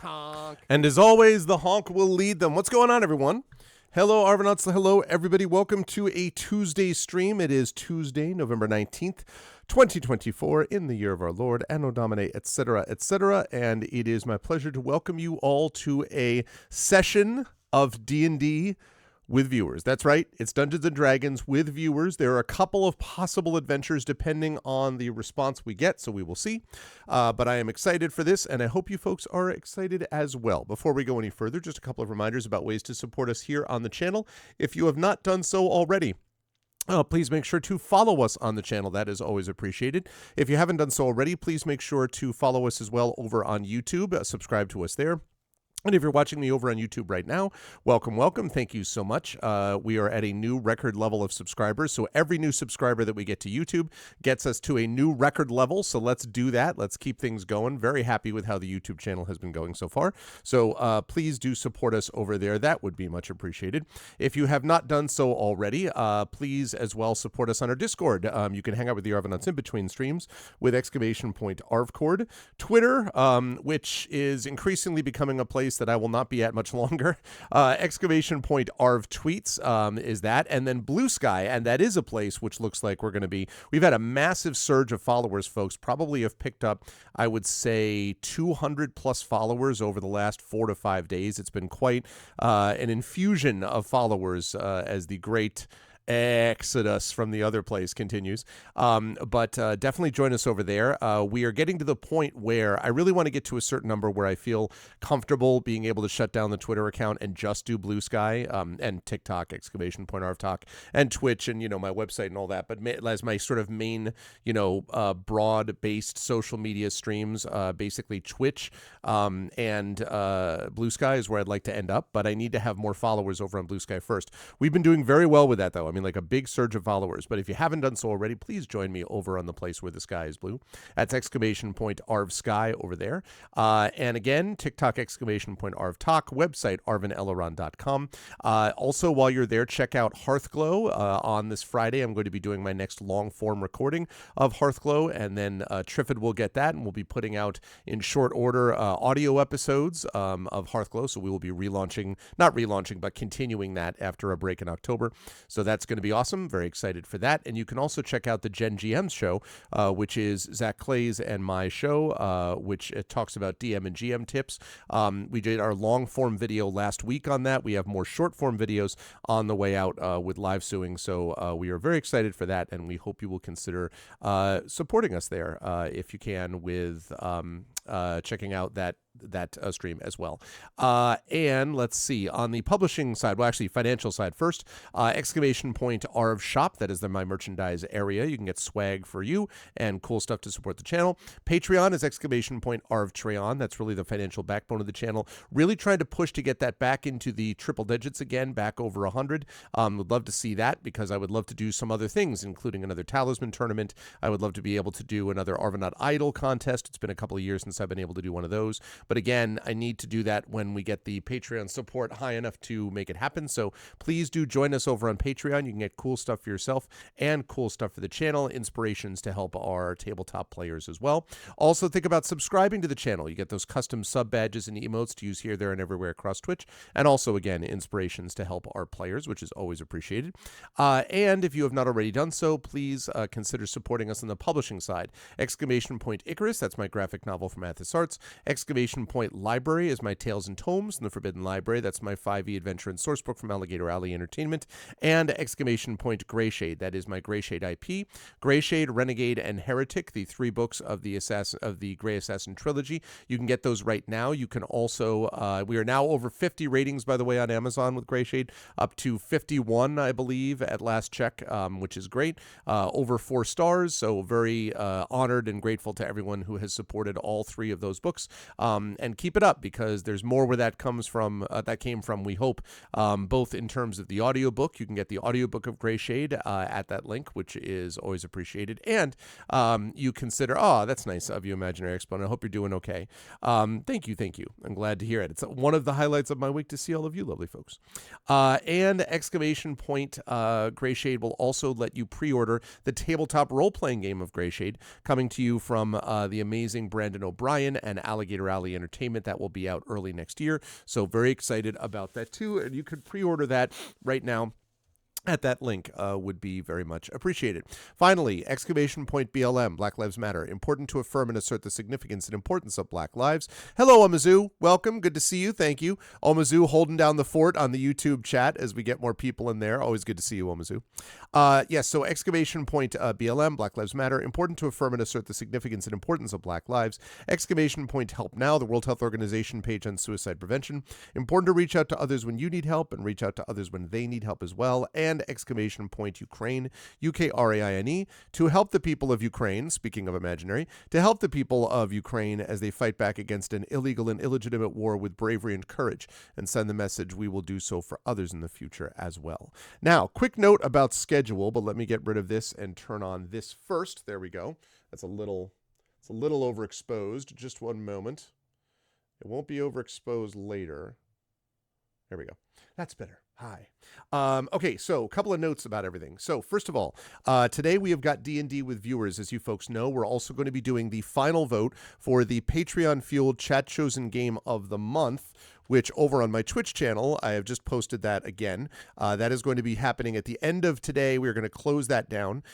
Honk. And as always, the honk will lead them. What's going on, everyone? Hello, Arvanauts. Hello, everybody. Welcome to a Tuesday stream. It is Tuesday, November 19th, 2024, in the year of our Lord, Anno Domini, etc., etc. And it is my pleasure to welcome you all to a session of D&D with viewers. That's right. It's Dungeons & Dragons with viewers. There are a couple of possible adventures depending on the response we get, so we will see. But I am excited for this, and I hope you folks are excited as well. Before we go any further, just a couple of reminders about ways to support us here on the channel. If you have not done so already, please make sure to follow us on the channel. That is always appreciated. If you haven't done so already, please make sure to follow us as well over on YouTube. Subscribe to us there. And if you're watching me over on YouTube right now, welcome, welcome. Thank you so much. We are at a new record level of subscribers. So every new subscriber that we get to YouTube gets us to a new record level. So let's do that. Let's keep things going. Very happy with how the YouTube channel has been going so far. So please do support us over there. That would be much appreciated. If you have not done so already, please as well support us on our Discord. You can hang out with the Arvanauts in between streams with !Arvcord. Twitter, which is increasingly becoming a place that I will not be at much longer. !Arv tweets is that. And then Blue Sky, and that is a place which looks like we're going to be. We've had a massive surge of followers, folks. Probably have picked up, I would say, 200 plus followers over the last 4 to 5 days. It's been quite an infusion of followers as the great exodus from the other place continues. But definitely join us over there. We are getting to the point where I really want to get to a certain number where I feel comfortable being able to shut down the Twitter account and just do Blue Sky and TikTok, !ArvTalk, and Twitch and, my website and all that. But as my sort of main, broad-based social media streams, basically Twitch and Blue Sky is where I'd like to end up. But I need to have more followers over on Blue Sky first. We've been doing very well with that, though. I mean, like a big surge of followers. But if you haven't done so already, please join me over on the place where the sky is blue. That's !Arv over there. And again, TikTok, !Arv website, arvaneleron.com. Also, while you're there, check out Hearthglow. On this Friday, I'm going to be doing my next long-form recording of Hearthglow, and then Triffid will get that, and we'll be putting out in short order audio episodes of Hearthglow. So we will be not relaunching, but continuing that after a break in October. So that's going to be awesome. Very excited for that. And you can also check out the Gen GM's show, which is Zach Clay's and my show, which talks about DM and GM tips. We did our long form video last week on that. We have more short form videos on the way out with live suing. So we are very excited for that. And we hope you will consider supporting us there if you can with checking out that stream as well. And let's see, on the publishing side, well, actually financial side first, !Arv shop. That is my merchandise area. You can get swag for you and cool stuff to support the channel. Patreon is !Arv. That's really the financial backbone of the channel. Really trying to push to get that back into the triple digits again, back over 100. Would love to see that because I would love to do some other things, including another talisman tournament. I would love to be able to do another Arvanaut Idol contest. It's been a couple of years since I've been able to do one of those. But again, I need to do that when we get the Patreon support high enough to make it happen. So please do join us over on Patreon. You can get cool stuff for yourself and cool stuff for the channel, inspirations to help our tabletop players as well. Also, think about subscribing to the channel. You get those custom sub badges and emotes to use here, there, and everywhere across Twitch. And also, again, inspirations to help our players, which is always appreciated. And if you have not already done so, please consider supporting us on the publishing side. !Icarus, that's my graphic novel from Athos Arts. !Library is my Tales and Tomes in the Forbidden Library. That's my 5e adventure and sourcebook from Alligator Alley Entertainment. And Greyshade, that is my Greyshade IP. Greyshade, Renegade, and Heretic, the 3 books of the Grey Assassin trilogy. You can get those right now. You can also, we are now over 50 ratings, by the way, on Amazon with Greyshade, up to 51, I believe, at last check, which is great. Over 4 stars, so very honored and grateful to everyone who has supported all 3 of those books. And keep it up because there's more where that came from, we hope, both in terms of the audiobook. You can get the audiobook of Greyshade at that link, which is always appreciated. And you consider, that's nice of you, Imaginary Exponent. I hope you're doing okay. Thank you. I'm glad to hear it. It's one of the highlights of my week to see all of you lovely folks. And Greyshade will also let you pre-order the tabletop role-playing game of Greyshade, coming to you from the amazing Brandon O'Brien and Alligator Alley Valley Entertainment. That will be out early next year. So very excited about that too. And you could pre-order that right now at that link. Would be very much appreciated. Finally, exclamation point BLM, Black Lives Matter. Important to affirm and assert the significance and importance of Black lives. Hello, Omizu. Welcome. Good to see you. Thank you. Omizu holding down the fort on the YouTube chat as we get more people in there. Always good to see you, Omizu. Yes, so exclamation point BLM, Black Lives Matter. Important to affirm and assert the significance and importance of Black lives. Exclamation point Help Now, the World Health Organization page on suicide prevention. Important to reach out to others when you need help and reach out to others when they need help as well. And exclamation point Ukraine, UKRAINE, to help the people of Ukraine, speaking of imaginary, to help the people of Ukraine as they fight back against an illegal and illegitimate war with bravery and courage, and send the message we will do so for others in the future as well. Now, quick note about schedule, but let me get rid of this and turn on this first. There we go. It's a little overexposed. Just one moment. It won't be overexposed later. There we go. That's better. Hi. Okay, so a couple of notes about everything. So first of all, today we have got D&D with viewers. As you folks know, we're also going to be doing the final vote for the Patreon-fueled Chat Chosen Game of the Month, which over on my Twitch channel, I have just posted that again. That is going to be happening at the end of today. We're going to close that down.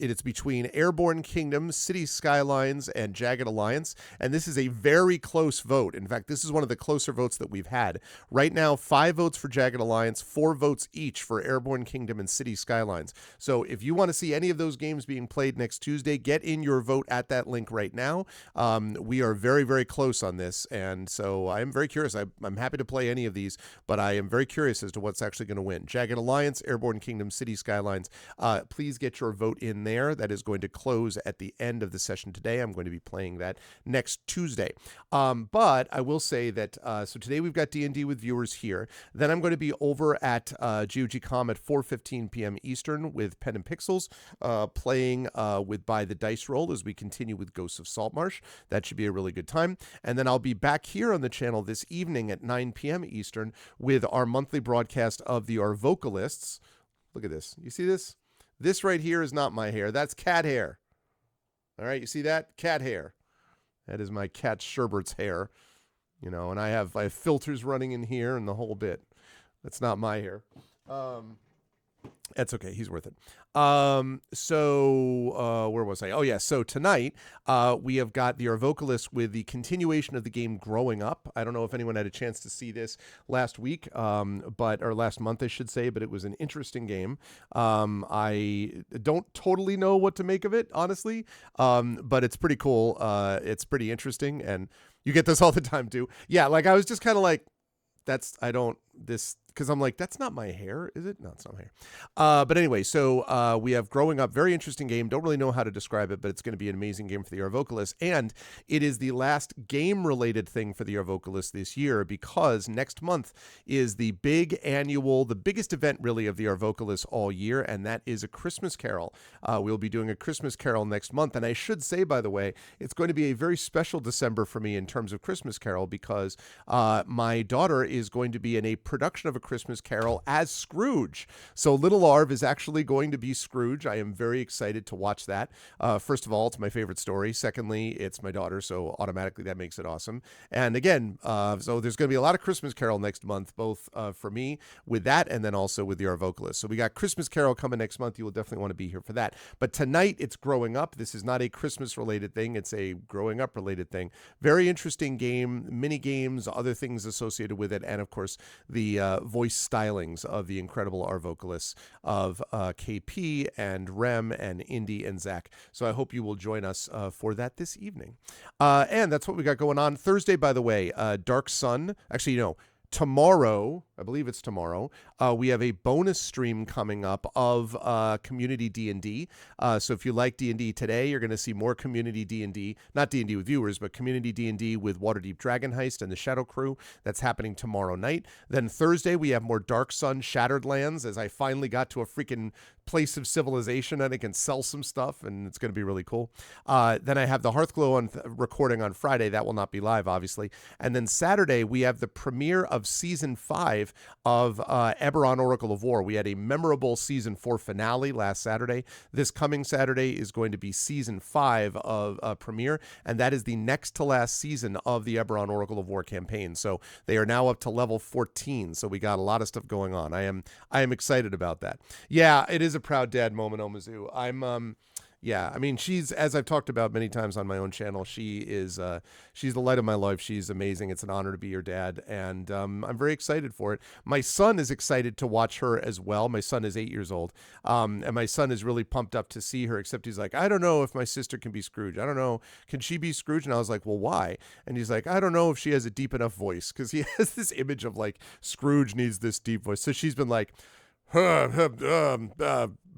It's between Airborne Kingdom, City Skylines, and Jagged Alliance, and this is a very close vote. In fact, this is one of the closer votes that we've had. Right now, 5 votes for Jagged Alliance, 4 votes each for Airborne Kingdom and City Skylines. So if you want to see any of those games being played next Tuesday, get in your vote at that link right now. We are very, very close on this, and so I'm very curious. I'm happy to play any of these, but I am very curious as to what's actually going to win. Jagged Alliance, Airborne Kingdom, City Skylines. Please get your vote in there. That is going to close at the end of the session today. I'm going to be playing that next Tuesday. But I will say that, so today we've got D&D with viewers here. Then I'm going to be over at GOGCom at 4:15 p.m. Eastern with Pen and Pixels, playing with By the Dice Roll as we continue with Ghosts of Saltmarsh. That should be a really good time. And then I'll be back here on the channel this evening at 9 p.m. Eastern with our monthly broadcast of Our Vocalists. Look at this. You see this? This right here is not my hair. That's cat hair. All right, you see that? Cat hair. That is my cat Sherbert's hair. You know, and I have filters running in here and the whole bit. That's not my hair. That's okay. He's worth it. So where was I? Oh, yeah. So tonight we have got Our Vocalists with the continuation of the game Growing Up. I don't know if anyone had a chance to see this last week, or last month, I should say, but it was an interesting game. I don't totally know what to make of it, honestly, but it's pretty cool. It's pretty interesting, and you get this all the time, too. Yeah, like I was just kind of like, because I'm like, that's not my hair, is it? No, it's not my hair. But anyway, so we have Growing Up. Very interesting game. Don't really know how to describe it, but it's going to be an amazing game for the Our Vocalists. And it is the last game-related thing for the Our Vocalists this year, because next month is the big annual, the biggest event really of the Our Vocalists all year, and that is A Christmas Carol. We'll be doing A Christmas Carol next month. And I should say, by the way, it's going to be a very special December for me in terms of Christmas Carol, because my daughter is going to be in a production of A Christmas Carol as Scrooge. So Little Arv is actually going to be Scrooge. I am very excited to watch that. First of all, it's my favorite story. Secondly, it's my daughter, so automatically that makes it awesome. And again, so there's going to be a lot of Christmas Carol next month, both for me with that and then also with Our Vocalists. So we got Christmas Carol coming next month. You will definitely want to be here for that. But tonight, it's Growing Up. This is not a Christmas-related thing. It's a Growing Up-related thing. Very interesting game, mini games, other things associated with it, and of course, the voice stylings of the incredible Our Vocalists of KP and Rem and Indy and Zach. So I hope you will join us for that this evening. And that's what we got going on. Thursday, by the way, Dark Sun. Actually, tomorrow, I believe it's tomorrow, we have a bonus stream coming up of community D&D. So if you like D&D today, you're going to see more community D&D, not D&D with viewers, but community D&D with Waterdeep Dragon Heist and the Shadow Crew. That's happening tomorrow night. Then Thursday, we have more Dark Sun Shattered Lands, as I finally got to a freaking place of civilization and I can sell some stuff, and it's going to be really cool. Then I have the Hearthglow recording on Friday. That will not be live, obviously. And then Saturday, we have the premiere of season 5 of Eberron Oracle of War. We had a memorable season 4 finale last Saturday. This coming Saturday is going to be season 5 of premiere, and that is the next to last season of the Eberron Oracle of War campaign. So they are now up to level 14. So we got a lot of stuff going on. I am excited about that. Yeah, it is a proud dad moment, Omizu. Yeah, I mean, she's, as I've talked about many times on my own channel, she's the light of my life. She's amazing. It's an honor to be your dad, and I'm very excited for it. My son is excited to watch her as well. My son is 8 years old, and my son is really pumped up to see her, except he's like, I don't know if my sister can be Scrooge. I don't know. Can she be Scrooge? And I was like, well, why? And he's like, I don't know if she has a deep enough voice, because he has this image of like Scrooge needs this deep voice. So she's been like,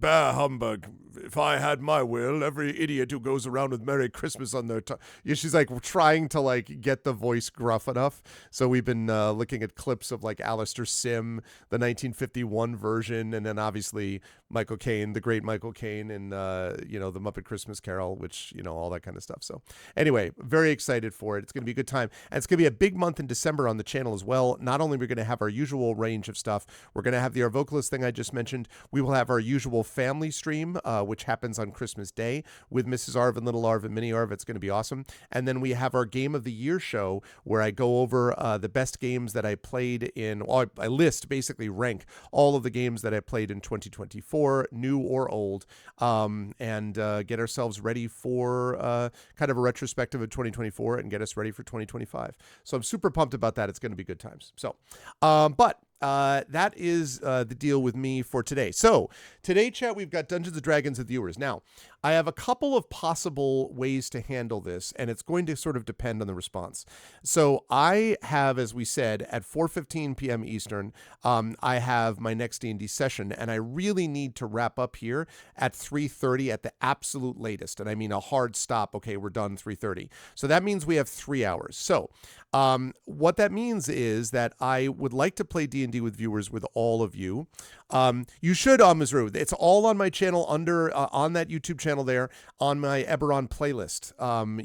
bah humbug. If I had my will, every idiot who goes around with Merry Christmas on their tongue. Yeah, she's like trying to like get the voice gruff enough. So we've been looking at clips of like Alistair Sim, the 1951 version, and then obviously Michael Caine, the great Michael Caine, and the Muppet Christmas Carol, which, all that kind of stuff. So anyway, very excited for it. It's going to be a good time. And it's going to be a big month in December on the channel as well. Not only are we going to have our usual range of stuff, we're going to have the Our Vocalist thing I just mentioned. We will have our usual family stream, which happens on Christmas Day with Mrs. Arv and Little Arv and Mini Arv. It's going to be awesome. And then we have our Game of the Year show where I go over the best games that I played in, I list, basically rank all of the games that I played in 2024, new or old, and get ourselves ready for kind of a retrospective of 2024 and get us ready for 2025. So I'm super pumped about that. It's going to be good times. So, but that is the deal with me for today. So today, chat, we've got Dungeons & Dragons with viewers. Now, I have a couple of possible ways to handle this, and it's going to sort of depend on the response. So I have, as we said, at 4:15 p.m. Eastern, I have my next D&D session, and I really need to wrap up here at 3:30 at the absolute latest. And I mean a hard stop. Okay, we're done 3:30. So that means we have 3 hours. So what that means is that I would like to play D&D with viewers with all of you. You should, Mizru. It's all on my channel under on that YouTube channel there on my Eberron playlist.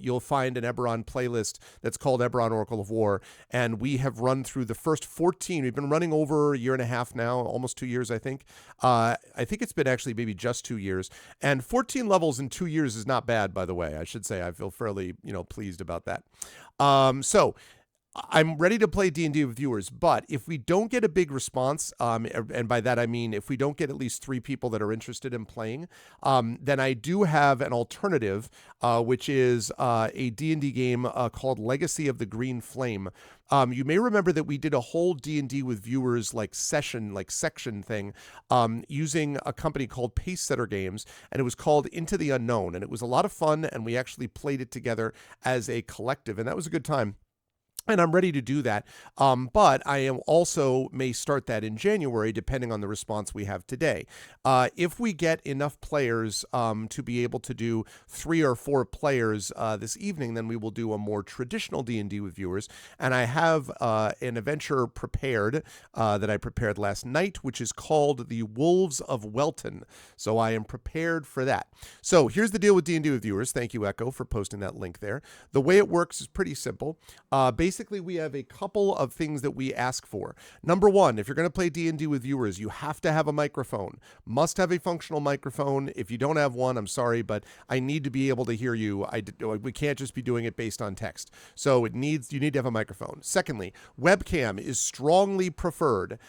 You'll find an Eberron playlist that's called Eberron Oracle of War, and we have run through the first 14. We've been running over a year and a half now, almost 2 years, I think. I think it's been actually maybe just 2 years, and 14 levels in 2 years is not bad, by the way. I should say I feel fairly pleased about that. So I'm ready to play D&D with viewers, but if we don't get a big response, and by that I mean if we don't get at least 3 people that are interested in playing, then I do have an alternative, which is a D&D game called Legacy of the Green Flame. You may remember that we did a whole D&D with viewers section thing using a company called Pacesetter Games, and it was called Into the Unknown, and it was a lot of fun, and we actually played it together as a collective, and that was a good time. And I'm ready to do that, but I am also may start that in January, depending on the response we have today. If we get enough players to be able to do 3 or 4 players this evening, then we will do a more traditional D&D with viewers. And I have an adventure prepared that I prepared last night, which is called the Wolves of Welton. So I am prepared for that. So here's the deal with D&D with viewers. Thank you, Echo, for posting that link there. The way it works is pretty simple. Basically, we have a couple of things that we ask for. Number one, if you're going to play D&D with viewers, you have to have a microphone. Must have a functional microphone. If you don't have one, I'm sorry, but I need to be able to hear you. We can't just be doing it based on text. So you need to have a microphone. Secondly, webcam is strongly preferred.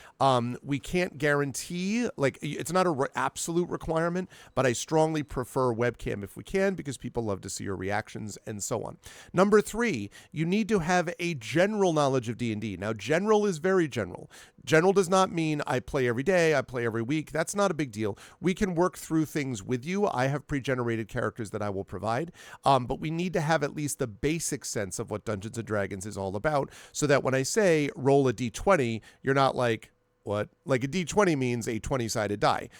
We can't guarantee, it's not an absolute requirement, but I strongly prefer webcam if we can, because people love to see your reactions and so on. Number 3, you need to have a general knowledge of D&D. Now, general is very general. General does not mean I play every day, I play every week. That's not a big deal. We can work through things with you. I have pre-generated characters that I will provide, but we need to have at least the basic sense of what Dungeons & Dragons is all about, so that when I say roll a d20, you're not like, what? Like a D20 means a 20-sided die.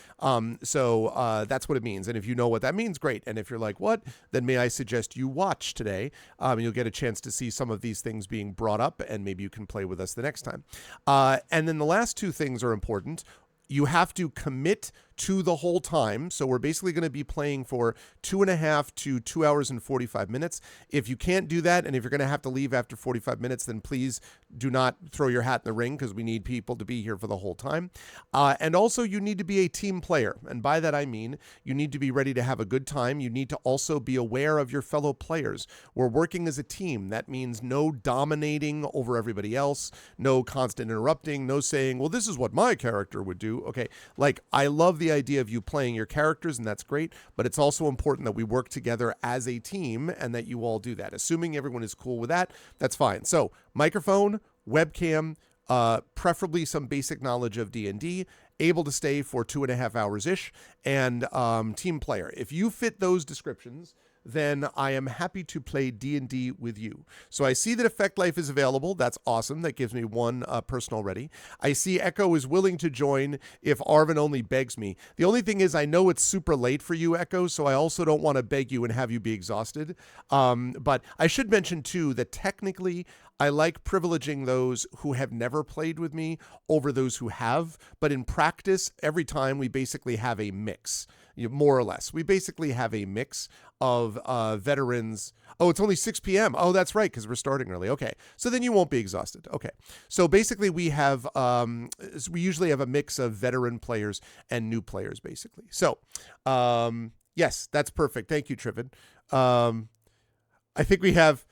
So that's what it means. And if you know what that means, great. And if you're like, what? Then may I suggest you watch today. You'll get a chance to see some of these things being brought up, and maybe you can play with us the next time. And then the last 2 things are important. You have to commit to the whole time. So we're basically going to be playing for 2.5 to 2 hours and 45 minutes. If you can't do that, and if you're going to have to leave after 45 minutes, then please do not throw your hat in the ring because we need people to be here for the whole time. And also, you need to be a team player. And by that, I mean you need to be ready to have a good time. You need to also be aware of your fellow players. We're working as a team. That means no dominating over everybody else, no constant interrupting, no saying, well, this is what my character would do. Okay, like I love the idea of you playing your characters, and that's great, but it's also important that we work together as a team and that you all do that. Assuming everyone is cool with that, that's fine. So microphone, webcam, preferably some basic knowledge of D&D, able to stay for 2.5 hours-ish, and team player. If you fit those descriptions, then I am happy to play D&D with you. So I see that Effect Life is available. That's awesome. That gives me one person already. I see Echo is willing to join if Arvin only begs me. The only thing is I know it's super late for you, Echo, so I also don't want to beg you and have you be exhausted. But I should mention, too, that technically I like privileging those who have never played with me over those who have. But in practice, every time we basically have a mix. More or less. We basically have a mix of veterans. Oh, it's only 6 p.m. Oh, that's right, because we're starting early. Okay. So then you won't be exhausted. Okay. So basically we have, we usually have a mix of veteran players and new players, basically. So, yes, that's perfect. Thank you, Trivid. I think we have,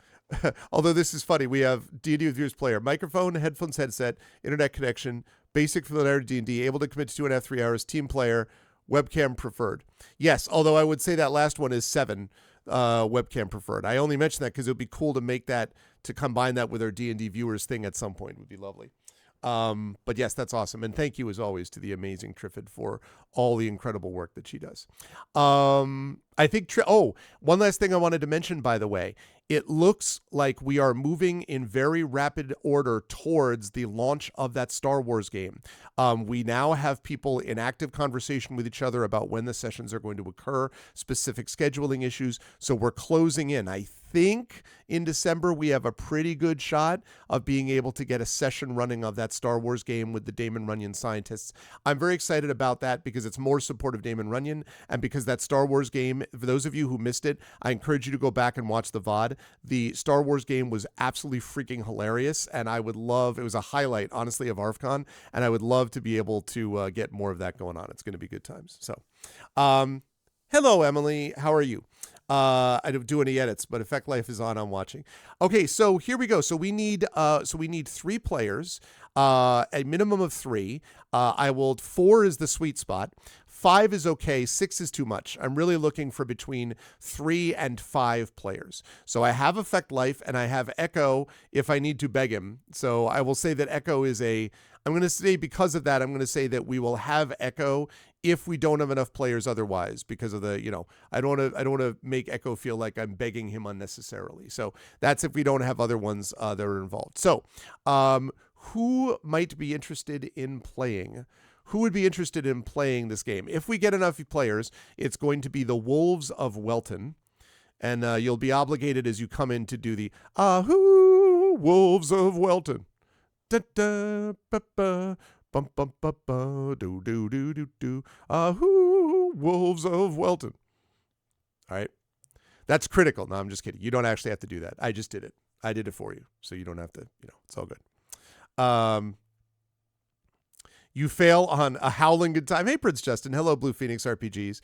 although this is funny, we have D&D with Viewers player, microphone, headphones, headset, internet connection, basic familiarity D&D, able to commit to 2.5, 3 hours, team player, webcam preferred. Yes, although I would say that last one is 7 webcam preferred. I only mentioned that because it would be cool to make that, to combine that with our D&D viewers thing at some point. Would be lovely. But yes, that's awesome. And thank you as always to the amazing Triffid for all the incredible work that she does. I think, one last thing I wanted to mention, by the way, it looks like we are moving in very rapid order towards the launch of that Star Wars game. We now have people in active conversation with each other about when the sessions are going to occur, specific scheduling issues. So we're closing in. I think in December we have a pretty good shot of being able to get a session running of that Star Wars game with the Damon Runyon scientists. I'm very excited about that because it's more support of Damon Runyon, and because that Star Wars game, for those of you who missed it, I encourage you to go back and watch the VOD. The Star Wars game was absolutely freaking hilarious, and I would love, it was a highlight, honestly, of ARFCon, and I would love to be able to get more of that going on. It's going to be good times. So, hello, Emily. How are you? I don't do any edits, but Effect Life is on. I'm watching. Okay, so here we go. So we need 3 players, a minimum of 3. 4 is the sweet spot. 5 is okay. 6 is too much. I'm really looking for between 3 and 5 players. So I have Effect Life and I have Echo if I need to beg him. So I will say that Echo is I'm going to say, because of that, I'm going to say that we will have Echo if we don't have enough players otherwise, because of the, I don't want to make Echo feel like I'm begging him unnecessarily. So that's if we don't have other ones that are involved. So who might be interested in playing? Who would be interested in playing this game? If we get enough players, it's going to be the Wolves of Welton. And you'll be obligated as you come in to do the Wolves of Welton. Da da ba ba bum bum ba ba do do do do do. Wolves of Welton. All right, that's critical. No, I'm just kidding. You don't actually have to do that. I just did it. I did it for you, so you don't have to. It's all good. You fail on a howling good time. Hey, Prince Justin. Hello, Blue Phoenix RPGs.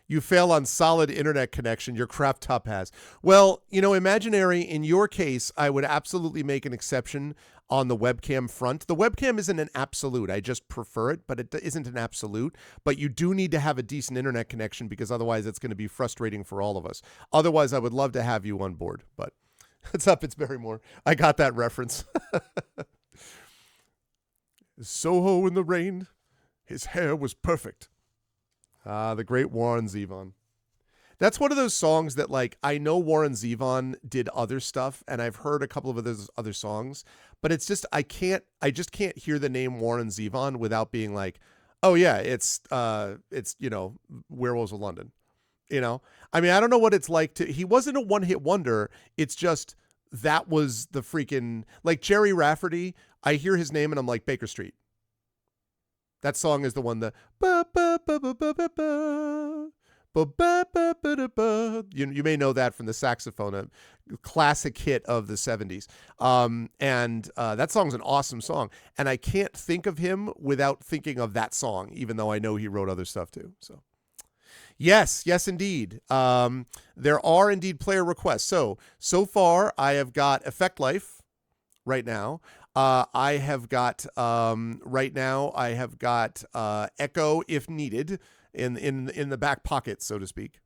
You fail on solid internet connection. Your crap top has. Well, Imaginary, in your case, I would absolutely make an exception on the webcam front. The webcam isn't an absolute. I just prefer it, but it isn't an absolute. But you do need to have a decent internet connection because otherwise it's going to be frustrating for all of us. Otherwise, I would love to have you on board. But what's up? It's Barrymore. I got that reference. Soho in the rain. His hair was perfect. The great Warren Zevon. That's one of those songs that, I know Warren Zevon did other stuff, and I've heard a couple of those other songs, but it's just, I just can't hear the name Warren Zevon without being like, oh yeah, it's Werewolves of London. I mean, I don't know what it's like he wasn't a one-hit wonder. It's just, that was the freaking, Jerry Rafferty. I hear his name and I'm like, Baker Street. That song is the one, the ba ba ba ba ba ba ba You may know that from the saxophone, a classic hit of the 70s. And that song's an awesome song. And I can't think of him without thinking of that song, even though I know he wrote other stuff too. So yes, indeed. There are indeed player requests. So far I have got Effect Life right now. I have got Echo if needed in the back pocket, so to speak.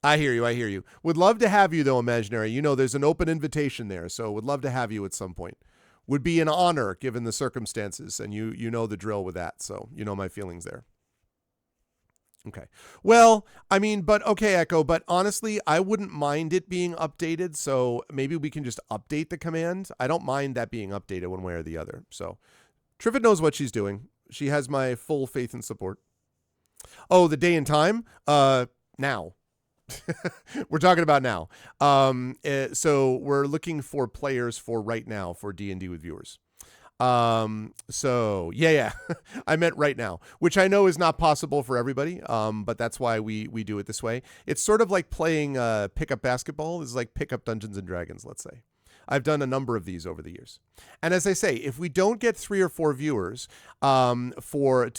I hear you. Would love to have you though, Imaginary. You know, there's an open invitation there, so would love to have you at some point. Would be an honor given the circumstances, and you know the drill with that, so you know my feelings there. Okay. Well, I mean, but okay, Echo, but honestly, I wouldn't mind it being updated, so maybe we can just update the command. I don't mind that being updated one way or the other. So Triffid knows what she's doing. She has my full faith and support. Oh, the day and time? Now. We're talking about now. So we're looking for players for right now for D&D with viewers. So yeah. I meant right now, which I know is not possible for everybody. But that's why we do it this way. It's sort of like playing pickup basketball. This is like pickup Dungeons and Dragons, let's say. I've done a number of these over the years. And as I say, if we don't get 3 or 4 viewers for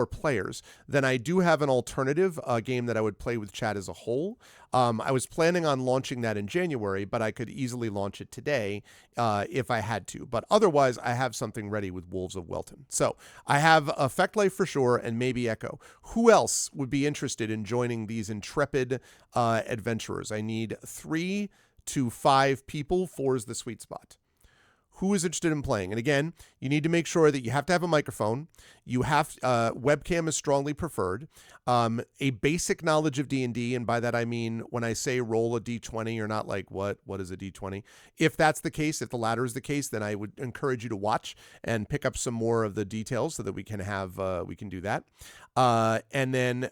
players, then I do have an alternative game that I would play with chat as a whole. I was planning on launching that in January, but I could easily launch it today if I had to. But otherwise, I have something ready with Wolves of Welton. So I have Effect Life for sure, and maybe Echo. Who else would be interested in joining these intrepid adventurers? I need 3 to 5 people. 4 is the sweet spot. Who is interested in playing? And again, you need to make sure that you have to have a microphone. You have webcam is strongly preferred. A basic knowledge of D&D, and by that I mean when I say roll a d20, you're not like, what is a d20? If that's the case, if the latter is the case, then I would encourage you to watch and pick up some more of the details so that we can do that. And then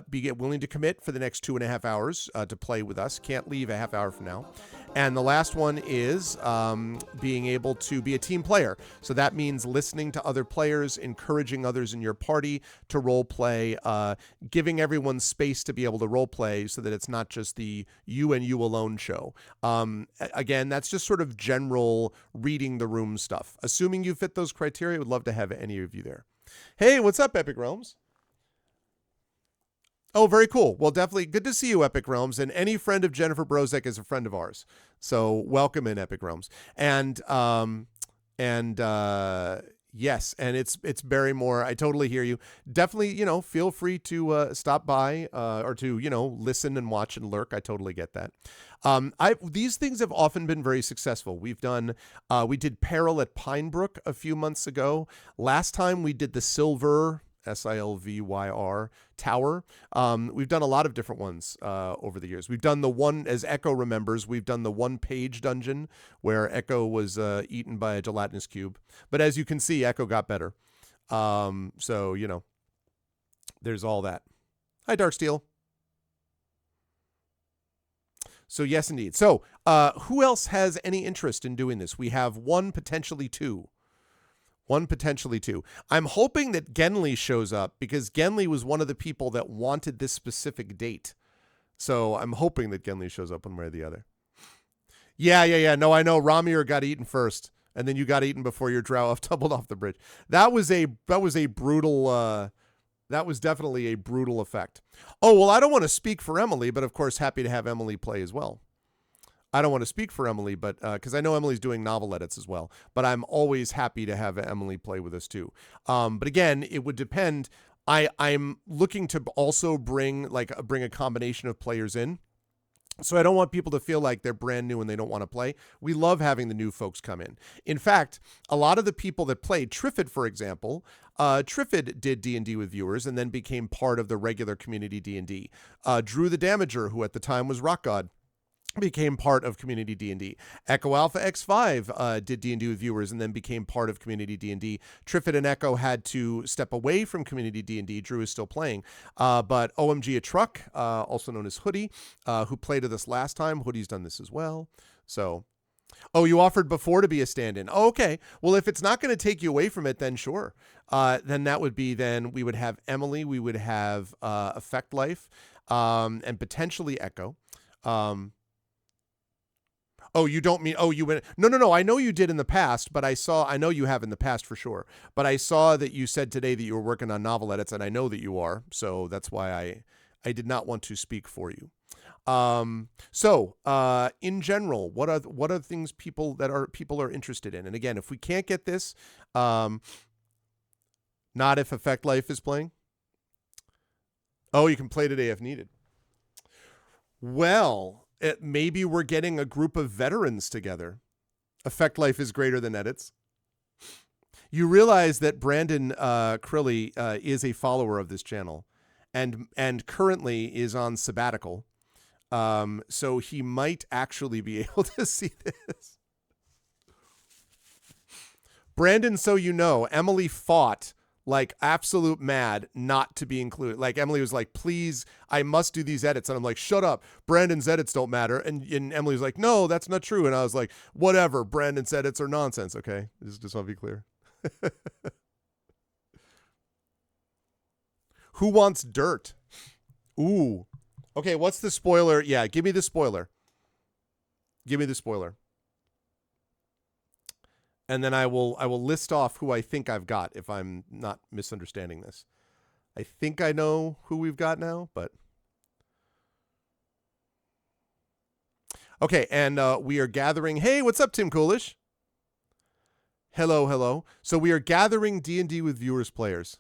be willing to commit for the next 2.5 hours to play with us. Can't leave a half hour from now. And the last one is being able to be a team player. So that means listening to other players, encouraging others in your party to role play, giving everyone space to be able to role play so that it's not just the you and you alone show. Again, that's just sort of general reading the room stuff. Assuming you fit those criteria, I would love to have any of you there. Hey, what's up, Epic Realms? Oh, very cool. Well, definitely good to see you, Epic Realms. And any friend of Jennifer Brozek is a friend of ours. So welcome in, Epic Realms. And yes, and it's Barrymore. I totally hear you. Definitely, feel free to stop by or to, listen and watch and lurk. I totally get that. These things have often been very successful. We did Peril at Pinebrook a few months ago. Last time we did the Silver Silvyr Tower. We've done a lot of different ones over the years. We've done the one, as Echo remembers, we've done the 1-page dungeon where Echo was eaten by a gelatinous cube. But as you can see, Echo got better. So, there's all that. Hi, Darksteel. So yes, indeed. So who else has any interest in doing this? We have 1, potentially 2. 1, potentially 2. I'm hoping that Genly shows up because Genly was one of the people that wanted this specific date. So I'm hoping that Genly shows up one way or the other. Yeah. No, I know. Ramir got eaten first, and then you got eaten before your drow tumbled off the bridge. That was a brutal. That was definitely a brutal effect. Oh, well, I don't want to speak for Emily, but of course, happy to have Emily play as well. I don't want to speak for Emily, but because I know Emily's doing novel edits as well. But I'm always happy to have Emily play with us too. But again, it would depend. I'm looking to also bring a combination of players in. So I don't want people to feel like they're brand new and they don't want to play. We love having the new folks come in. In fact, a lot of the people that played Triffid, for example, Triffid did D&D with viewers and then became part of the regular community D&D. Drew the Damager, who at the time was Rock God, became part of community D&D. Echo Alpha X5 did D&D with viewers and then became part of community D&D. Triffid and Echo had to step away from community D&D. Drew is still playing. But OMG a Truck, also known as Hoodie, who played with us last time. Hoodie's done this as well. So Oh, you offered before to be a stand-in. Oh, okay. Well, if it's not going to take you away from it, then sure. Then that would be, then we would have Emily, we would have Effect Life, and potentially Echo. Um, oh, you don't mean, oh, you went, no, no, no. I know you did in the past, but I know you have in the past for sure. But I saw that you said today that you were working on novel edits, and I know that you are. So that's why I did not want to speak for you. In general, what are things people are interested in? And again, if we can't get this, not if Effect Life is playing. Oh, you can play today if needed. Well, maybe we're getting a group of veterans together. Effect Life is greater than edits. You realize that Brandon Crilly is a follower of this channel, and currently is on sabbatical. So he might actually be able to see this. Brandon, so you know, Emily fought like absolute mad not to be included. Like Emily was like, please, I must do these edits. And I'm like, shut up. Brandon's edits don't matter. And Emily was like, no, that's not true. And I was like, whatever. Brandon's edits are nonsense. Okay. Just want to be clear. Who wants dirt? Ooh. Okay, what's the spoiler? Yeah, give me the spoiler. Give me the spoiler. And then I will list off who I think I've got if I'm not misunderstanding this. I think I know who we've got now, but okay, and we are gathering. Hey, what's up, Tim Coolish? Hello, hello. So we are gathering D&D with viewers players.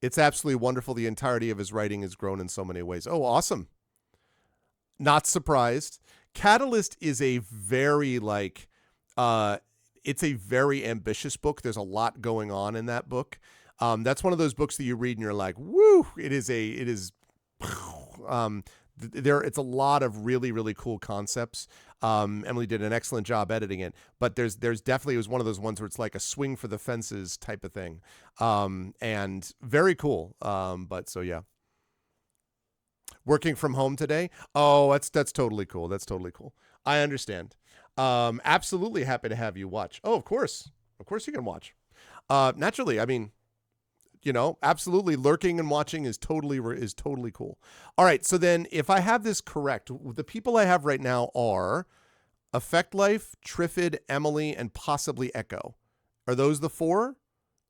It's absolutely wonderful. The entirety of his writing has grown in so many ways. Oh, awesome. Not surprised. Catalyst is a very it's a very ambitious book. There's a lot going on in that book. That's one of those books that you read and you're like, woo, it's a lot of really, really cool concepts. Emily did an excellent job editing it, but there's definitely, it was one of those ones where it's like a swing for the fences type of thing. And very cool. But so, yeah. Working from home today. Oh, that's totally cool. That's totally cool. I understand. Absolutely happy to have you watch. Oh, of course you can watch. Naturally, I mean, absolutely lurking and watching is totally cool. All right, so then if I have this correct, the people I have right now are Effect Life, Triffid, Emily, and possibly Echo. Are those the four?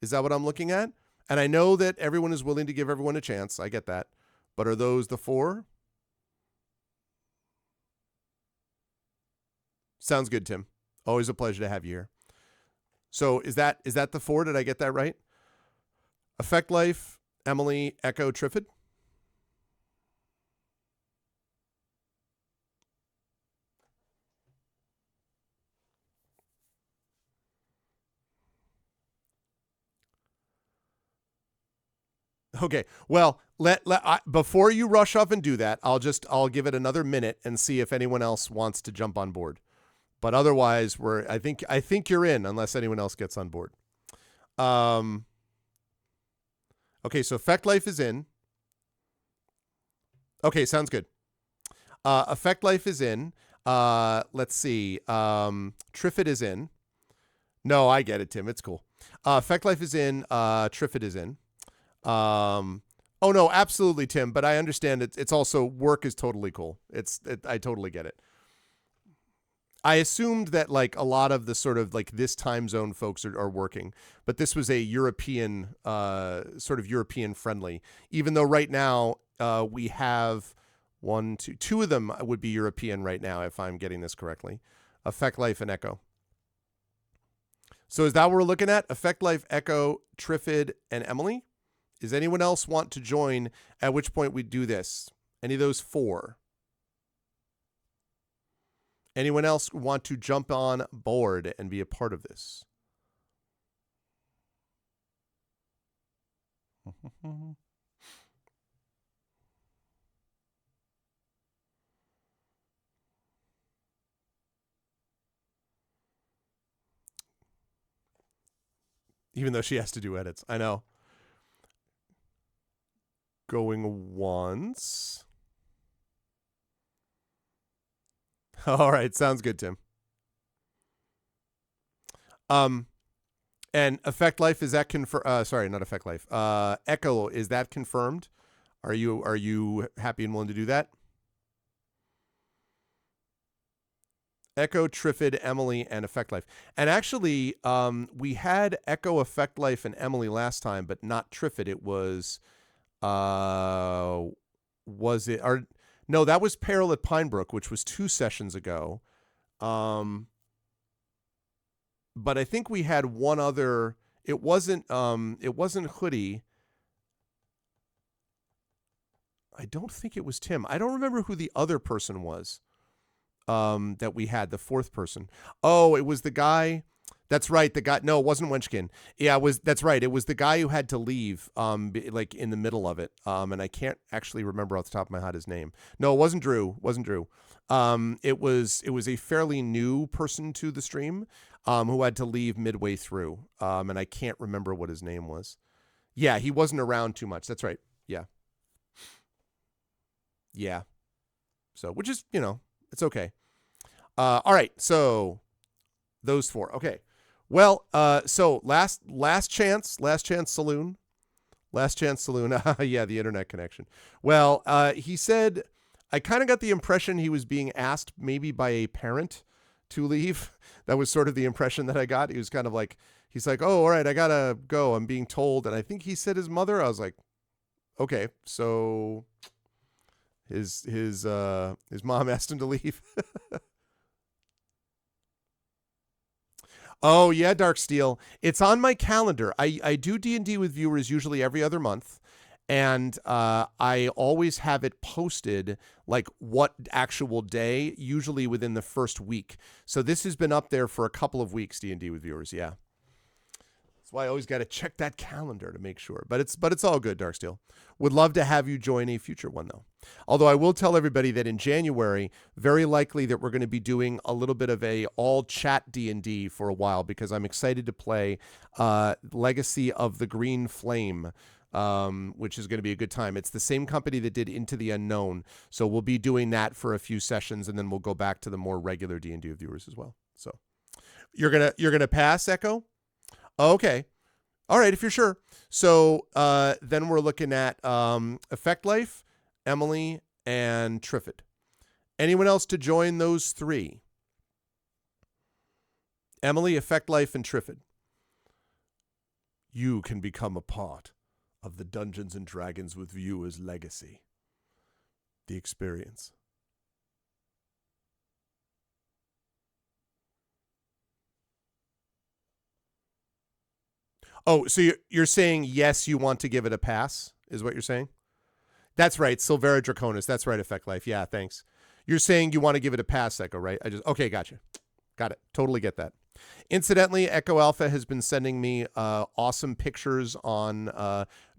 Is that what I'm looking at? And I know that everyone is willing to give everyone a chance. I get that. But are those the four? Sounds good, Tim. Always a pleasure to have you here. So is that the four? Did I get that right? Effect Life, Emily, Echo, Triffid? Okay. Well, before you rush off and do that, I'll give it another minute and see if anyone else wants to jump on board. But otherwise, I think you're in unless anyone else gets on board. Okay, so Effect Life is in. Okay, sounds good. Effect Life is in. Let's see. Triffid is in. No, I get it, Tim. It's cool. Effect Life is in. Triffid is in. Oh no, absolutely, Tim. But I understand it's also work is totally cool. I totally get it. I assumed that like a lot of the sort of like this time zone folks are working, but this was a European, sort of European friendly, even though right now we have two of them would be European right now, if I'm getting this correctly. Effect Life and Echo. So is that what we're looking at? Effect Life, Echo, Triffid, and Emily? Does anyone else want to join, at which point we do this? Any of those four? Anyone else want to jump on board and be a part of this? Even though she has to do edits. I know. Going once. All right. Sounds good, Tim. Um, and Effect Life, is that sorry, not Effect Life. Echo, is that confirmed? Are you happy and willing to do that? Echo, Triffid, Emily, and Effect Life. And actually, we had Echo, Effect Life, and Emily last time, but not Triffid. It was it? Or no, that was Peril at Pinebrook, which was 2 sessions ago. But I think we had one other. It wasn't Hoodie. I don't think it was Tim. I don't remember who the other person was. That we had, the fourth person. Oh, it was the guy. That's right. The guy. No, it wasn't Wenchkin. Yeah, that's right. It was the guy who had to leave, like in the middle of it. And I can't actually remember off the top of my head his name. No, it wasn't Drew. It was a fairly new person to the stream, who had to leave midway through. And I can't remember what his name was. Yeah, he wasn't around too much. That's right. Yeah. Yeah. So, which is, it's okay. All right. So those four. Okay. Well, so last chance saloon. Yeah, the internet connection. Well, he said, I kind of got the impression he was being asked maybe by a parent to leave. That was sort of the impression that I got. He was kind of like, he's like, oh, all right, I gotta go. I'm being told. And I think he said his mother. I was like, okay, so his mom asked him to leave. Oh yeah, Dark Steel. It's on my calendar. I do D&D with viewers usually every other month, and I always have it posted like what actual day, usually within the first week. So this has been up there for a couple of weeks. D&D with viewers, yeah. That's why I always got to check that calendar to make sure. But it's all good, Darksteel. Would love to have you join a future one, though. Although I will tell everybody that in January, very likely that we're going to be doing a little bit of a all chat D&D for a while, because I'm excited to play Legacy of the Green Flame, which is going to be a good time. It's the same company that did Into the Unknown, so we'll be doing that for a few sessions, and then we'll go back to the more regular D&D viewers as well. So you're gonna pass, Echo? Okay. All right, if you're sure. So then we're looking at Effect Life, Emily, and Triffid. Anyone else to join those three? Emily, Effect Life, and Triffid. You can become a part of the Dungeons and Dragons with Viewers legacy. The experience. Oh, so you're saying yes, you want to give it a pass, is what you're saying? That's right, Silvera Draconis. That's right, Effect Life. Yeah, thanks. You're saying you want to give it a pass, Echo, right? Okay, gotcha. Got it. Totally get that. Incidentally, Echo Alpha has been sending me awesome pictures on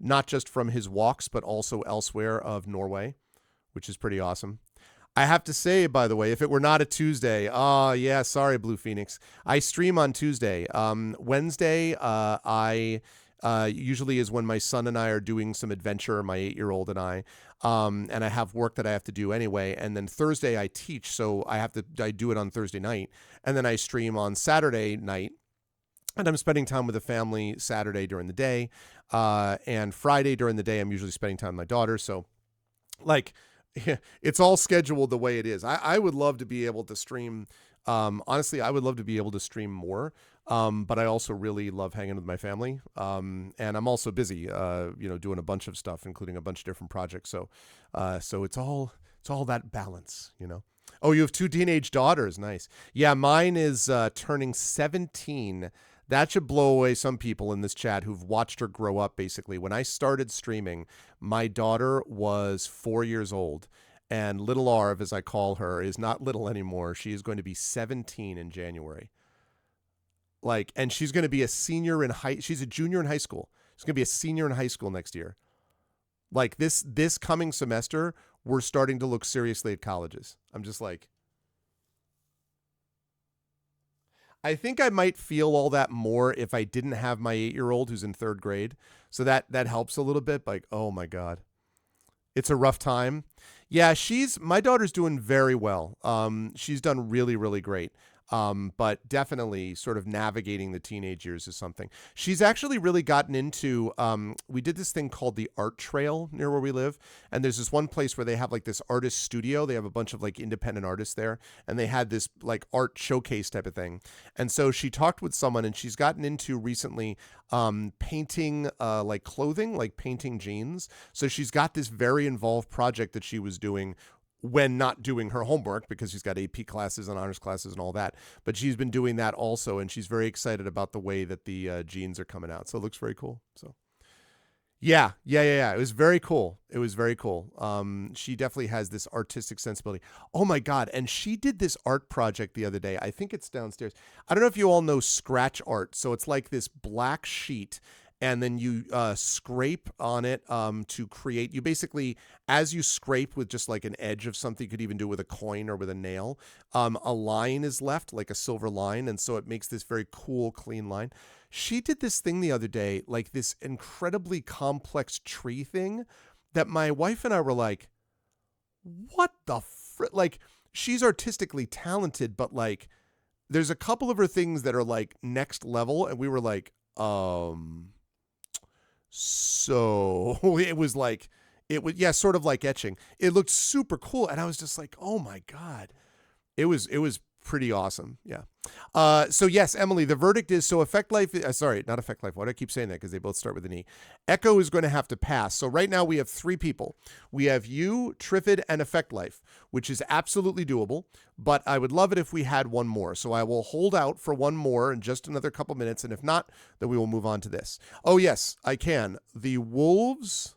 not just from his walks, but also elsewhere of Norway, which is pretty awesome. I have to say, by the way, if it were not a Tuesday, yeah, sorry, Blue Phoenix. I stream on Tuesday. Wednesday, I usually is when my son and I are doing some adventure, my 8-year-old and I have work that I have to do anyway. And then Thursday I teach, so I do it on Thursday night, and then I stream on Saturday night. And I'm spending time with the family Saturday during the day, and Friday during the day I'm usually spending time with my daughter. So, like, it's all scheduled the way it is. I would love to be able to stream. Honestly, I would love to be able to stream more. But I also really love hanging with my family. And I'm also busy, doing a bunch of stuff, including a bunch of different projects. So it's all that balance, Oh, you have 2 teenage daughters. Nice. Yeah, mine is turning 17. That should blow away some people in this chat who've watched her grow up, basically. When I started streaming, my daughter was 4 years old. And little Arv, as I call her, is not little anymore. She is going to be 17 in January. And she's going to be a senior she's a junior in high school. She's going to be a senior in high school next year. This coming semester, we're starting to look seriously at colleges. I'm just like, I think I might feel all that more if I didn't have my 8-year-old who's in 3rd grade. So that helps a little bit. Like, oh my God, it's a rough time. Yeah, my daughter's doing very well. She's done really, really great. But definitely sort of navigating the teenage years is something. She's actually really gotten into, we did this thing called the Art Trail near where we live. And there's this one place where they have like this artist studio. They have a bunch of like independent artists there. And they had this like art showcase type of thing. And so she talked with someone and she's gotten into recently painting like clothing, like painting jeans. So she's got this very involved project that she was doing when not doing her homework because she's got AP classes and honors classes and all that. But she's been doing that also, and she's very excited about the way that the jeans are coming out. So it looks very cool. So yeah. It was very cool. It was very cool. She definitely has this artistic sensibility. Oh my God. And she did this art project the other day. I think it's downstairs. I don't know if you all know scratch art. So it's like this black sheet and then you scrape on it to create. You basically, as you scrape with just like an edge of something, you could even do it with a coin or with a nail, a line is left, like a silver line, and so it makes this very cool, clean line. She did this thing the other day, like this incredibly complex tree thing that my wife and I were like, what the frick? Like, she's artistically talented, but like, there's a couple of her things that are like next level, and we were like, so it was like, it was, yeah, sort of like etching. It looked super cool. And I was just like, oh my God, it was pretty awesome. Yeah. So yes, Emily, the verdict is, so Effect Life, sorry, not Effect Life. Why do I keep saying that? Because they both start with an E. Echo is going to have to pass. So right now we have 3 people. We have you, Triffid, and Effect Life, which is absolutely doable, but I would love it if we had one more. So I will hold out for one more in just another couple minutes. And if not, then we will move on to this. Oh yes, I can. The Wolves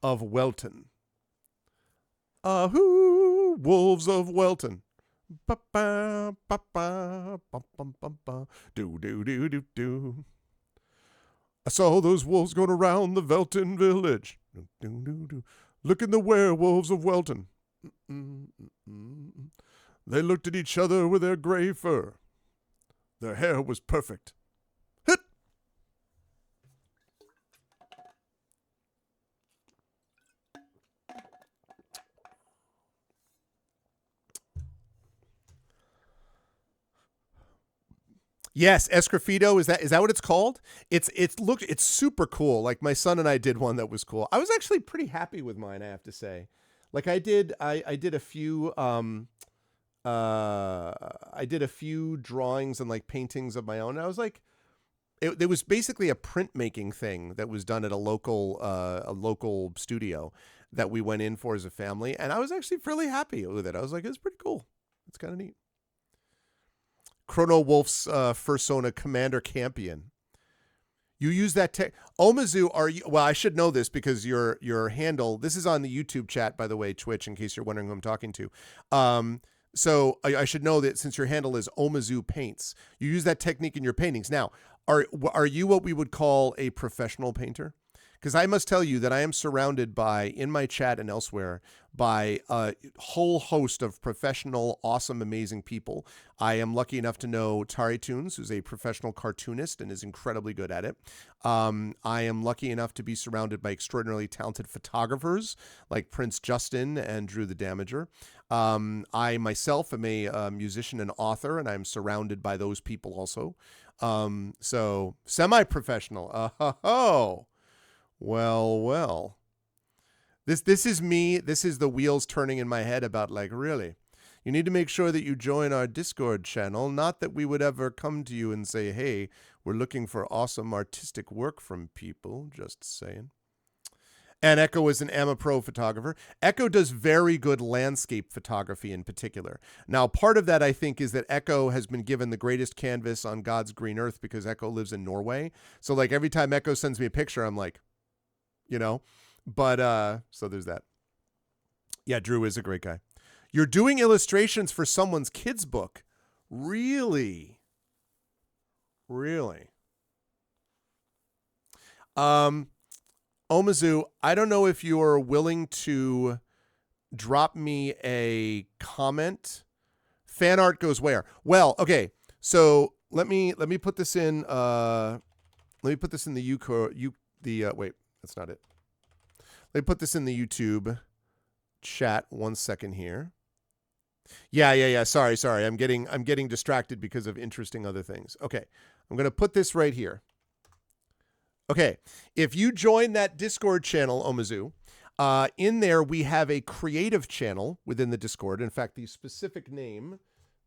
of Welton. Ahoo, Wolves of Welton. Ba ba ba ba ba ba ba ba. Do do do do do. I saw those wolves going around the Welton village. Do do do do. Look in the werewolves of Welton. They looked at each other with their gray fur. Their hair was perfect. Hit. Yes, Escrafito, is that what it's called? It's super cool. Like my son and I did one that was cool. I was actually pretty happy with mine, I have to say. Like I did a few I did a few drawings and like paintings of my own. And I was like, it was basically a printmaking thing that was done at a local studio that we went in for as a family, and I was actually fairly happy with it. I was like, it's pretty cool. It's kind of neat. Chrono Wolf's Fursona Commander Campion. You use that tech. Omizu, are you? Well, I should know this because your handle. This is on the YouTube chat, by the way, Twitch. In case you're wondering who I'm talking to. So I should know that since your handle is Omizu Paints, you use that technique in your paintings. Now, are you what we would call a professional painter? Because I must tell you that I am surrounded by, in my chat and elsewhere, by a whole host of professional, awesome, amazing people. I am lucky enough to know Tari Toons, who's a professional cartoonist and is incredibly good at it. I am lucky enough to be surrounded by extraordinarily talented photographers like Prince Justin and Drew the Damager. I myself am a musician and author, and I'm surrounded by those people also. So semi-professional. Oh. Well. This is me. This is the wheels turning in my head about like, really? You need to make sure that you join our Discord channel. Not that we would ever come to you and say, hey, we're looking for awesome artistic work from people. Just saying. And Echo is an AmaPro photographer. Echo does very good landscape photography in particular. Now, part of that, I think, is that Echo has been given the greatest canvas on God's green earth because Echo lives in Norway. So like every time Echo sends me a picture, I'm like, but so there's that. Yeah, Drew is a great guy. You're doing illustrations for someone's kid's book. Really? Omizu, I don't know if you're willing to drop me a comment. Fan art goes where? Well, okay. So let me put this in the wait, that's not it. Let me put this in the YouTube. chat 1 second here. Yeah. Sorry. I'm getting distracted because of interesting other things. Okay. I'm going to put this right here. Okay. If you join that Discord channel, Omizu, in there we have a creative channel within the Discord. In fact, the specific name,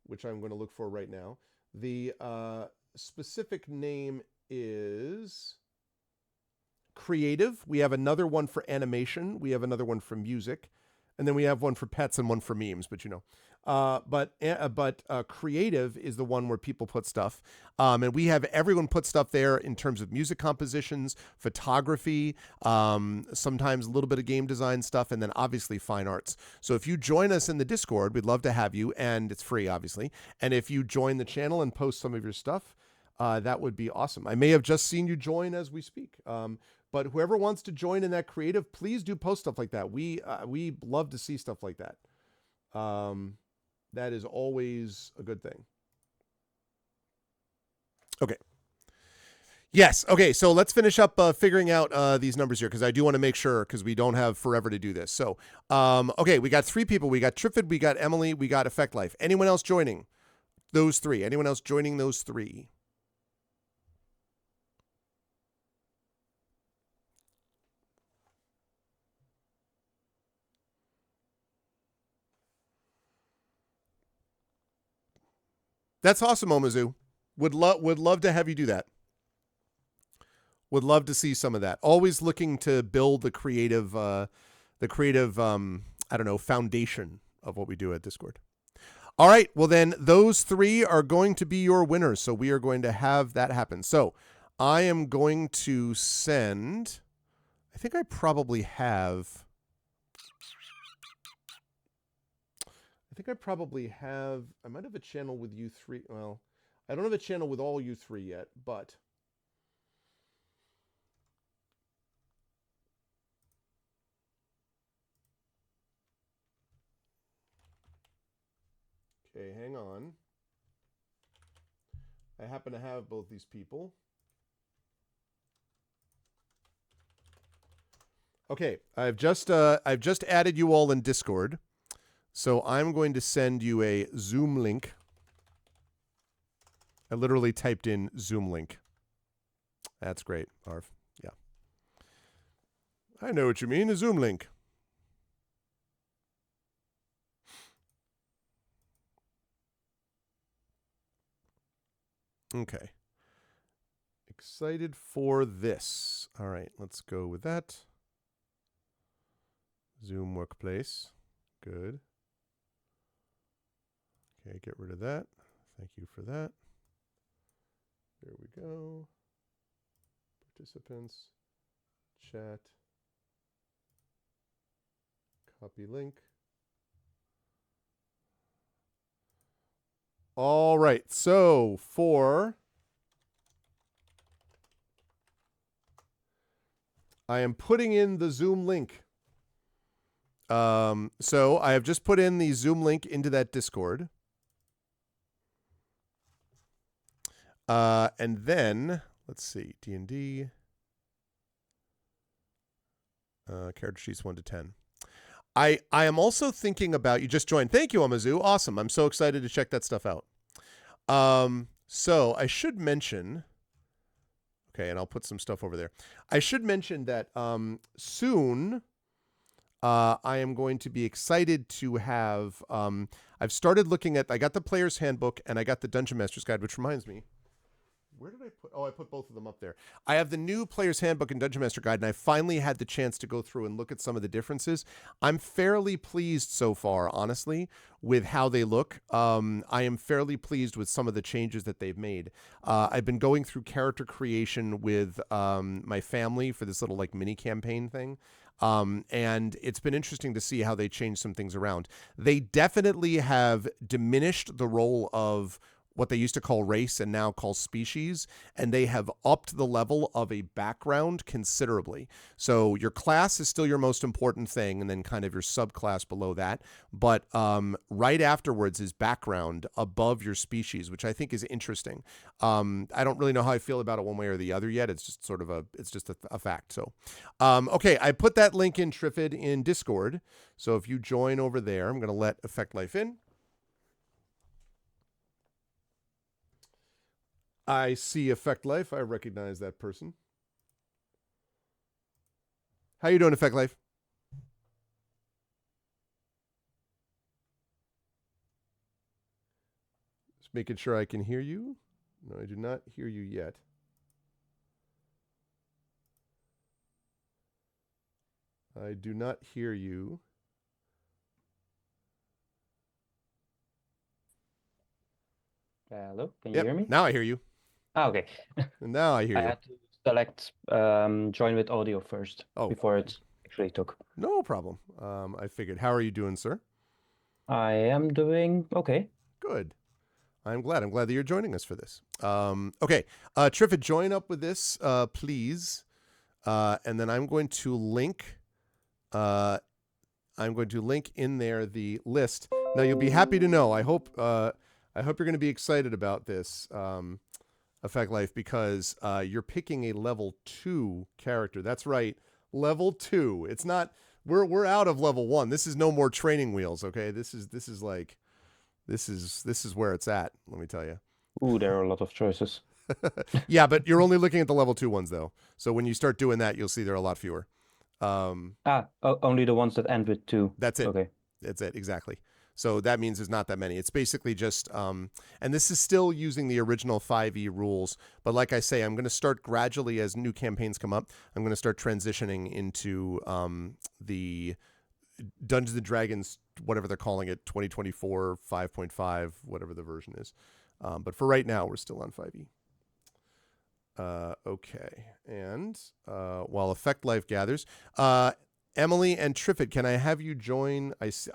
which I'm going to look for right now, the specific name is creative. We have another one for animation. We have another one for music. And then we have one for pets and one for memes, but you know. But creative is the one where people put stuff. And we have everyone put stuff there in terms of music compositions, photography, sometimes a little bit of game design stuff, and then obviously fine arts. So if you join us in the Discord, we'd love to have you, and it's free, obviously. And if you join the channel and post some of your stuff, that would be awesome. I may have just seen you join as we speak. But whoever wants to join in that creative, please do post stuff like that. We love to see stuff like that. That is always a good thing. Okay. Yes. Okay. So let's finish up figuring out these numbers here because I do want to make sure because we don't have forever to do this. So, okay, we got 3 people. We got Triffid, we got Emily, we got Effect Life. Anyone else joining those 3? Anyone else joining those 3? That's awesome, Omizu. Would love to have you do that. Would love to see some of that. Always looking to build the creative I don't know, foundation of what we do at Discord. All right, well then those 3 are going to be your winners. So we are going to have that happen. So I am going to send, I think I probably have, I might have a channel with you 3. Well, I don't have a channel with all you 3 yet, but okay, hang on. I happen to have both these people. Okay, I've just added you all in Discord. So I'm going to send you a Zoom link. I literally typed in Zoom link. That's great, Arv. Yeah. I know what you mean, a Zoom link. Okay. Excited for this. All right, let's go with that. Zoom Workplace. Good. Okay, get rid of that. Thank you for that. There we go. Participants, chat, copy link. All right, so I am putting in the Zoom link. So I have just put in the Zoom link into that Discord. And then let's see, D&D, character sheets 1 to 10. I am also thinking about, you just joined. Thank you, Omizu. Awesome. I'm so excited to check that stuff out. So I should mention, okay, and I'll put some stuff over there. I should mention that soon I am going to be excited to have, I've started looking at, I got the Player's Handbook and I got the Dungeon Master's Guide, which reminds me, where did I put? Oh, I put both of them up there. I have the new Player's Handbook and Dungeon Master Guide, and I finally had the chance to go through and look at some of the differences. I'm fairly pleased so far, honestly, with how they look. I am fairly pleased with some of the changes that they've made. I've been going through character creation with my family for this little like mini campaign thing. And it's been interesting to see how they change some things around. They definitely have diminished the role of what they used to call race and now call species, and they have upped the level of a background considerably. So your class is still your most important thing, and then kind of your subclass below that. But right afterwards is background above your species, which I think is interesting. I don't really know how I feel about it one way or the other yet. It's just sort of a fact. So, okay, I put that link in Triffid in Discord. So if you join over there, I'm going to let Effect Life in. I see Effect Life. I recognize that person. How you doing, Effect Life? Just making sure I can hear you. No, I do not hear you yet. I do not hear you. Hello, can you hear me? Now I hear you. Ah, okay. And now I hear I you. had to select join with audio first before it actually took. No problem. I figured. How are you doing, sir? I am doing okay. Good. I'm glad. I'm glad that you're joining us for this. Okay. Triffid, join up with this, please. And then I'm going to link in there the list. Now you'll be happy to know. I hope you're going to be excited about this, Effect Life, because you're picking a level 2 character. That's right, level 2. It's not. We're out of level 1. This is no more training wheels. Okay, this is where it's at. Let me tell you. Ooh, there are a lot of choices. Yeah, but you're only looking at the level 2 ones though. So when you start doing that, you'll see there are a lot fewer. Only the ones that end with 2. That's it. Okay. That's it, exactly. So that means there's not that many. It's basically just, and this is still using the original 5e rules. But like I say, I'm going to start gradually as new campaigns come up. I'm going to start transitioning into the Dungeons and Dragons, whatever they're calling it, 2024 5.5, whatever the version is. But for right now, we're still on 5e. Okay, and while Effect Life gathers, Emily and Triffid, can I have you join? I see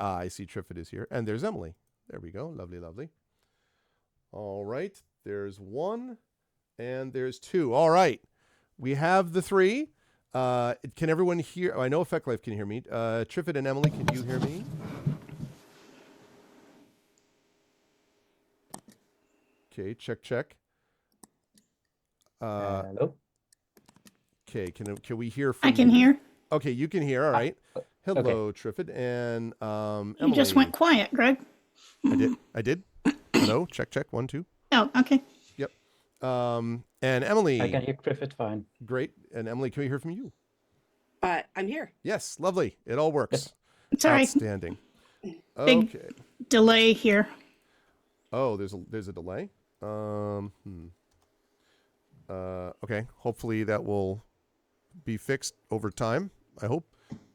Triffid is here, and there's Emily. There we go. Lovely, lovely. All right, there's 1, and there's 2. All right, we have the 3. Can everyone hear? Oh, I know Effect Life can hear me. Triffid and Emily, can you hear me? Okay, check. Hello. Okay, can we hear from I can hear. Okay, you can hear. All right. Hello, okay. Triffid, and You Emily. just went quiet, Greg. I did. Hello, check 1 2. Oh, okay. Yep. And Emily. I can hear Triffid fine. Great. And Emily, can we hear from you? I'm here. Yes, lovely. It all works. It's all right. Outstanding. Big Okay. delay here. Oh, there's a delay. Okay. Hopefully that will be fixed over time. I hope.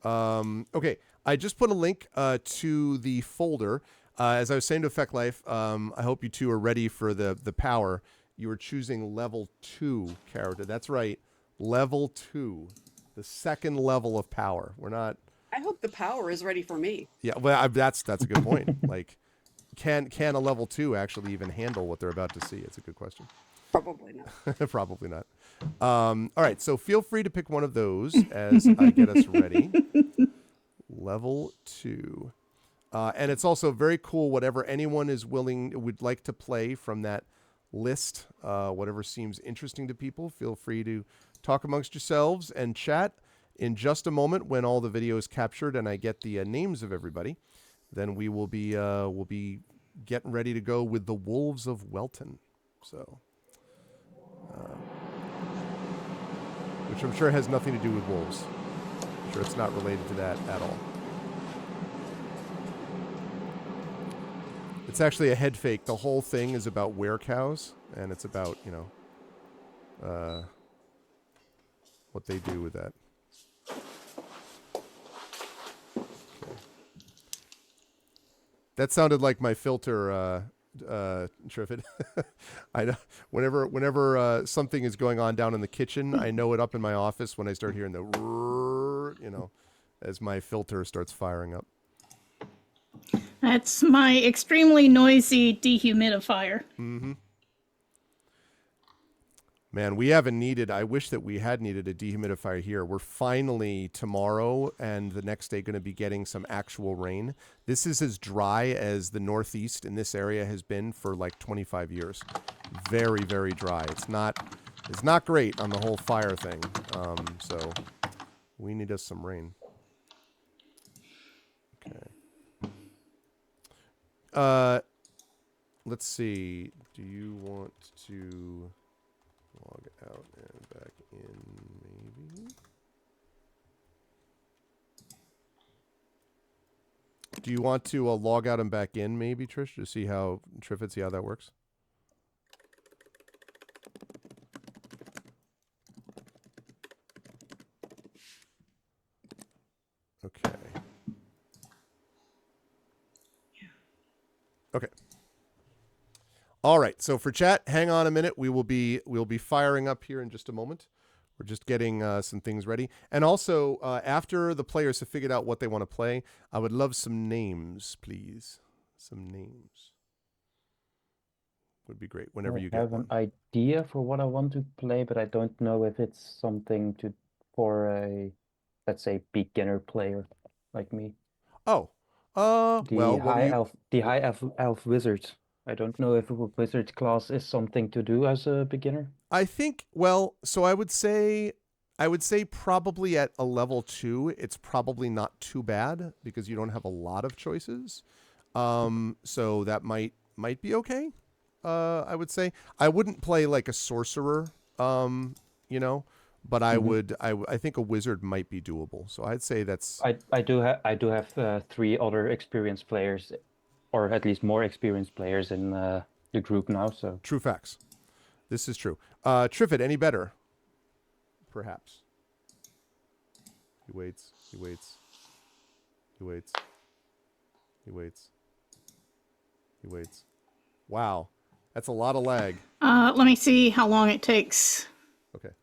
Okay. I just put a link to the folder. As I was saying to Effect Life, I hope you two are ready for the power. You are choosing level 2 character. That's right. Level 2. The second level of power. We're not. I hope the power is ready for me. Yeah, well, that's a good point. Like, can a level 2 actually even handle what they're about to see? It's a good question. Probably not. Probably not. All right, so feel free to pick one of those as I get us ready. Level 2. And it's also very cool, whatever anyone would like to play from that list, whatever seems interesting to people, feel free to talk amongst yourselves and chat. In just a moment, when all the video is captured and I get the names of everybody, then we'll be getting ready to go with the Wolves of Welton. So, which I'm sure has nothing to do with wolves. I'm sure it's not related to that at all. It's actually a head fake. The whole thing is about werecows, and it's about, what they do with that. Okay. That sounded like my filter, Triffid. I know whenever something is going on down in the kitchen, I know it up in my office when I start hearing the, as my filter starts firing up. That's my extremely noisy dehumidifier. Mm-hmm. Man, we haven't needed, I wish that we had needed a dehumidifier here. We're finally tomorrow and the next day going to be getting some actual rain. This is as dry as the Northeast in this area has been for like 25 years. Very, very dry. It's not great on the whole fire thing. So we need us some rain. Okay. Let's see. Do you want to log out and back in, maybe? Do you want to log out and back in, maybe, Trish, to see how see how that works? Okay. Okay. All right. So for chat, hang on a minute. We'll be firing up here in just a moment. We're just getting some things ready. And also, after the players have figured out what they want to play, I would love some names, please. Some names would be great whenever you get I have an idea for what I want to play, but I don't know if it's something for a, let's say, beginner player like me. Oh, well, what are you? The high elf wizard. I don't know if a wizard class is something to do as a beginner. I think, well, so I would say probably at a level 2, it's probably not too bad because you don't have a lot of choices. So that might be okay. I would say I wouldn't play like a sorcerer, but I would. I think a wizard might be doable. So I'd say that's. I do have 3 other experienced players, or at least more experienced players in the group now. So true facts. This is true. Triffid, any better? Perhaps. He waits. He waits. He waits. He waits. He waits. Wow. That's a lot of lag. Let me see how long it takes. Okay.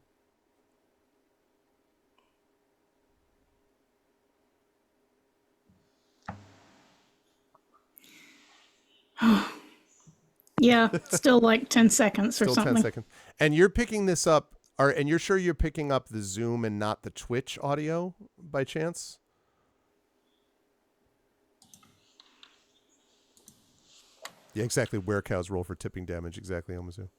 Yeah, still like 10 seconds or Still something. 10 seconds. And you're picking this up, and you're sure you're picking up the Zoom and not the Twitch audio by chance? Yeah, exactly. Where cows roll for tipping damage. Exactly, Omizu.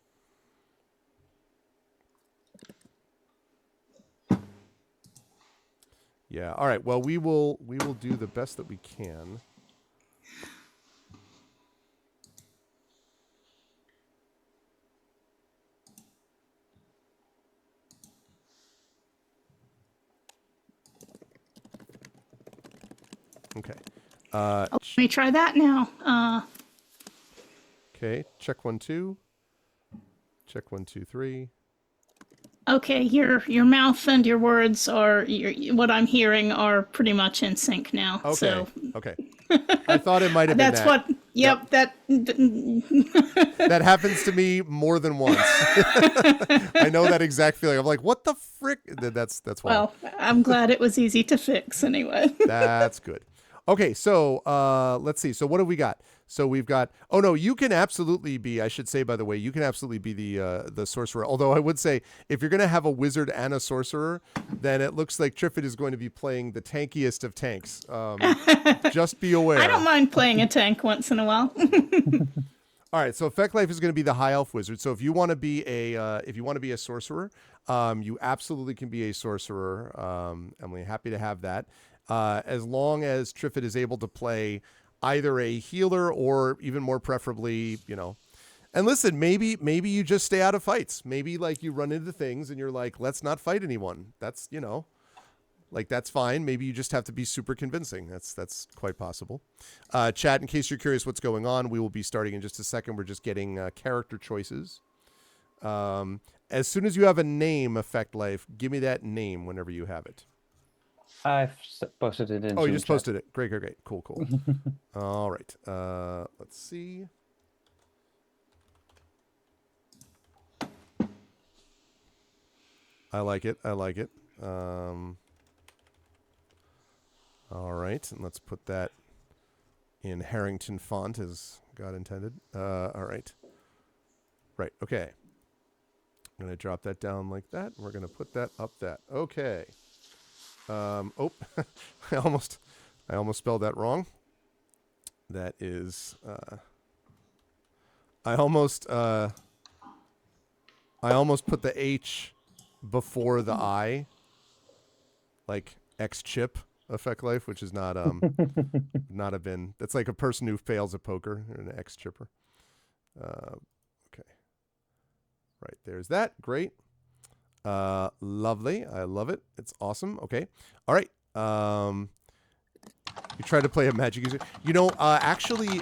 Yeah. All right. Well, we will do the best that we can. Okay. Let me try that now. Okay. Check 1 2. Check 1 2 3. Okay, your mouth and your words are what I'm hearing are pretty much in sync now. Okay. So Okay. I thought it might have been that's that. what. Yep. That. That happens to me more than once. I know that exact feeling. I'm like, what the frick? That's why. Well, I'm glad it was easy to fix anyway. That's good. Okay, so let's see. So what have we got? So we've got. Oh no, you can absolutely be. I should say, by the way, you can absolutely be the sorcerer. Although I would say, if you're going to have a wizard and a sorcerer, then it looks like Triffid is going to be playing the tankiest of tanks. Just be aware. I don't mind playing a tank once in a while. All right, so Effect Life is going to be the high elf wizard. So if you want to be a sorcerer, you absolutely can be a sorcerer. Emily, happy to have that. As long as Triffid is able to play either a healer or even more preferably, and listen, maybe you just stay out of fights. Maybe like you run into things and you're like, let's not fight anyone. That's, like that's fine. Maybe you just have to be super convincing. That's quite possible. Chat, in case you're curious what's going on, we will be starting in just a second. We're just getting character choices. As soon as you have a name, Effect Life, give me that name whenever you have it. I've posted it in. Oh, you Zoom just chat. posted it. Great. Cool. All right. Let's see. I like it. All right, and let's put that in Harrington font, as God intended. All right. Right. Okay. I'm going to drop that down like that. We're going to put that up that. Okay. Oh, I almost spelled that wrong. That is, I almost put the H before the I, like X chip effect life, which is not not a bin. That's like a person who fails at poker, an X chipper. Okay. Right, there's that. Great. Lovely. I love it. It's awesome. Okay. All right. You try to play a magic user. You know, actually,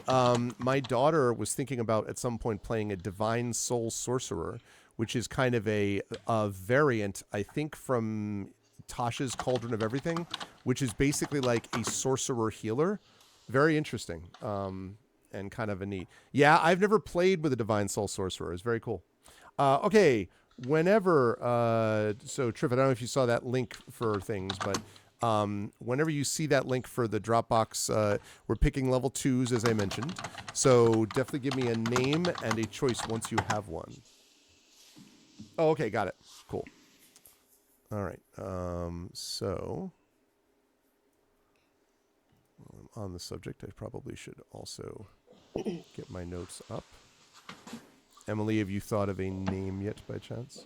my daughter was thinking about at some point playing a Divine Soul Sorcerer, which is kind of a variant, I think, from Tasha's Cauldron of Everything, which is basically like a sorcerer healer. Very interesting, and kind of a neat. Yeah, I've never played with a Divine Soul Sorcerer. It's very cool. Okay, whenever, so Triff, I don't know if you saw that link for things, but whenever you see that link for the Dropbox, we're picking level 2s, as I mentioned. So definitely give me a name and a choice once you have one. Oh, okay, got it. Cool. All right. So while I'm on the subject, I probably should also get my notes up. Emily, have you thought of a name yet by chance?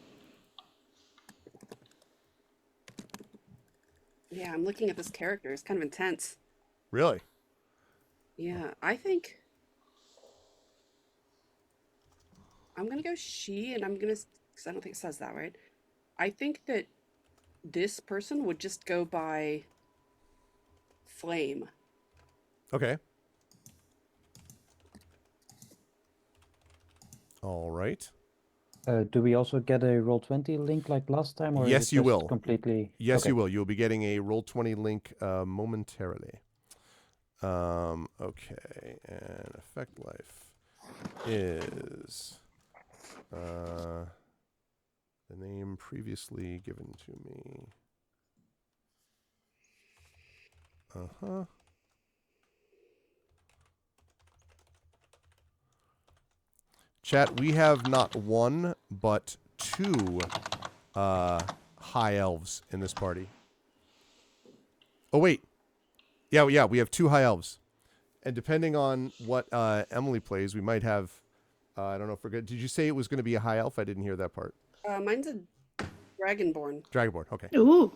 Yeah, I'm looking at this character. It's kind of intense. Really? Yeah, I think I'm gonna go she, and I'm gonna, because I don't think it says that, right? I think that this person would just go by Flame. Okay. All right. Do we also get a Roll20 link like last time, or Yes, is it you just will. completely? Yes, Okay. you will. You'll be getting a Roll20 link momentarily. Okay, and effect life is the name previously given to me. Uh-huh. Chat, we have not one, but two high elves in this party. Oh, wait. Yeah, we have two high elves. And depending on what Emily plays, we might have, I don't know if we're good. Did you say it was going to be a high elf? I didn't hear that part. Mine's a Dragonborn. Dragonborn, okay. Ooh.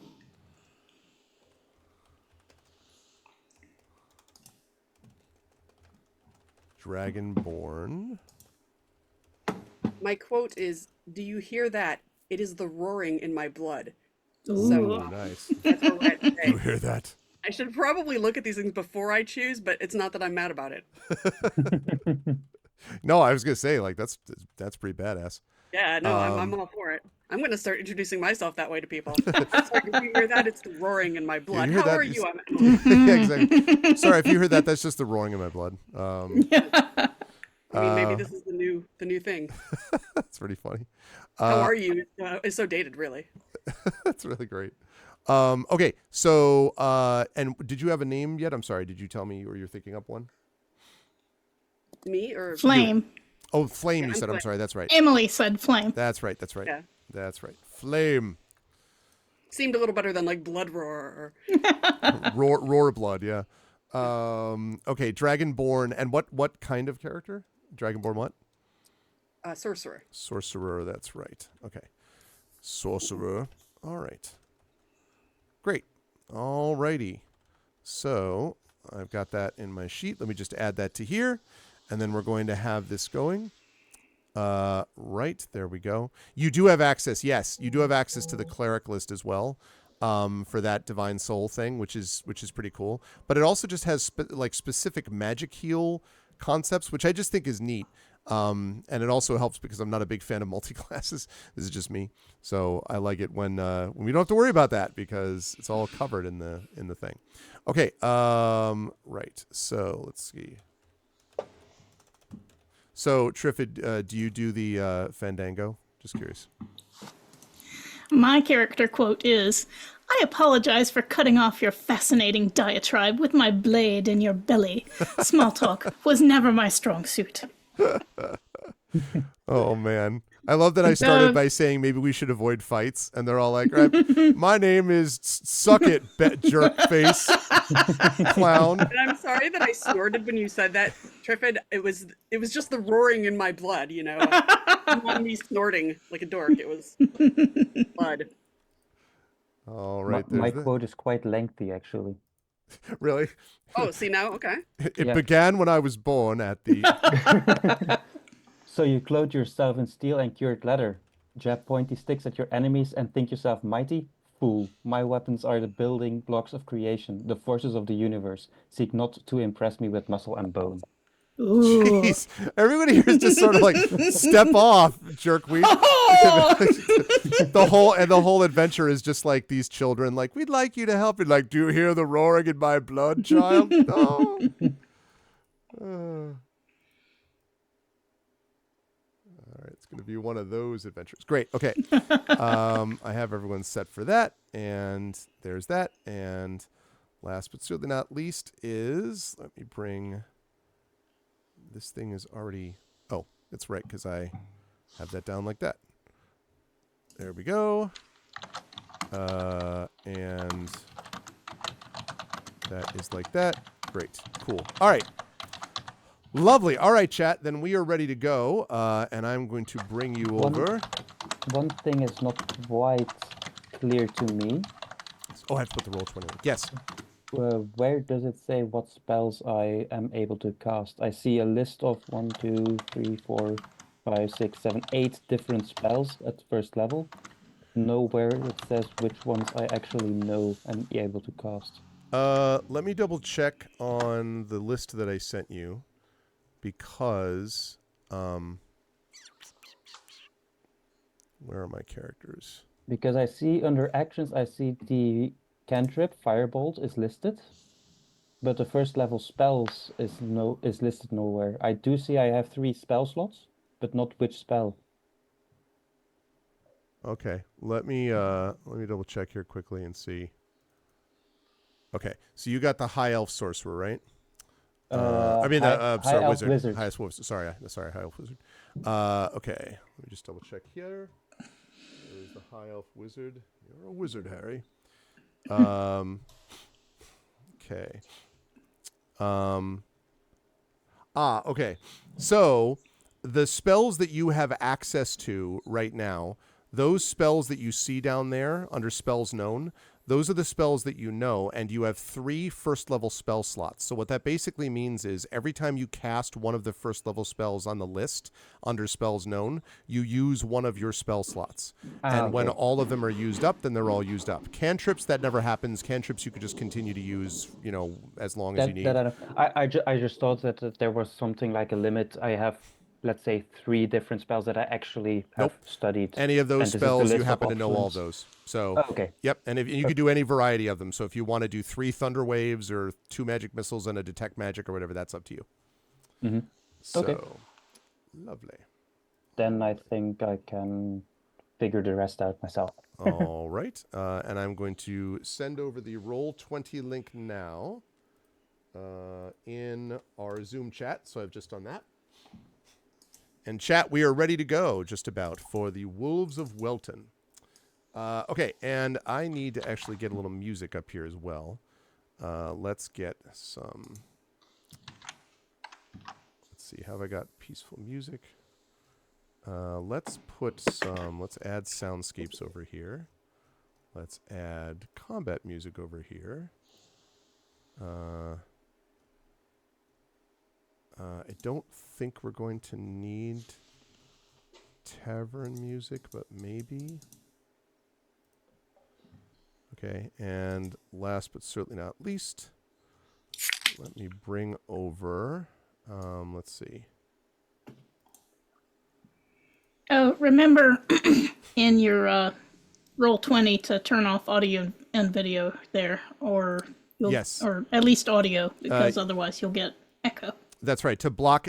Dragonborn. My quote is, "Do you hear that? It is the roaring in my blood." Ooh. So Nice. that's where we're at You today. hear that? I should probably look at these things before I choose, but it's not that I'm mad about it. No, I was going to say, like, that's pretty badass. Yeah, no, I'm all for it. I'm going to start introducing myself that way to people. Sorry, did you hear that? It's the roaring in my blood. you hear How that? are you? Yeah, exactly. Sorry, if you heard that, that's just the roaring in my blood. I mean, maybe this is the new thing. That's pretty funny. How are you? It's so dated, really. That's really great. Okay, so and did you have a name yet? I'm sorry, did you tell me or you're thinking up one? Me or Flame. Oh, Flame, Yeah, you I'm said. I'm Flame. sorry, that's right. Emily said flame. That's right, that's right. Yeah. That's right. Flame. Seemed a little better than like Blood Roar. Roar blood, yeah. Okay, Dragonborn, and what kind of character? Dragonborn what? Or sorcerer. Sorcerer, that's right. Okay. Sorcerer. All right. Great. All righty. So I've got that in my sheet. Let me just add that to here. And then we're going to have this going. Right. There we go. You do have access. Yes, you do have access to the cleric list as well. For that divine soul thing, which is pretty cool. But it also just has specific magic heal concepts, which I just think is neat. And it also helps because I'm not a big fan of multi-classes. This is just me. So I like it when we don't have to worry about that because it's all covered in the thing. Okay. Right. So let's see. So Triffid, do you do the Fandango? Just curious. My character quote is, I apologize for cutting off your fascinating diatribe with my blade in your belly. Small talk was never my strong suit. Oh man. I love that I started by saying maybe we should avoid fights, and they're all like, right, my name is Suck It, Jerk Face Clown. And I'm sorry that I snorted when you said that, Triffid. It was just the roaring in my blood, you know. Not me snorting like a dork. It was blood. All right. My quote is quite lengthy, actually. Really? Oh, see now? Okay. It began when I was born at the... So you clothe yourself in steel and cured leather, jab pointy sticks at your enemies and think yourself mighty? Fool, my weapons are the building blocks of creation, the forces of the universe. Seek not to impress me with muscle and bone. Ooh. Jeez. Everybody here is just sort of like, step off, jerkweed. The whole adventure is just like these children, like, we'd like you to help. And like, do you hear the roaring in my blood, child? No. All right, it's going to be one of those adventures. Great. Okay. I have everyone set for that. And there's that. And last but certainly not least is, let me bring, this thing is already, oh, it's right, because I have that down like that. There we go. And that is like that. Great. Cool. All right. Lovely. All right, chat. Then we are ready to go. And I'm going to bring you over. One thing is not quite clear to me. Oh, I have to put the roll 20 in. Yes. Where does it say what spells I am able to cast? I see a list of 1, 2, 3, 4, 5, 6, 7, 8 different spells at first level. Nowhere it says which ones I actually know and be able to cast. Let me double check on the list that I sent you, because where are my characters? Because I see under actions, I see the cantrip Firebolt is listed, but the first level spells is listed nowhere. I do see I have 3 spell slots, but not which spell. Okay, let me double check here quickly and see. Okay, so you got the High Elf Sorcerer, right? High Wizard. Wizard. Highest Wizard. Sorry, High Elf Wizard. Okay, let me just double check here. There's the High Elf Wizard. You're a wizard, Harry. Okay. Okay. So the spells that you have access to right now, those spells that you see down there under spells known, those are the spells that you know, and you have 3 first level spell slots. So what that basically means is every time you cast one of the first level spells on the list under spells known, you use one of your spell slots. And when all of them are used up, then they're all used up. Cantrips, that never happens. Cantrips you could just continue to use, you know, as long as you need. I just thought that there was something like a limit. I have, let's say, 3 different spells that I actually have studied. Any of those spells, you happen to know all those. So, okay. Yep, and you could do any variety of them. So if you want to do 3 Thunder Waves or 2 Magic Missiles and a Detect Magic or whatever, that's up to you. Mm-hmm. So, okay. Lovely. Then I think I can figure the rest out myself. All right, and I'm going to send over the Roll20 link now in our Zoom chat. So I've just done that. And chat, we are ready to go just about for the Wolves of Welton. Okay, and I need to actually get a little music up here as well. Let's get some... Let's see, have I got peaceful music? Let's add soundscapes over here. Let's add combat music over here. I don't think we're going to need tavern music, but maybe. Okay, and last but certainly not least, let me bring over, let's see. Oh, remember in your Roll20 to turn off audio and video there, or yes, or at least audio, because otherwise you'll get echo. That's right, to block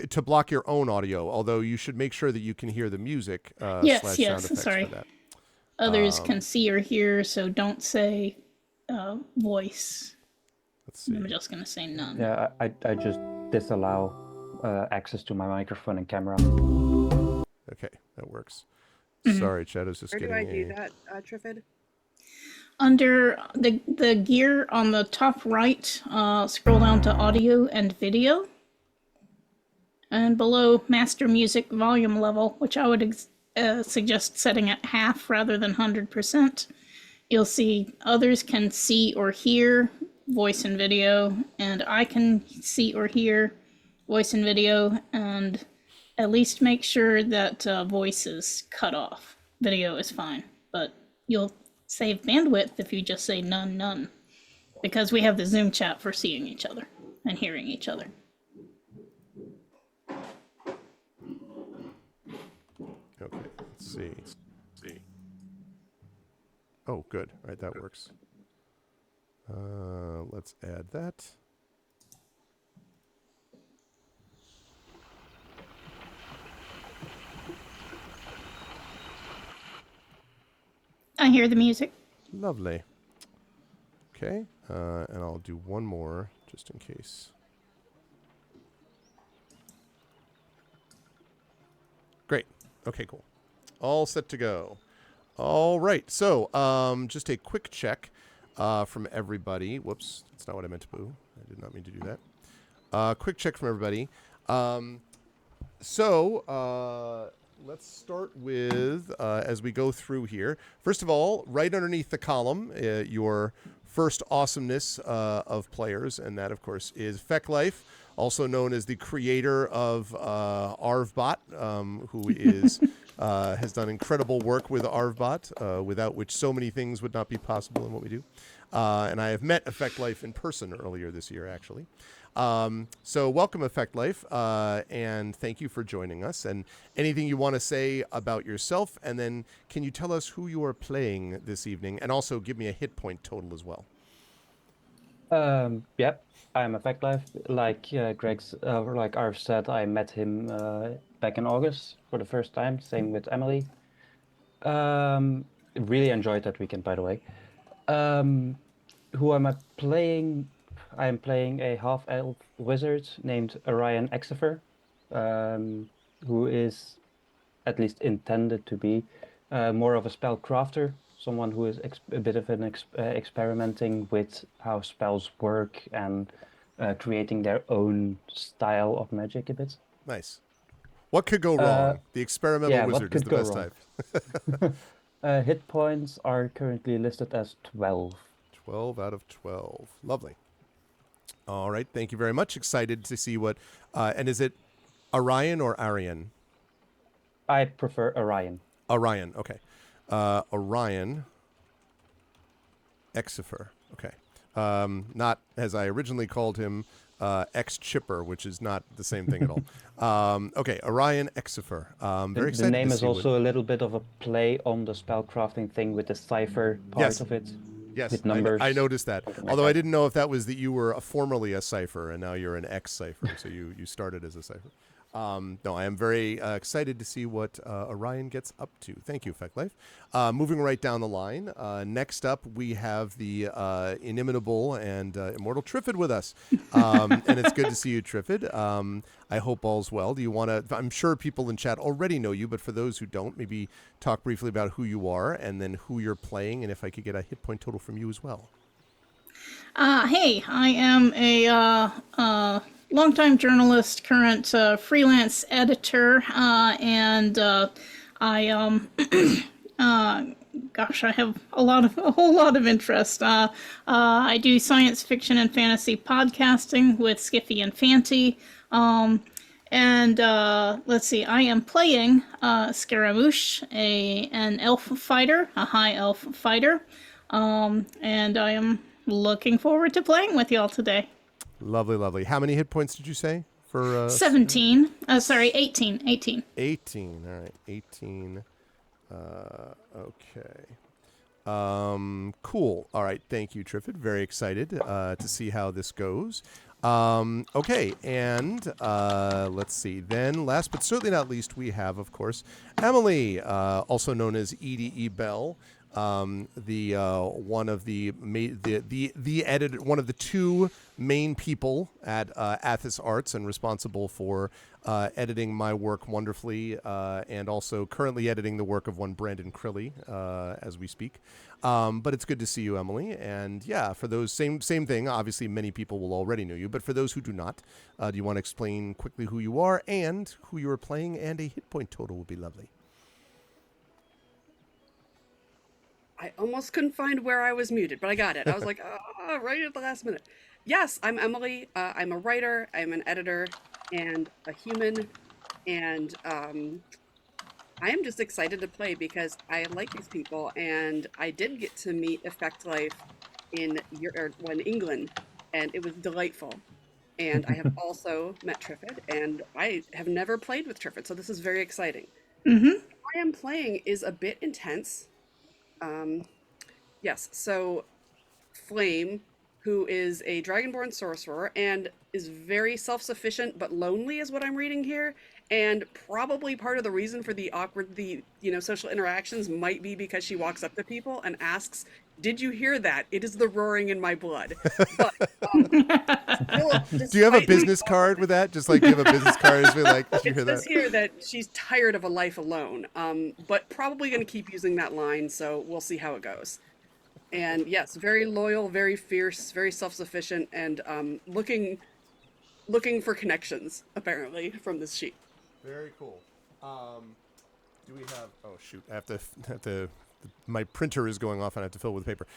your own audio, although you should make sure that you can hear the music yes, /sound effects sorry. for that. Others can see or hear, so don't say voice. Let's see. I'm just going to say none. Yeah, I just disallow access to my microphone and camera. Okay, that works. Mm-hmm. Sorry, Chad, I was just Where do getting I do that, Triffid? Under the gear on the top right, scroll down to audio and video. And below master music volume level, which I would suggest setting at half rather than 100%, you'll see others can see or hear voice and video, and I can see or hear voice and video, and at least make sure that voice is cut off. Video is fine, but you'll save bandwidth if you just say none, none, because we have the Zoom chat for seeing each other and hearing each other. Okay, let's see. Oh, good. All right, that works. Let's add that. I hear the music. Lovely. Okay, and I'll do one more just in case. Great. Okay, cool. All set to go. All right. So, just a quick check from everybody. Whoops, that's not what I meant to do. I did not mean to do that. Quick check from everybody. Let's start with, as we go through here, first of all, right underneath the column, your first awesomeness of players, and that, of course, is FeckLife, also known as the creator of ArvBot, who is has done incredible work with ArvBot, without which so many things would not be possible in what we do. And I have met FeckLife in person earlier this year, actually. So welcome, FeckLife, and thank you for joining us. And anything you want to say about yourself, and then can you tell us who you are playing this evening, and also give me a hit point total as well. Yep, I'm FeckLife. Like Greg's, like Arv said, I met him back in August for the first time. Same with Emily. Really enjoyed that weekend, by the way. Who am I playing? I am playing a half-elf wizard named Orion Exifer, who is, at least intended to be, more of a spell crafter, someone who is a bit of an experimenting with how spells work and creating their own style of magic a bit. Nice. What could go wrong? The experimental wizard is the best type. Hit points are currently listed as 12. 12 out of 12. Lovely. All right. Thank you very much. Excited to see what... and is it Orion or Arian? I prefer Orion. Orion. Okay. Orion Exifer. Okay. Not, as I originally called him, X-Chipper, which is not the same thing at all. Okay. Orion Exifer. Very excited. The name to is see also a little bit of a play on the spellcrafting thing with the cipher part of it. Yes, with numbers. I noticed that. Although I didn't know if that was that you were formerly a cipher and now you're an X cipher, so you started as a cipher. No, I am very excited to see what Orion gets up to. Thank you, FeckLife. Moving right down the line, next up we have the inimitable and immortal Triffid with us. And it's good to see you, Triffid. I hope all's well. Do you want to, I'm sure people in chat already know you, but for those who don't, maybe talk briefly about who you are and then who you're playing, and if I could get a hit point total from you as well. Hey, I am a longtime journalist, current freelance editor, and I gosh, I have a whole lot of interest. I do science fiction and fantasy podcasting with Skiffy and Fanty. And let's see, I am playing Scaramouche, an elf fighter, a high elf fighter, and I am looking forward to playing with y'all today. Lovely, lovely. How many hit points did you say for 17? Sorry, 18. 18. 18. All right, 18. Okay. Cool. All right. Thank you, Triffid. Very excited to see how this goes. Okay, and let's see. Then, last but certainly not least, we have, of course, Emily, also known as EDE Bell. the one of the editor, one of the two main people at Athos Arts, and responsible for editing my work wonderfully, and also currently editing the work of one Brandon Crilly as we speak. But it's good to see you, Emily. And yeah, for those same thing. Obviously, many people will already know you, but for those who do not, do you want to explain quickly who you are and who you are playing, and a hit point total would be lovely. I almost couldn't find where I was muted, but I got it. I was like, right at the last minute. Yes, I'm Emily. I'm a writer, I'm an editor, and a human. And I am just excited to play because I like these people, and I did get to meet Effect Life in England, and it was delightful. And I have also met Triffid, and I have never played with Triffid, so this is very exciting. Mm-hmm. What I am playing is a bit intense. Yes, so Flame, who is a dragonborn sorcerer and is very self-sufficient but lonely, is what I'm reading here. And probably part of the reason for the social interactions might be because she walks up to people and asks, "Did you hear that? It is the roaring in my blood." But, do you have a business card with that? Just like you have a business card, is like, did you hear that? It says here that she's tired of a life alone, but probably going to keep using that line. So we'll see how it goes. And yes, very loyal, very fierce, very self-sufficient, and looking for connections apparently from this sheet. Very cool. Do we have? Oh shoot! I have to. My printer is going off, and I have to fill it with paper.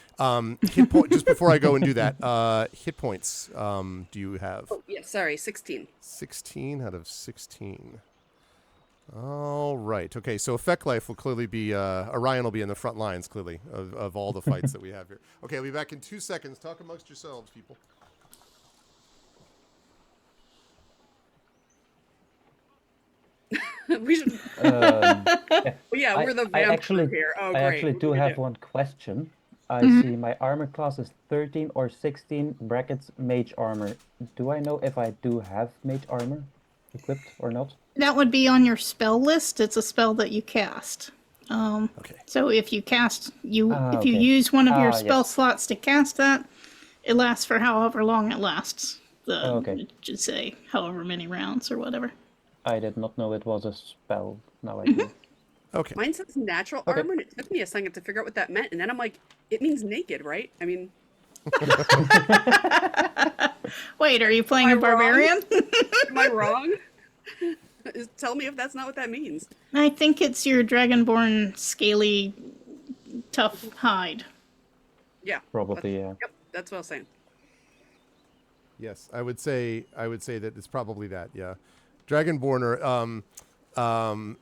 Hit point. Just before I go and do that, hit points. Do you have? Oh yeah, sorry, 16. 16 out of 16. All right. Okay. So Effect Life will clearly be Orion will be in the front lines clearly of all the fights that we have here. Okay. I'll be back in 2 seconds. Talk amongst yourselves, people. We should. Yeah, we're the vampire here. Oh, great. I actually do have one question. I see my armor class is 13 or 16 brackets mage armor. Do I know if I do have mage armor equipped or not? That would be on your spell list. It's a spell that you cast. Okay. So if you cast if you okay. use one of your spell yes. slots to cast that, it lasts for however long it lasts. Okay. It should say however many rounds or whatever. I did not know it was a spell. Now I do. Okay. Mine says natural armor, and it took me a second to figure out what that meant. And then I'm like, it means naked, right? I mean, Wait, are you playing a barbarian? am I wrong? Tell me if that's not what that means. I think it's your dragonborn scaly, tough hide. Yeah. Probably, yeah. Yep, that's what I was saying. Yes, I would say that it's probably that. Yeah, Dragonborn are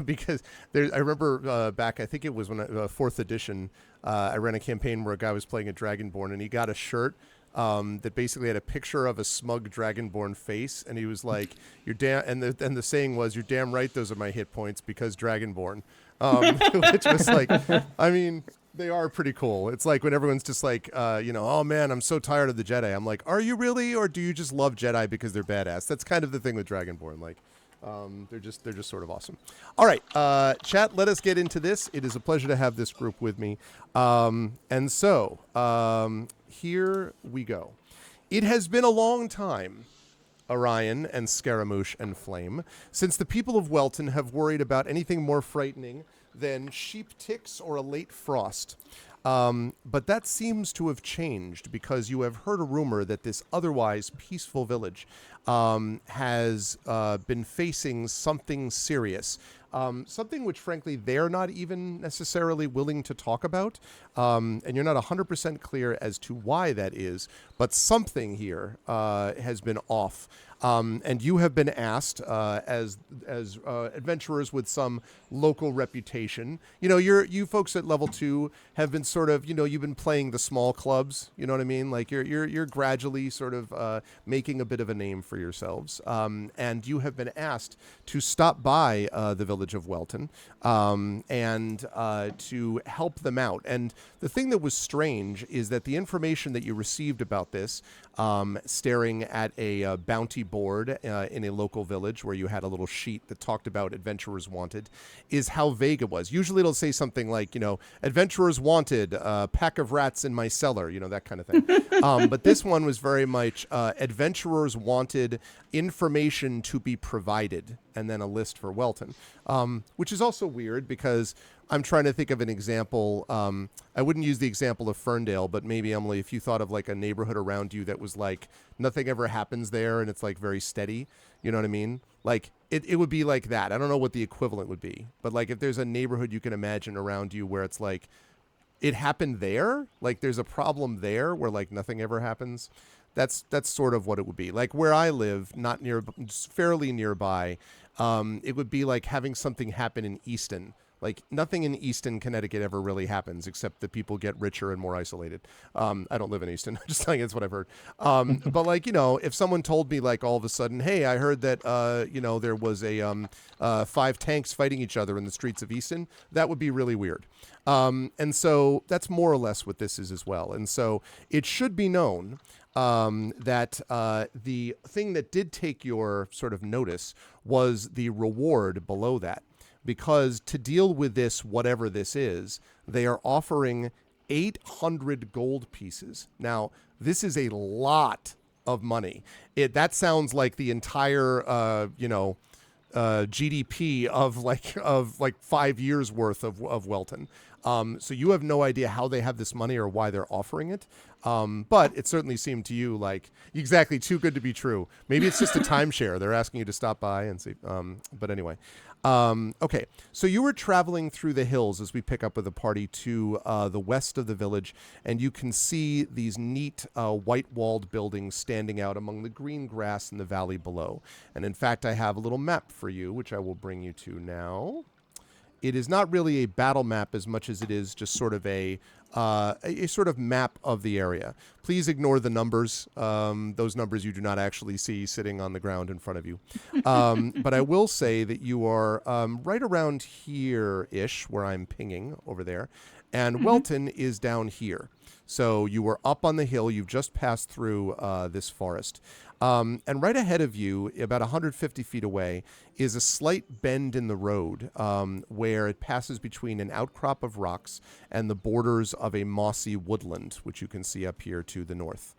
because I remember back, I think it was when 4th edition, I ran a campaign where a guy was playing a Dragonborn, and he got a shirt that basically had a picture of a smug Dragonborn face, and he was like, "You're damn," and the saying was, "You're damn right, those are my hit points because Dragonborn," which was like, I mean, they are pretty cool. It's like when everyone's just like, oh man, I'm so tired of the Jedi. I'm like, are you really, or do you just love Jedi because they're badass? That's kind of the thing with Dragonborn. Like, they're just sort of awesome. All right, chat, let us get into this. It is a pleasure to have this group with me. And so here we go. It has been a long time, Orion and Scaramouche and Flame, since the people of Welton have worried about anything more frightening than sheep ticks or a late frost. But that seems to have changed because you have heard a rumor that this otherwise peaceful village has been facing something serious. Something which, frankly, they're not even necessarily willing to talk about. And you're not 100% clear as to why that is. But something here has been off. And you have been asked, as adventurers with some local reputation, you folks at level 2 have been sort of, you've been playing the small clubs. You know what I mean? Like you're gradually sort of making a bit of a name for yourselves. And you have been asked to stop by the village of Welton and to help them out. And the thing that was strange is that the information that you received about this, staring at a bounty board in a local village where you had a little sheet that talked about adventurers wanted is how vague it was. Usually it'll say something like, adventurers wanted, pack of rats in my cellar, that kind of thing. But this one was very much adventurers wanted information to be provided, and then a list for Welton, which is also weird because I'm trying to think of an example. I wouldn't use the example of Ferndale, but maybe, Emily, if you thought of like a neighborhood around you that was like nothing ever happens there and it's like very steady, you know what I mean? Like it would be like that. I don't know what the equivalent would be, but like if there's a neighborhood you can imagine around you where it's like it happened there, like there's a problem there where like nothing ever happens. That's sort of what it would be. Like where I live, not near, fairly nearby, it would be like having something happen in Easton. Like nothing in Easton, Connecticut ever really happens except that people get richer and more isolated. I don't live in Easton. I'm just telling you, that's what I've heard. But like, if someone told me like all of a sudden, hey, I heard that, there was a 5 tanks fighting each other in the streets of Easton, that would be really weird. And so that's more or less what this is as well. And so it should be known that the thing that did take your sort of notice was the reward below that. Because to deal with this, whatever this is, they are offering 800 gold pieces. Now, this is a lot of money. That sounds like the entire, GDP of 5 years worth of Welton. So you have no idea how they have this money or why they're offering it. But it certainly seemed to you like exactly too good to be true. Maybe it's just a timeshare. They're asking you to stop by and see. But anyway. Okay, so you were traveling through the hills as we pick up with the party to the west of the village, and you can see these neat white-walled buildings standing out among the green grass in the valley below. And in fact, I have a little map for you, which I will bring you to now. It is not really a battle map as much as it is just sort of a sort of map of the area. Please ignore the numbers. Those numbers you do not actually see sitting on the ground in front of you. But I will say that you are right around here-ish, where I'm pinging over there. And Welton is down here. So you were up on the hill. You've just passed through this forest. And right ahead of you, about 150 feet away, is a slight bend in the road where it passes between an outcrop of rocks and the borders of a mossy woodland, which you can see up here to the north.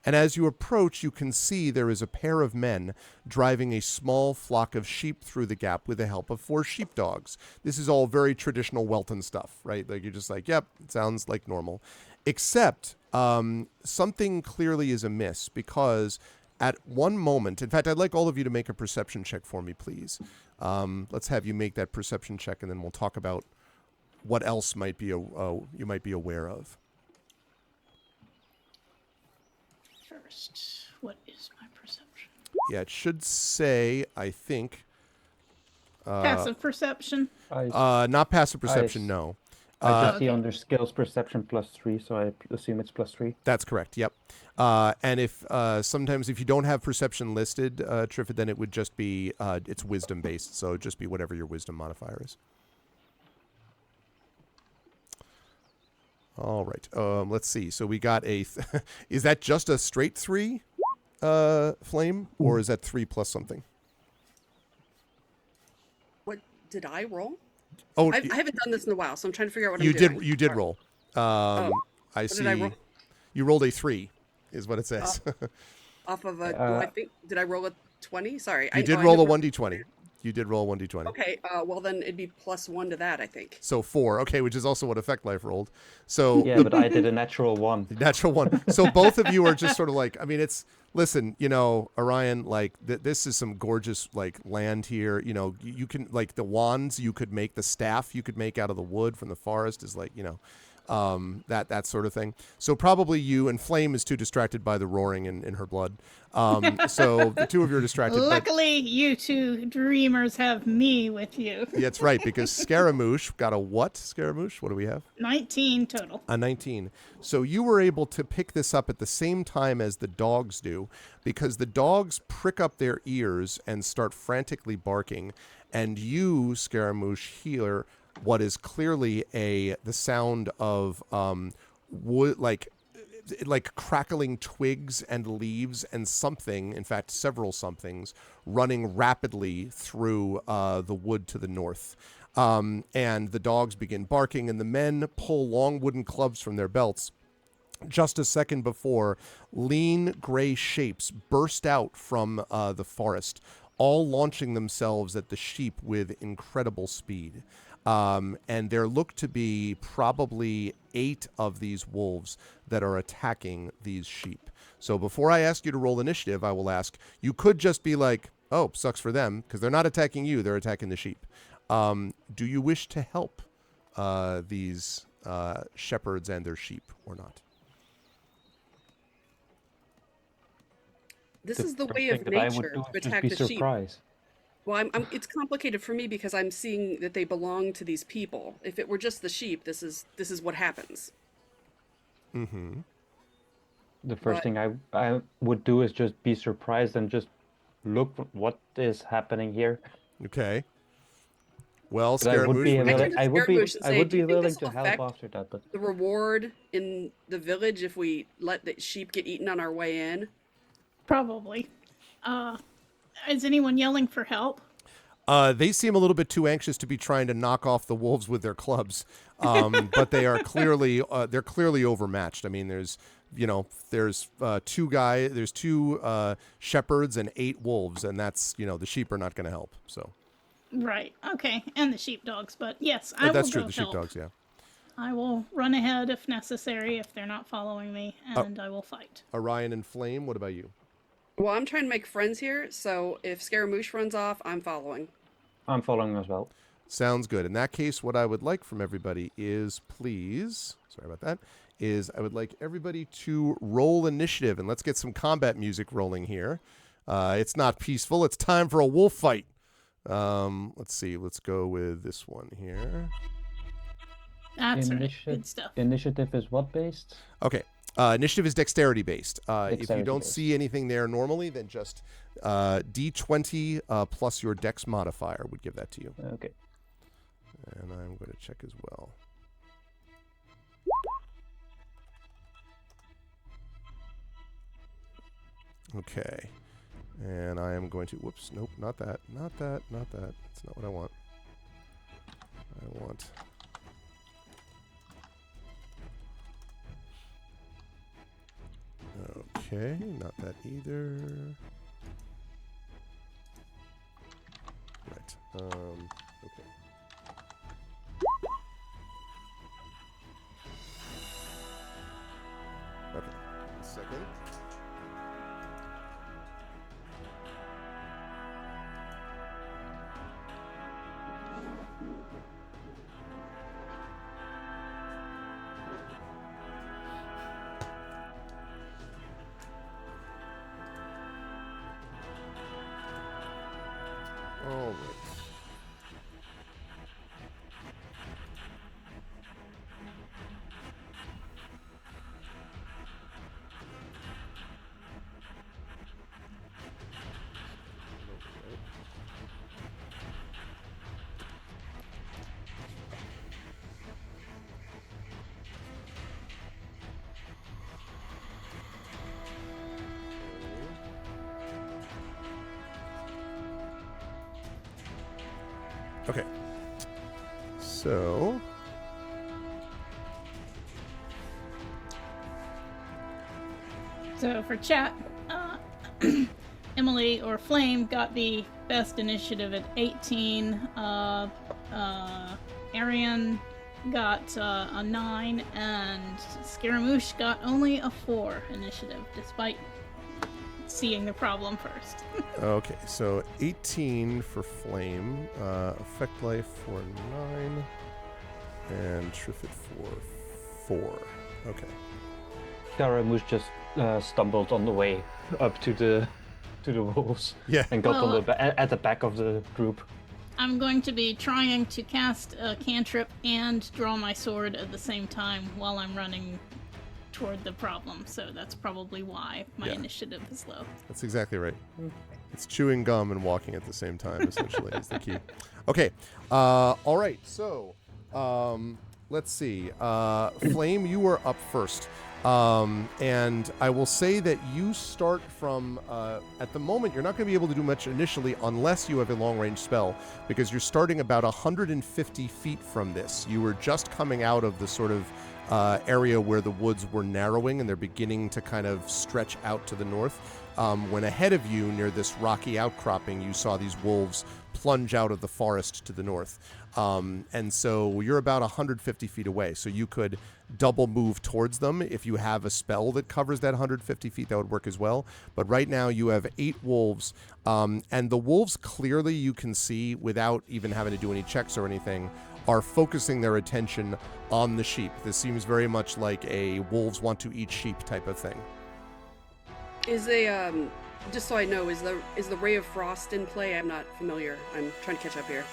And as you approach, you can see there is a pair of men driving a small flock of sheep through the gap with the help of 4 sheepdogs. This is all very traditional Welton stuff, right? Like you're just like, yep, it sounds like normal. Except something clearly is amiss because at one moment, in fact, I'd like all of you to make a perception check for me, please. Let's have you make that perception check, and then we'll talk about what else might be you might be aware of. First, what is my perception? Yeah, it should say, I think. Passive perception. Not passive perception, no. I just see under skills perception +3, so I assume it's +3. That's correct. Yep. And if sometimes if you don't have perception listed, Triffid, then it would just be it's wisdom based, so it'd just be whatever your wisdom modifier is. All right. Let's see. So we got a. Is that just a straight 3, Flame, or is that 3 plus something? What did I roll? Oh, I haven't done this in a while, so I'm trying to figure out what you I'm doing. You did roll. I see. Did I roll? You rolled a 3, is what it says. Off of a, I think, did I roll a 20? Sorry. You did roll a 1d20. You did roll a 1d20. Okay, well then it'd be +1 to that, I think. So 4, okay, which is also what Effect Life rolled. So yeah, but I did a natural 1. Natural 1. So both of you are just sort of like, I mean, it's, listen, Orion, like, this is some gorgeous, like, land here. You can, like, the wands you could make, the staff you could make out of the wood from the forest is like, that sort of thing. So probably you, and Flame is too distracted by the roaring in her blood. So the two of you are distracted. Luckily, you two dreamers have me with you. Yeah, that's right, because Scaramouche got a what? Scaramouche, what do we have? 19 total. A 19. So you were able to pick this up at the same time as the dogs do, because the dogs prick up their ears and start frantically barking, and you, Scaramouche, hear what is clearly the sound of wood, like like crackling twigs and leaves and something, in fact, several somethings, running rapidly through the wood to the north. And the dogs begin barking, and the men pull long wooden clubs from their belts. Just a second before, lean gray shapes burst out from the forest, all launching themselves at the sheep with incredible speed. And there look to be probably 8 of these wolves that are attacking these sheep. So before I ask you to roll initiative, I will ask, you could just be like, oh, sucks for them, because they're not attacking you, they're attacking the sheep. Do you wish to help these shepherds and their sheep or not? This is the first way thing of that I would nature do to is just attack be the sheep. surprised. Well, it's complicated for me because I'm seeing that they belong to these people. If it were just the sheep, this is what happens. Mm-hmm. The first But thing I would do is just be surprised and just look what is happening here. Okay. Well, But I would Scaramouche, be what do I you turn think? to Scaramouche and I say, would "Do you be think willing this will to help affect after that, but the reward in the village if we let the sheep get eaten on our way in?" Probably. Is anyone yelling for help? They seem a little bit too anxious to be trying to knock off the wolves with their clubs, but they are clearly overmatched. I mean, there's two shepherds and 8 wolves, and that's the sheep are not going to help. So Right. Okay. And the sheepdogs. But yes, I will that's true. go The help. sheepdogs, yeah. I will run ahead if necessary if they're not following me, and I will fight. Orion and Flame, what about you? Well, I'm trying to make friends here, so if Scaramouche runs off, I'm following. I'm following as well. Sounds good. In that case, what I would like from everybody is I would like everybody to roll initiative, and let's get some combat music rolling here. It's not peaceful. It's time for a wolf fight. Let's see. Let's go with this one here. That's right. Good stuff. Initiative is what based? Okay. Initiative is dexterity based. If you Dexterity don't based. see anything there normally, then just D20 plus your dex modifier would give that to you. Okay. And I'm going to check as well. Okay. And I am going to... Whoops. Nope. Not that. Not that. Not that. That's not what I want. I want... Okay. Not that either. Right. Okay. Okay. A second. All right. Okay. So, So for chat, Emily or Flame got the best initiative at 18. Arian got a 9, and Scaramouche got only a 4 initiative, despite seeing the problem first. okay. So 18 for Flame, Effect Life for 9, and Triffid for 4. Okay. Scaramouche just stumbled on the way up to the wolves. Yeah. And got Well, at the back of the group. I'm going to be trying to cast a cantrip and draw my sword at the same time while I'm running toward the problem, so that's probably why my initiative is low. That's exactly right. It's chewing gum and walking at the same time, essentially, is the key. Okay. All right. So, let's see. Flame, you are up first. And I will say that you start from, at the moment, you're not going to be able to do much initially unless you have a long-range spell, because you're starting about 150 feet from this. You were just coming out of the sort of area where the woods were narrowing, and they're beginning to kind of stretch out to the north. When ahead of you, near this rocky outcropping, you saw these wolves plunge out of the forest to the north. And so you're about 150 feet away. So you could double move towards them. If you have a spell that covers that 150 feet, that would work as well. But right now you have 8 wolves. And the wolves, clearly you can see, without even having to do any checks or anything, are focusing their attention on the sheep. This seems very much like a wolves want to eat sheep type of thing. Is just so I know, is the Ray of Frost in play? I'm not familiar. I'm trying to catch up here.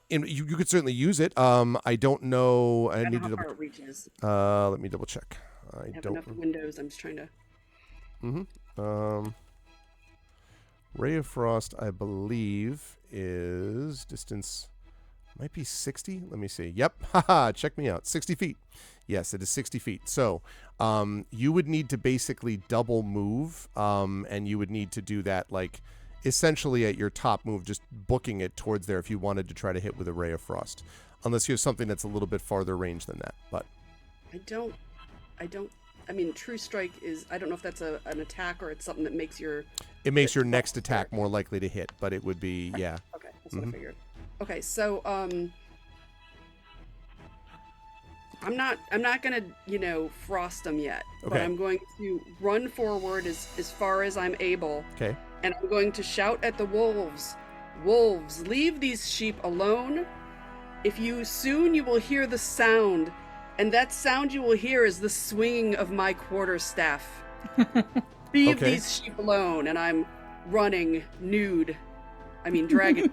You could certainly use it. I don't know. I don't know how far it reaches. Let me double check. I have enough windows. I'm just trying to. Ray of Frost, I believe, is distance. Might be 60. Let me see. Yep. Haha. Check me out. 60 feet. Yes, it is 60 feet. So you would need to basically double move, and you would need to do that like essentially at your top move, just booking it towards there if you wanted to try to hit with a Ray of Frost. Unless you have something that's a little bit farther range than that. But I mean, True Strike is, I don't know if that's an attack or it's something that makes your... It makes your next attack more likely to hit, but it would be, yeah. Okay, that's what I figured. Okay, so, I'm not gonna, frost them yet. Okay. But I'm going to run forward as far as I'm able. Okay. And I'm going to shout at the wolves. Wolves, leave these sheep alone. Soon you will hear the sound, and that sound you will hear is the swinging of my quarterstaff. Leave these sheep alone, and I'm running nude. Dragon.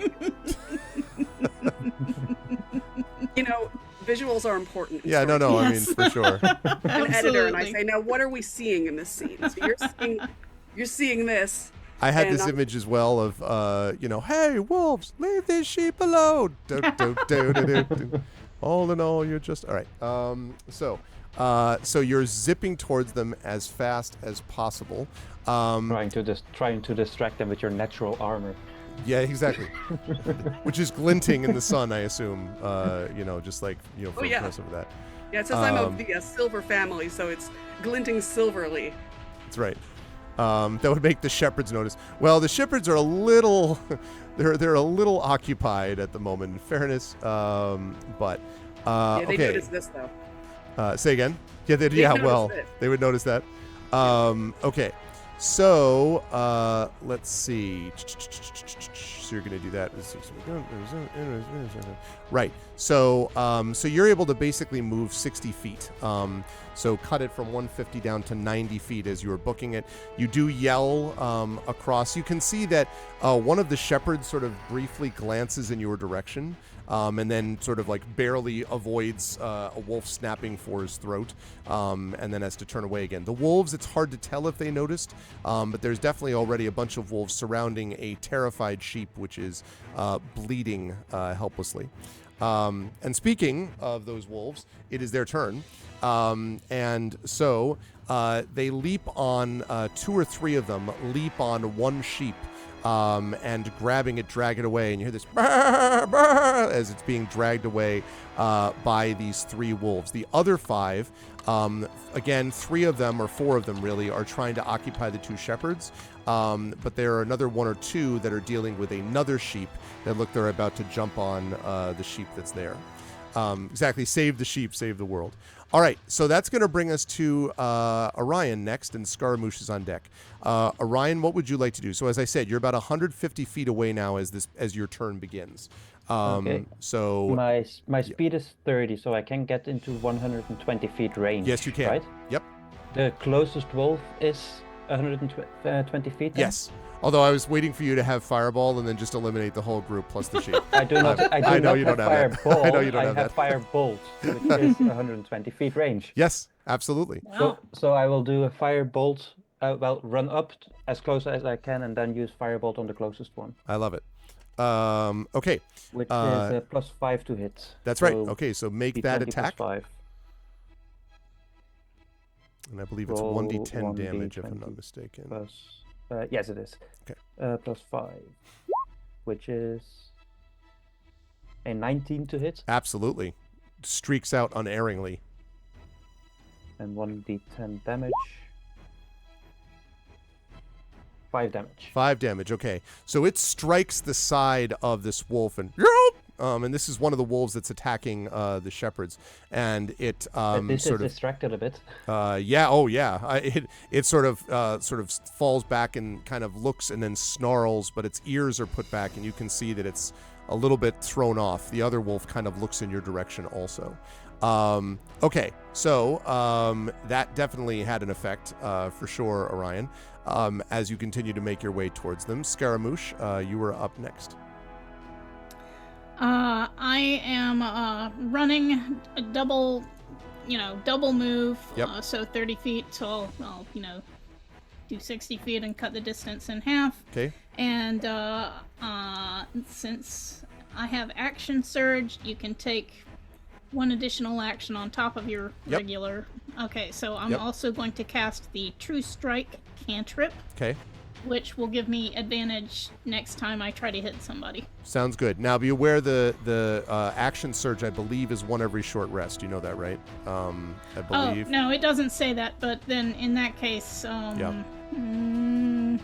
Visuals are important. Yeah, no, Yes. for sure. I'm an editor, and I say, now what are we seeing in this scene? So you're seeing this. I had this image as well of, hey, wolves, leave these sheep alone. All in all, you're just... All right. So you're zipping towards them as fast as possible. Trying to distract them with your natural armor. Yeah, exactly. Which is glinting in the sun, I assume. Just like, for impressive with that. Yeah, it says I'm of the silver family, so it's glinting silverly. That's right. That would make the shepherds notice. Well, the shepherds are a little, they're a little occupied at the moment, in fairness. But yeah, they okay. notice this though. Say again. Yeah, they would notice that. Okay. So let's see. So you're going to do that. Right. So you're able to basically move 60 feet. So cut it from 150 down to 90 feet as you were booking it. You do yell across. You can see that one of the shepherds sort of briefly glances in your direction. And then sort of like barely avoids a wolf snapping for his throat, and then has to turn away again. The wolves, it's hard to tell if they noticed, but there's definitely already a bunch of wolves surrounding a terrified sheep, which is bleeding helplessly. And speaking of those wolves, it is their turn. And so they leap on, 2 or 3 of them leap on one sheep. And grabbing it, drag it away, and you hear this burr, burr, as it's being dragged away by these 3 wolves. The other 5, again, 3 of them, or 4 of them really, are trying to occupy the 2 shepherds, but there are another 1 or 2 that are dealing with another sheep that look they're about to jump on the sheep that's there. Exactly, save the sheep, save the world. All right, so that's going to bring us to Orion next, and Scaramouche is on deck. Orion, what would you like to do? So as I said, you're about 150 feet away now as your turn begins. Okay. So my speed is 30, so I can get into 120 feet range. Yes, you can. Right? Yep. The closest wolf is 120 feet. Then? Yes. Although I was waiting for you to have Fireball and then just eliminate the whole group plus the sheep. I do not. I know you have don't have that. Fireball. I know you don't have have that. Firebolt, which is 120 feet range. Yes, absolutely. Wow. So I will do a Firebolt. Run up as close as I can, and then use Firebolt on the closest one. I love it. Okay. Which is +5 to hit. That's right. So Okay, so make D20 that plus attack. 5. And I believe it's Roll 1d10 damage, if I'm 1d20 not mistaken. Plus, yes, it is. Okay. +5, which is a 19 to hit, Absolutely. Streaks out unerringly. and 1d10 damage. 5 damage. 5 damage, okay. So it strikes the side of this wolf and this is one of the wolves that's attacking the shepherds, and it This sort is of distracted a bit. it sort of falls back and kind of looks and then snarls, but its ears are put back, and you can see that it's a little bit thrown off. The other wolf kind of looks in your direction also. Okay, so that definitely had an effect for sure, Orion. As you continue to make your way towards them, Scaramouche, you were up next. I am running a double move. Yep. So 30 feet. So I'll do 60 feet and cut the distance in half. Okay. And since I have action surge, you can take one additional action on top of your regular. Okay, so I'm also going to cast the True Strike cantrip. Okay. Which will give me advantage next time I try to hit somebody. Sounds good. Now, be aware the action surge, I believe, is one every short rest. You know that, right? I believe. Oh, no, it doesn't say that, but then in that case, you can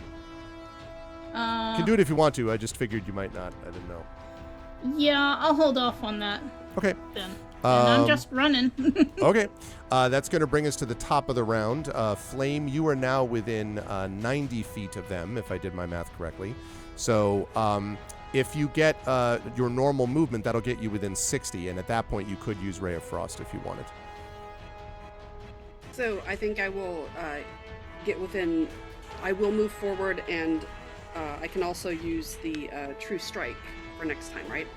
do it if you want to. I just figured you might not. I didn't know. Yeah, I'll hold off on that. Okay. Then. And I'm just running. Okay. That's going to bring us to the top of the round. Flame, you are now within 90 feet of them, if I did my math correctly. So if you get your normal movement, that'll get you within 60. And at that point, you could use Ray of Frost if you wanted. So I think I will get within. I will move forward, and I can also use the True Strike for next time, right?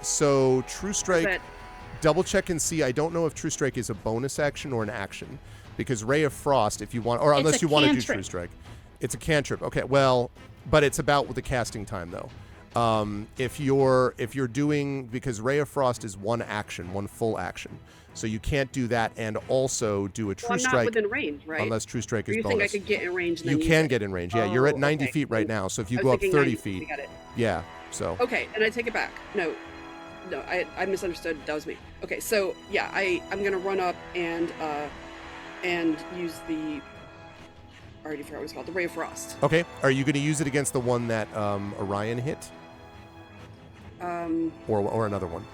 So True Strike. Double check and see. I don't know if True Strike is a bonus action or an action, because Ray of Frost, if you want, or unless you want to do True Strike, it's a cantrip. Okay, well, but it's about with the casting time though. If you're doing, because Ray of Frost is one action, one full action, so you can't do that and also do a True Strike. I'm not within range, right? Unless True Strike is you bonus. think I could get in range? And you then can get in range. Yeah, you're at 90 feet right now. So if you go up 30 feet, got it. Yeah. So. Okay, and I take it back. No, I misunderstood. That was me. Okay, so yeah, I'm gonna run up and use the. I already forgot what it's called. The Ray of Frost. Okay. Are you going to use it against the one that Orion hit? Or another one?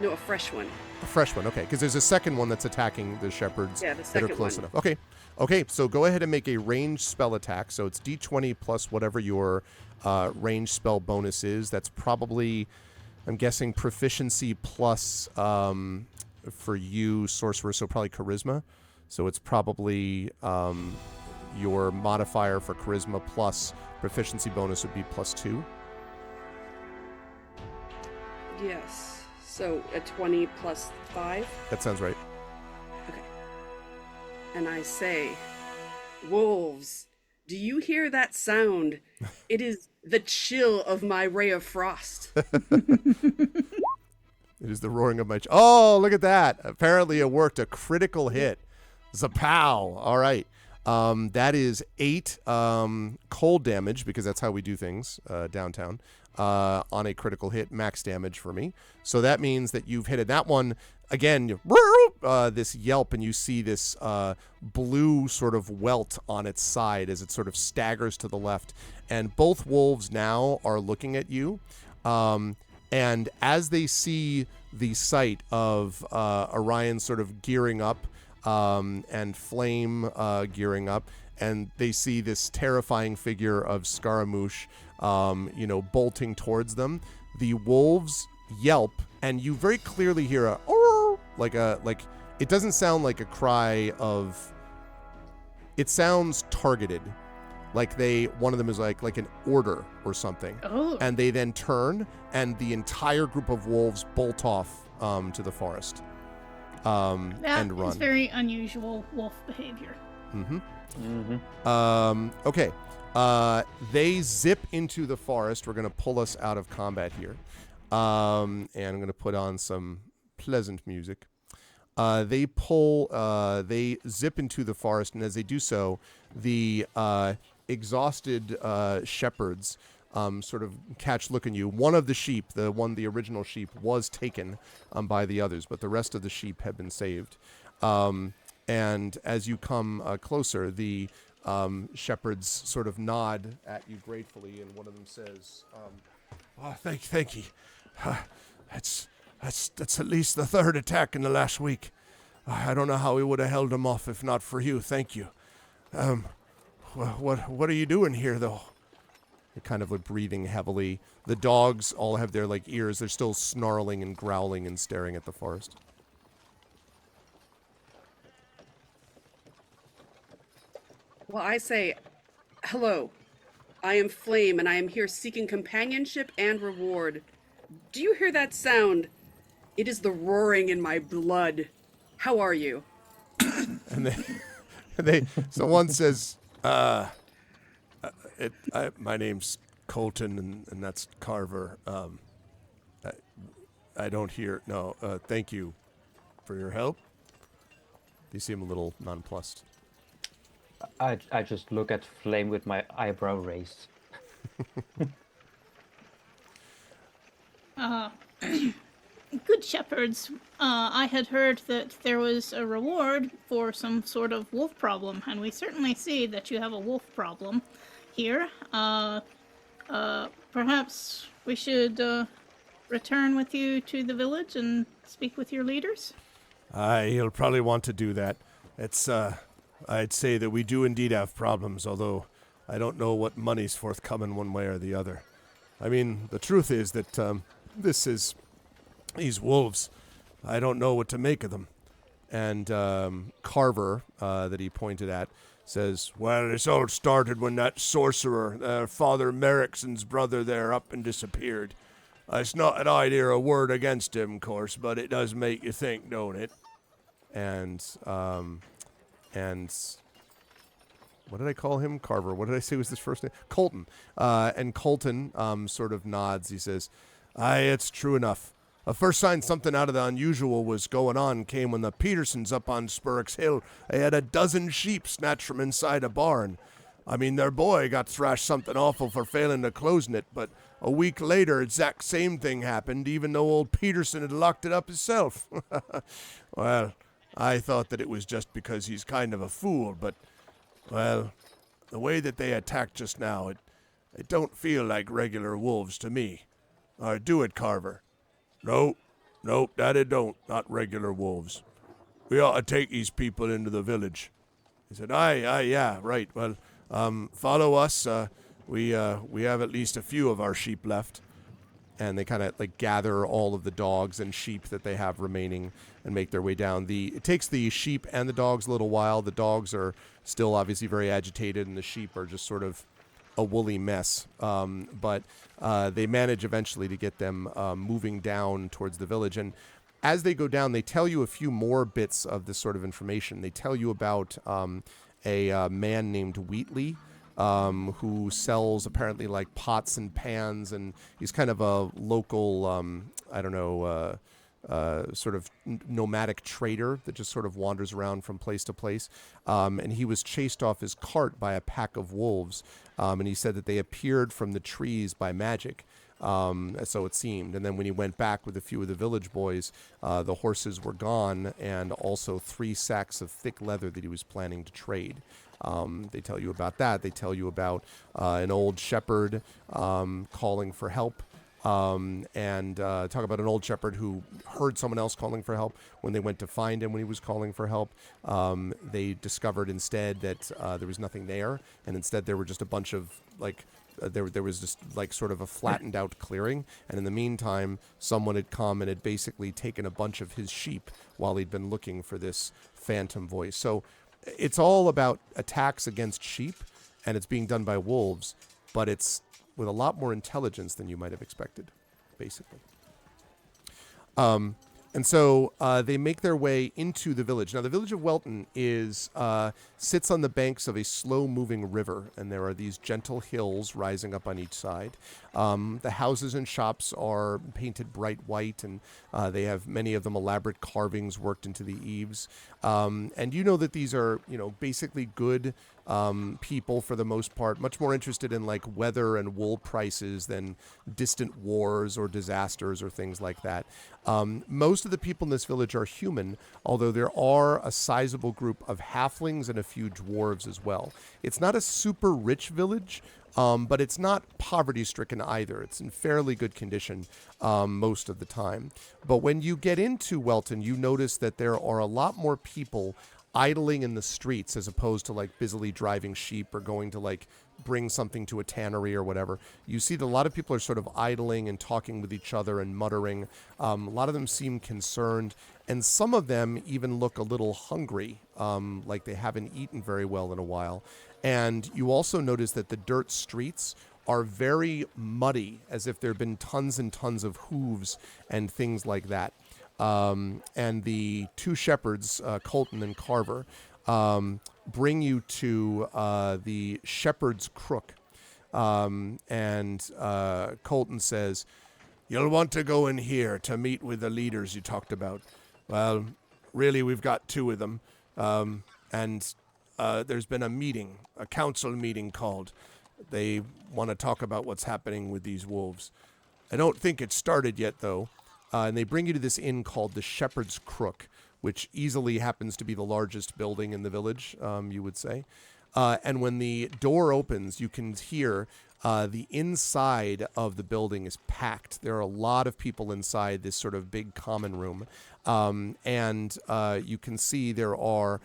No, a fresh one. A fresh one. Okay, because there's a second one that's attacking the shepherds that are close enough. Okay. Okay. So go ahead and make a ranged spell attack. So it's D20 plus whatever your ranged spell bonus is. That's probably, I'm guessing, proficiency plus for you, sorcerer, so probably charisma. So it's probably your modifier for charisma plus proficiency bonus would be +2. Yes. So a 20 plus 5. That sounds right. Okay. And I say, wolves, do you hear that sound? It is the chill of my Ray of Frost. It is the roaring of my... Oh, look at that. Apparently it worked. A critical hit. Zapow. All right. That is 8 cold damage, because that's how we do things downtown, on a critical hit, max damage for me. So that means that you've hit that one. Again, this yelp, and you see this blue sort of welt on its side as it sort of staggers to the left. And both wolves now are looking at you. And as they see the sight of Orion sort of gearing up and Flame gearing up, and they see this terrifying figure of Scaramouche, bolting towards them, the wolves yelp, and you very clearly hear a like it doesn't sound like a cry of. It sounds targeted. Like one of them is like an order or something. Oh. And they then turn, and the entire group of wolves bolt off to the forest and run. That is very unusual wolf behavior. Okay. They zip into the forest. We're going to pull us out of combat here. And I'm going to put on some pleasant music. They zip into the forest, and as they do so, the exhausted shepherds sort of look at you. One of the sheep, the original sheep, was taken by the others, but the rest of the sheep have been saved. And as you come closer, the shepherds sort of nod at you gratefully, and one of them says, thank you. That's at least the third attack in the last week. I don't know how we would have held them off if not for you. Thank you. What are you doing here, though? They're kind of like breathing heavily. The dogs all have their ears. They're still snarling and growling and staring at the forest. Well, I say, hello. I am Flame, and I am here seeking companionship and reward. Do you hear that sound? It is the roaring in my blood. How are you? And someone says, my name's Colton, and that's Carver. I don't hear. No, thank you for your help. They seem a little nonplussed. I just look at Flame with my eyebrow raised. Good shepherds, I had heard that there was a reward for some sort of wolf problem, and we certainly see that you have a wolf problem here. Perhaps we should return with you to the village and speak with your leaders? You'll probably want to do that. It's, I'd say that we do indeed have problems, although I don't know what money's forthcoming one way or the other. I mean, the truth is that these wolves, I don't know what to make of them. And Carver, that he pointed at, says, well, this all started when that sorcerer, Father Merrickson's brother there, up and disappeared. It's not that I'd hear a word against him, of course, but it does make you think, don't it? And what did I call him? Carver. What did I say was his first name? Colton. And Colton sort of nods. He says, aye, it's true enough. The first sign something out of the unusual was going on came when the Petersons up on Spurrick's Hill, they had a dozen sheep snatched from inside a barn. I mean, their boy got thrashed something awful for failing to closing it, but a week later, exact same thing happened, even though old Peterson had locked it up himself. Well, I thought that it was just because he's kind of a fool, but, well, the way that they attacked just now, it don't feel like regular wolves to me. Or do it, Carver? Nope, that it don't. Not regular wolves. We ought to take these people into the village. He said, aye, yeah, right. Well, follow us. We have at least a few of our sheep left. And they kind of gather all of the dogs and sheep that they have remaining and make their way down. It takes the sheep and the dogs a little while. The dogs are still obviously very agitated, and the sheep are just sort of a woolly mess. But they manage eventually to get them moving down towards the village. And as they go down, they tell you a few more bits of this sort of information. They tell you about a man named Wheatley, who sells apparently pots and pans, and he's kind of a local, sort of nomadic trader that just sort of wanders around from place to place. And he was chased off his cart by a pack of wolves, and he said that they appeared from the trees by magic. So it seemed. And then when he went back with a few of the village boys, the horses were gone, and also 3 sacks of thick leather that he was planning to trade. They tell you about that. They tell you about an old shepherd calling for help, and talk about an old shepherd who heard someone else calling for help. When they went to find him when he was calling for help, they discovered instead that there was nothing there, and instead there were just a bunch of there was just sort of a flattened out clearing, and in the meantime someone had come and had basically taken a bunch of his sheep while he'd been looking for this phantom voice. So it's all about attacks against sheep, and it's being done by wolves, but it's with a lot more intelligence than you might have expected, basically. And so they make their way into the village. Now, the village of Welton sits on the banks of a slow-moving river, and there are these gentle hills rising up on each side. The houses and shops are painted bright white, and they have many of them elaborate carvings worked into the eaves. And you know that these are, basically good people for the most part, much more interested in like weather and wool prices than distant wars or disasters or things like that. Most of the people in this village are human, although there are a sizable group of halflings and a few dwarves as well. It's not a super rich village, but it's not poverty-stricken either. It's in fairly good condition most of the time. But when you get into Welton, you notice that there are a lot more people idling in the streets as opposed to like busily driving sheep or going to like bring something to a tannery or whatever. You see that a lot of people are sort of idling and talking with each other and muttering. A lot of them seem concerned, and some of them even look a little hungry, like they haven't eaten very well in a while. And you also notice that the dirt streets are very muddy, as if there have been tons and tons of hooves and things like that. And the two shepherds, Colton and Carver, bring you to the Shepherd's Crook. And Colton says, "You'll want to go in here to meet with the leaders you talked about. Well, really, we've got two of them. And there's been a council meeting called. They want to talk about what's happening with these wolves. I don't think it's started yet, though. And they bring you to this inn called the Shepherd's Crook, which easily happens to be the largest building in the village, you would say. And when the door opens, you can hear the inside of the building is packed. There are a lot of people inside this sort of big common room. And you can see there are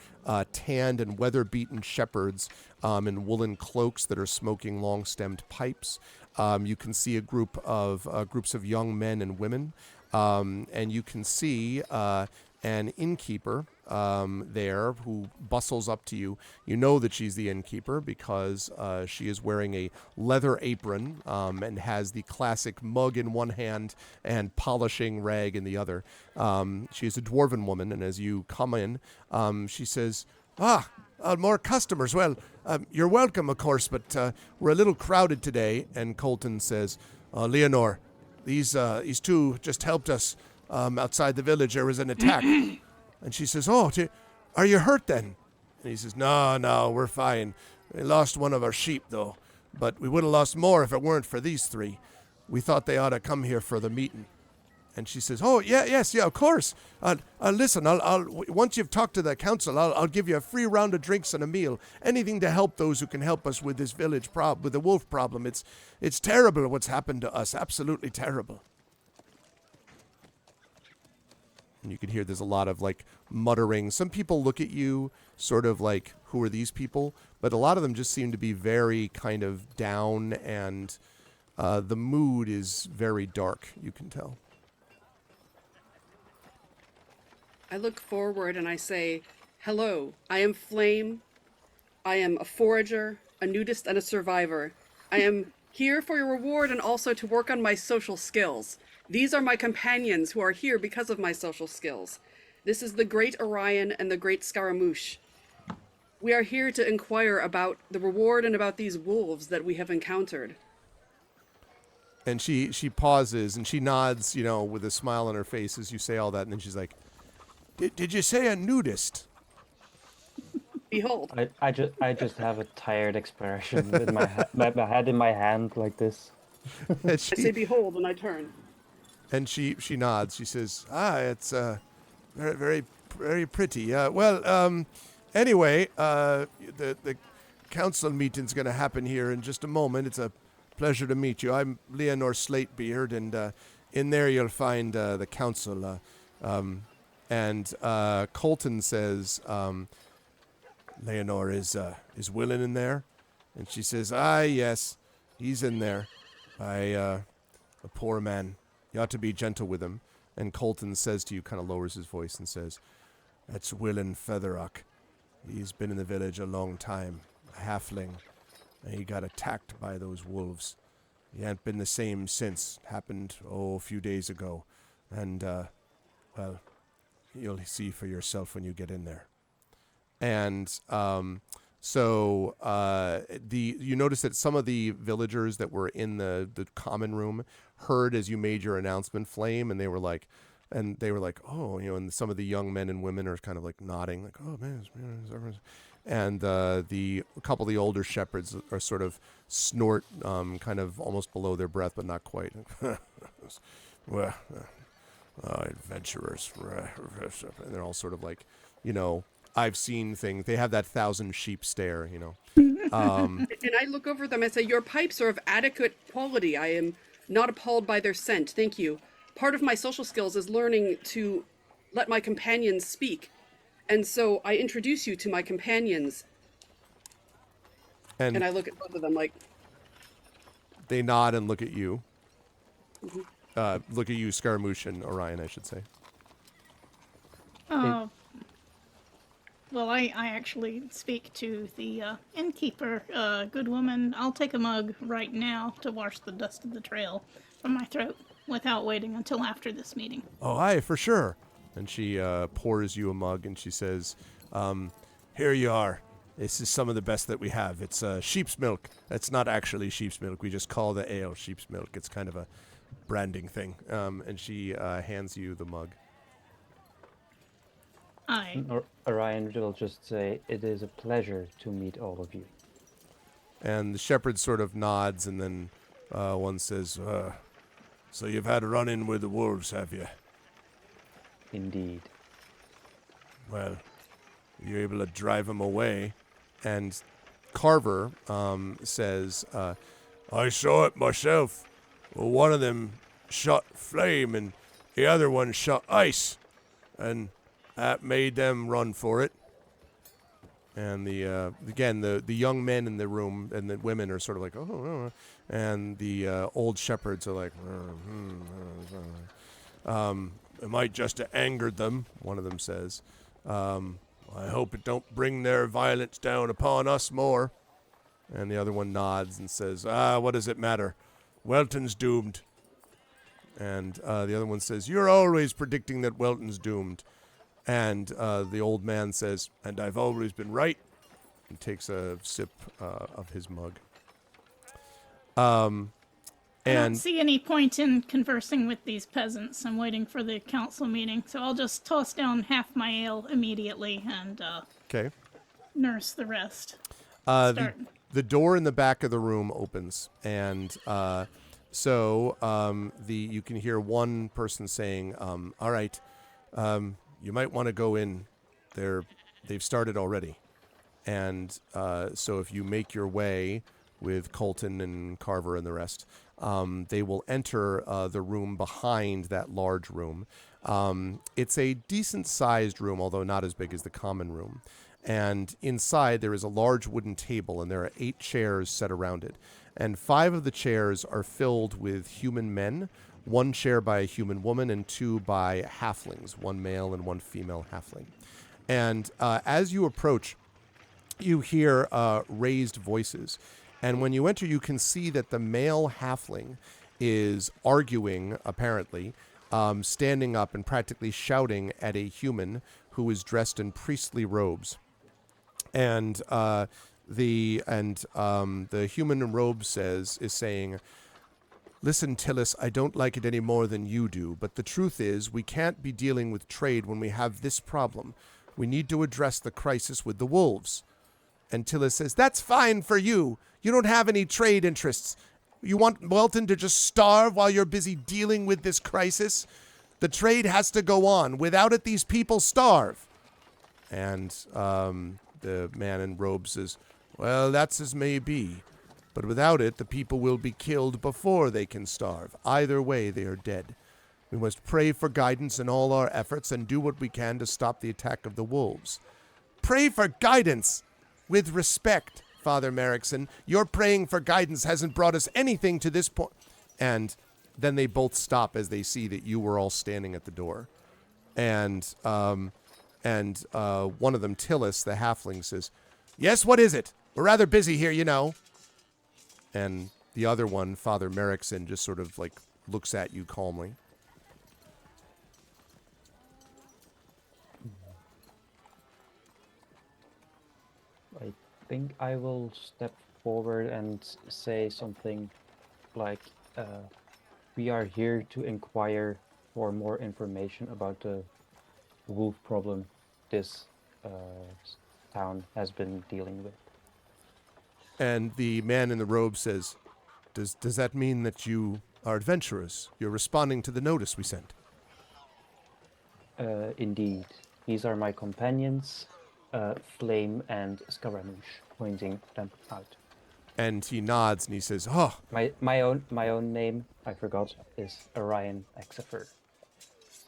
tanned and weather-beaten shepherds in woolen cloaks that are smoking long-stemmed pipes. You can see a group of groups of young men and women. And you can see an innkeeper there who bustles up to you. You know that she's the innkeeper because she is wearing a leather apron and has the classic mug in one hand and polishing rag in the other. She is a dwarven woman, and as you come in, she says, more customers. Well, you're welcome, of course, but we're a little crowded today. And Colton says, Leonor, these two just helped us outside the village. There was an attack. And she says, are you hurt then? And he says, no, we're fine. We lost one of our sheep, though. But we would have lost more if it weren't for these three. We thought they ought to come here for the meeting. And she says, yes, of course. Listen, I'll once you've talked to the council, I'll give you a free round of drinks and a meal. Anything to help those who can help us with this village with the wolf problem. It's terrible what's happened to us. Absolutely terrible. And you can hear there's a lot of like muttering. Some people look at you sort of like, who are these people? But a lot of them just seem to be very kind of down, and the mood is very dark, you can tell. I look forward and I say, hello, I am Flame. I am a forager, a nudist, and a survivor. I am here for your reward and also to work on my social skills. These are my companions who are here because of my social skills. This is the Great Orion and the Great Scaramouche. We are here to inquire about the reward and about these wolves that we have encountered. And she pauses and she nods, with a smile on her face as you say all that. And then she's like, Did you say a nudist? Behold. I just have a tired expression with my head in my hand like this. I say behold and I turn. And she nods. She says, it's very, very, very pretty. Anyway, the council meeting's going to happen here in just a moment. It's a pleasure to meet you. I'm Leonor Slatebeard, and in there you'll find the council. And Colton says, Leonor, is Willen in there? And she says, yes, he's in there. A poor man. You ought to be gentle with him. And Colton says to you, kind of lowers his voice and says, that's Willen Featherock. He's been in the village a long time, a halfling. And he got attacked by those wolves. He ain't been the same since. Happened, a few days ago. And Well, you'll see for yourself when you get in there. And you notice that some of the villagers that were in the common room heard as you made your announcement, Flame, and they were like, oh, and some of the young men and women are kind of like nodding, like, oh man, and a couple of the older shepherds are sort of snort, kind of almost below their breath, but not quite. Well, adventurers, and they're all sort of like, I've seen things. They have that 1,000 sheep stare, And I look over them and say, your pipes are of adequate quality. I am not appalled by their scent. Thank you. Part of my social skills is learning to let my companions speak. And so I introduce you to my companions. And I look at both of them like... They nod and look at you. Look at you, Scaramouche and Orion, I should say. Well, I actually speak to the innkeeper. Good woman, I'll take a mug right now to wash the dust of the trail from my throat without waiting until after this meeting. Oh, aye, for sure. And she pours you a mug and she says, here you are. This is some of the best that we have. It's sheep's milk. It's not actually sheep's milk. We just call the ale sheep's milk. It's kind of a branding thing. And she hands you the mug. Orion will just say, it is a pleasure to meet all of you. And the shepherd sort of nods, and then one says, so you've had a run-in with the wolves, have you? Indeed. Well, you're able to drive them away. And Carver says, I saw it myself. Well, one of them shot flame, and the other one shot ice. And that made them run for it. And the young men in the room and the women are sort of like, oh. And the old shepherds are like, it might just have angered them, one of them says. I hope it don't bring their violence down upon us more. And the other one nods and says, what does it matter? Welton's doomed. And the other one says, you're always predicting that Welton's doomed. And the old man says, and I've always been right, and takes a sip of his mug. I don't see any point in conversing with these peasants. I'm waiting for the council meeting, so I'll just toss down half my ale immediately and nurse the rest. The door in the back of the room opens, and you can hear one person saying, all right, you might want to go in. They've started already. And so if you make your way with Colton and Carver and the rest, they will enter the room behind that large room. It's a decent-sized room, although not as big as the common room. And inside there is a large wooden table, and there are 8 chairs set around it. And 5 of the chairs are filled with human men, 1 chair by a human woman, and 2 by halflings, 1 male and 1 female halfling. And as you approach, you hear raised voices. And when you enter, you can see that the male halfling is arguing, apparently, standing up and practically shouting at a human who is dressed in priestly robes. And the human in robes is saying, listen, Tillis, I don't like it any more than you do, but the truth is we can't be dealing with trade when we have this problem. We need to address the crisis with the wolves. And Tillis says, that's fine for you. You don't have any trade interests. You want Welton to just starve while you're busy dealing with this crisis? The trade has to go on. Without it, these people starve. And the man in robes says, well, that's as may be. But without it, the people will be killed before they can starve. Either way, they are dead. We must pray for guidance in all our efforts and do what we can to stop the attack of the wolves. Pray for guidance! With respect, Father Merrickson, your praying for guidance hasn't brought us anything to this point. And then they both stop as they see that you were all standing at the door. And one of them, Tillis, the halfling, says, yes, what is it? We're rather busy here, you know. And the other one, Father Merrickson, just sort of like looks at you calmly. I think I will step forward and say something like, we are here to inquire for more information about the wolf problem this town has been dealing with. And the man in the robe says, Does that mean that you are adventurers? You're responding to the notice we sent? Indeed, these are my companions, Flame and Scaramouche, pointing them out. And he nods and he says, Oh, My own name, I forgot, is Orion Exefer.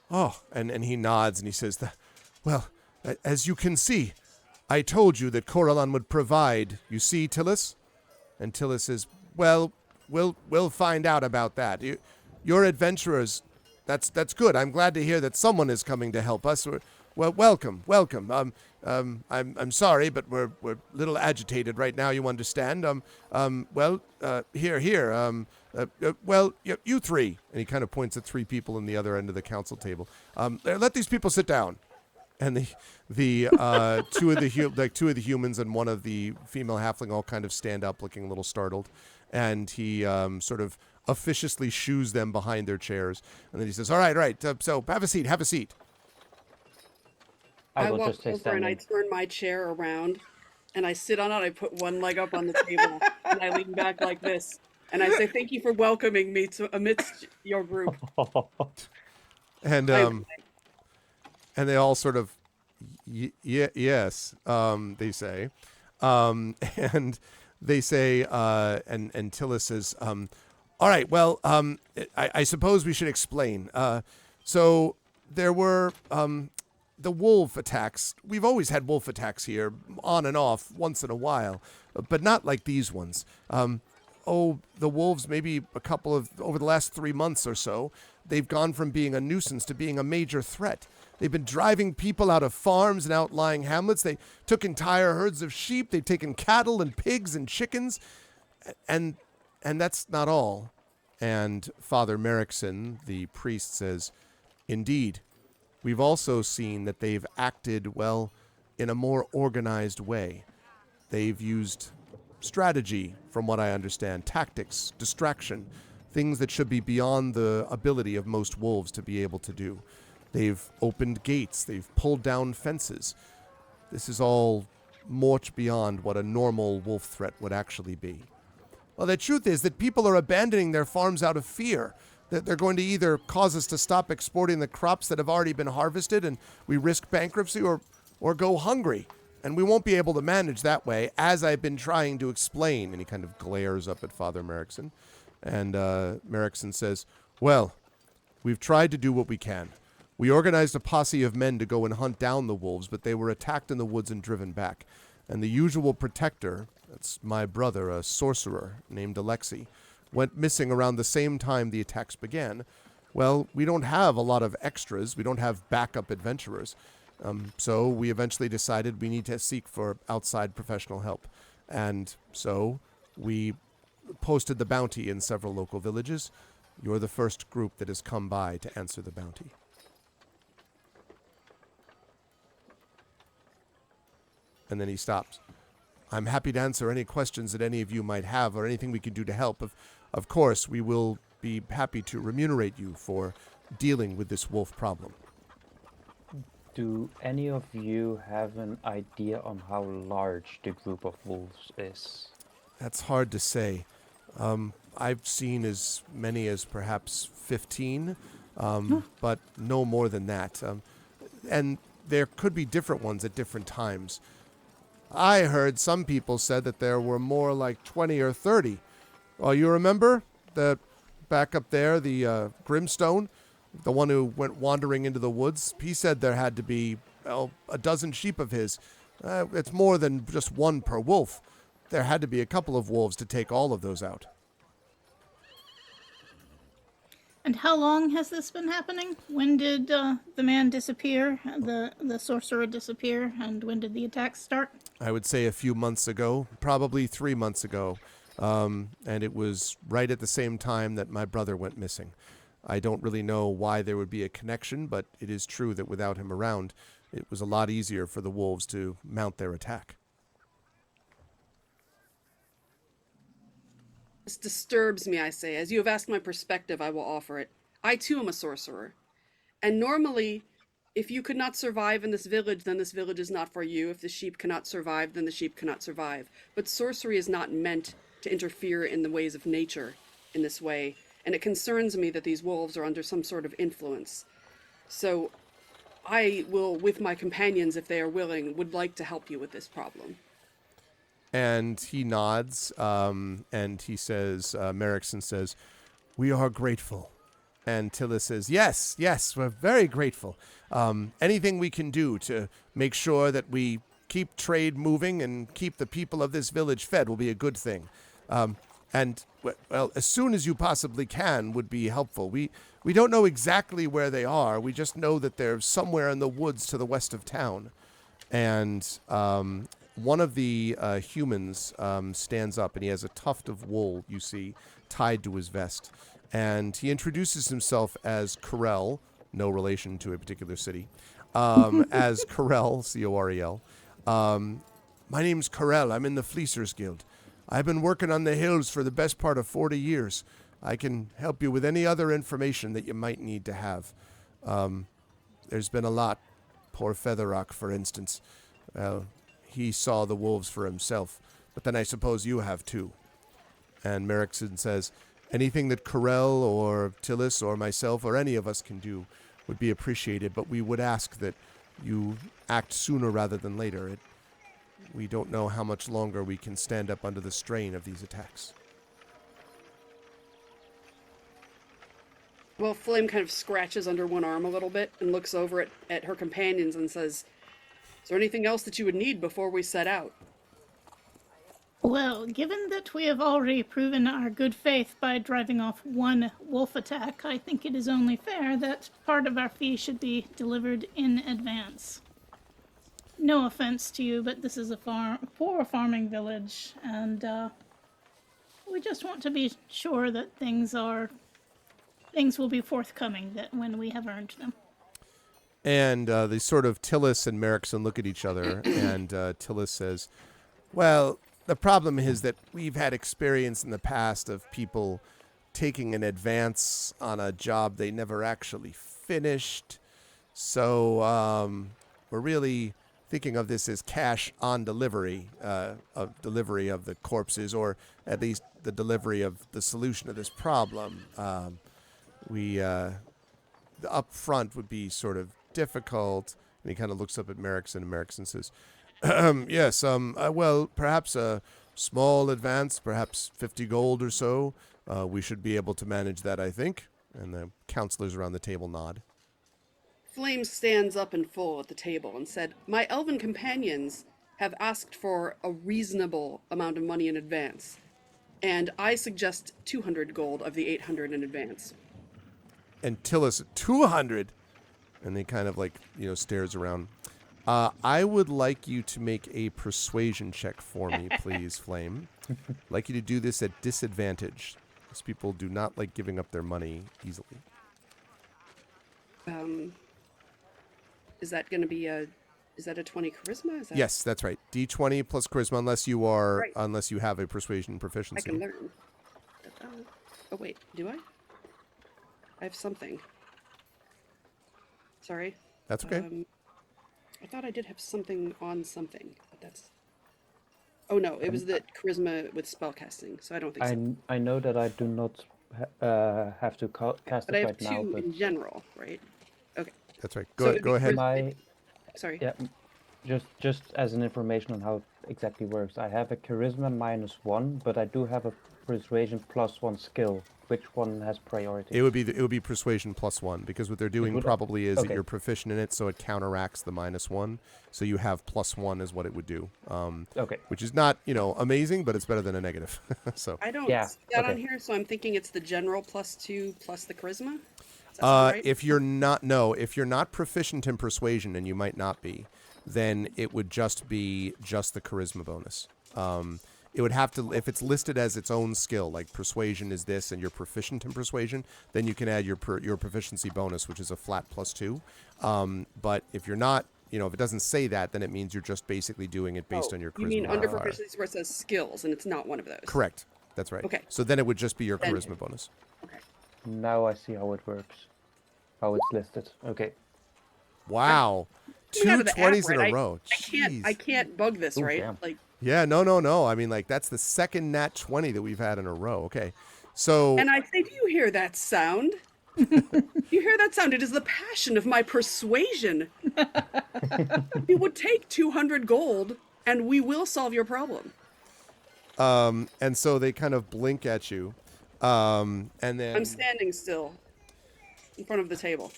oh. And he nods and he says, Well, as you can see, I told you that Coralon would provide. You see, Tillis? And Tillis says, Well, we'll find out about that. You're adventurers. That's good. I'm glad to hear that someone is coming to help us. Well, welcome. I'm sorry, but we're a little agitated right now. You understand? Here. You three. And he kind of points at three people in the other end of the council table. Let these people sit down. And the two of the humans and one of the female halfling all kind of stand up, looking a little startled, and he sort of officiously shoos them behind their chairs, and then he says, "All right. So have a seat. I will walk just say over and I standing. turn my chair around and I sit on it. I put one leg up on the table and I lean back like this. And I say, thank you for welcoming me to amidst your group. And I, and they all sort of, yes, they say, and they say, and Tillis says, all right, well, I suppose we should explain. So there were the wolf attacks. We've always had wolf attacks here, on and off, once in a while, but not like these ones. The wolves, maybe over the last 3 months or so, they've gone from being a nuisance to being a major threat. They've been driving people out of farms and outlying hamlets. They took entire herds of sheep. They've taken cattle and pigs and chickens. And that's not all. And Father Merrickson, the priest, says, indeed, we've also seen that they've acted, well, in a more organized way. They've used strategy, from what I understand, tactics, distraction, things that should be beyond the ability of most wolves to be able to do. They've opened gates. They've pulled down fences. This is all much beyond what a normal wolf threat would actually be. Well, the truth is that people are abandoning their farms out of fear, that they're going to either cause us to stop exporting the crops that have already been harvested and we risk bankruptcy, or go hungry. And we won't be able to manage that way, as I've been trying to explain. And he kind of glares up at Father Merrickson. And Merrickson says, well, we've tried to do what we can. We organized a posse of men to go and hunt down the wolves, but they were attacked in the woods and driven back. And the usual protector, that's my brother, a sorcerer named Alexei, went missing around the same time the attacks began. Well, we don't have a lot of extras. We don't have backup adventurers. So we eventually decided we need to seek for outside professional help. And so we posted the bounty in several local villages. You're the first group that has come by to answer the bounty. And then he stops. I'm happy to answer any questions that any of you might have or anything we can do to help. Of course, we will be happy to remunerate you for dealing with this wolf problem. Do any of you have an idea on how large the group of wolves is? That's hard to say. I've seen as many as perhaps 15, but no more than that. And there could be different ones at different times. I heard some people said that there were more like 20 or 30. Oh, you remember? The back up there, the Grimstone? The one who went wandering into the woods? He said there had to be a dozen sheep of his. It's more than just one per wolf. There had to be a couple of wolves to take all of those out. And how long has this been happening? When did the man disappear, the sorcerer disappear, and when did the attacks start? I would say a few months ago, probably 3 months ago. And it was right at the same time that my brother went missing. I don't really know why there would be a connection, but it is true that without him around, it was a lot easier for the wolves to mount their attack. This disturbs me, I say. As you have asked my perspective, I will offer it. I too am a sorcerer. And normally, if you could not survive in this village, then this village is not for you. If the sheep cannot survive, then the sheep cannot survive. But sorcery is not meant to interfere in the ways of nature in this way. And it concerns me that these wolves are under some sort of influence. So I will, with my companions, if they are willing, would like to help you with this problem. And he nods, and he says, Merrickson says, "We are grateful." And Tillis says, yes, we're very grateful. Anything we can do to make sure that we keep trade moving and keep the people of this village fed will be a good thing. And, well, as soon as you possibly can would be helpful. We don't know exactly where they are. We just know that they're somewhere in the woods to the west of town. And one of the humans stands up, and he has a tuft of wool, you see, tied to his vest. And he introduces himself as Corel, no relation to a particular city, as Corel, C-O-R-E-L. My name's Corel. I'm in the Fleecers Guild. I've been working on the hills for the best part of 40 years. I can help you with any other information that you might need to have. There's been a lot. Poor Featherrock, for instance. Well, he saw the wolves for himself, but then I suppose you have too. And Merrickson says, anything that Corel or Tillis or myself or any of us can do would be appreciated, but we would ask that you act sooner rather than later. We don't know how much longer we can stand up under the strain of these attacks. Well, Flame kind of scratches under one arm a little bit and looks over at her companions and says, "Is there anything else that you would need before we set out?" Well, given that we have already proven our good faith by driving off one wolf attack, I think it is only fair that part of our fee should be delivered in advance. No offense to you, but this is a poor farming village, and we just want to be sure that things will be forthcoming that when we have earned them. And they sort of, Tillis and Merrickson look at each other, and Tillis says, well, the problem is that we've had experience in the past of people taking an advance on a job they never actually finished. So we're really thinking of this as cash on delivery, of delivery of the corpses, or at least the delivery of the solution to this problem. The upfront would be sort of difficult. And he kind of looks up at Merrickson, and Merrickson says, yes, well, perhaps a small advance, perhaps 50 gold or so. We should be able to manage that, I think. And the counselors around the table nod. Flame stands up in full at the table and said, "My elven companions have asked for a reasonable amount of money in advance, and I suggest 200 gold of the 800 in advance." And Tillis, 200? And they kind of stares around. I would like you to make a persuasion check for me, please, Flame. I'd like you to do this at disadvantage. These people do not like giving up their money easily. Is that going to be is that a 20 charisma? Yes, that's right. D20 plus charisma, unless you have a persuasion proficiency. I can learn. Oh wait, do I? I have something. Sorry. That's okay. I thought I did have something on something, but that's... Oh no, it was the charisma with spellcasting, so I don't think so. I know that I do not have to cast But I it have right now, two but in general, right? Okay. That's right. So Go ahead. Sorry. yeah, just as an information on how it exactly works, I have a charisma -1, but I do have a persuasion +1 skill. Which one has priority? It would be persuasion +1, because what they're doing probably is that okay. you're proficient in it, so it counteracts the -1. So you have +1 is what it would do. Okay. Which is not amazing, but it's better than a negative. So I don't see that okay. on here, so I'm thinking it's the general +2 plus the charisma. Does that sound right? if you're not proficient in persuasion, and you might not be, then it would just be the charisma bonus. It would have to, if it's listed as its own skill, like persuasion is this, and you're proficient in persuasion, then you can add your proficiency bonus, which is a flat +2. But if you're not, if it doesn't say that, then it means you're just basically doing it based on your charisma. You mean under modifier. proficiency where it says skills, and it's not one of those? Correct. That's right. Okay. So then it would just be your Then- charisma bonus. Okay. Now I see how it works. How it's listed. Okay. Wow. Coming out Two of the app, 20s in right? a row. I Jeez. can't bug this, Ooh, right? damn. Like, Yeah, no. I mean, like, that's the second nat 20 that we've had in a row. Okay. So, and I say, do you hear that sound? You hear that sound? It is the passion of my persuasion. We would take 200 gold, and we will solve your problem. and so they kind of blink at you. And then I'm standing still in front of the table.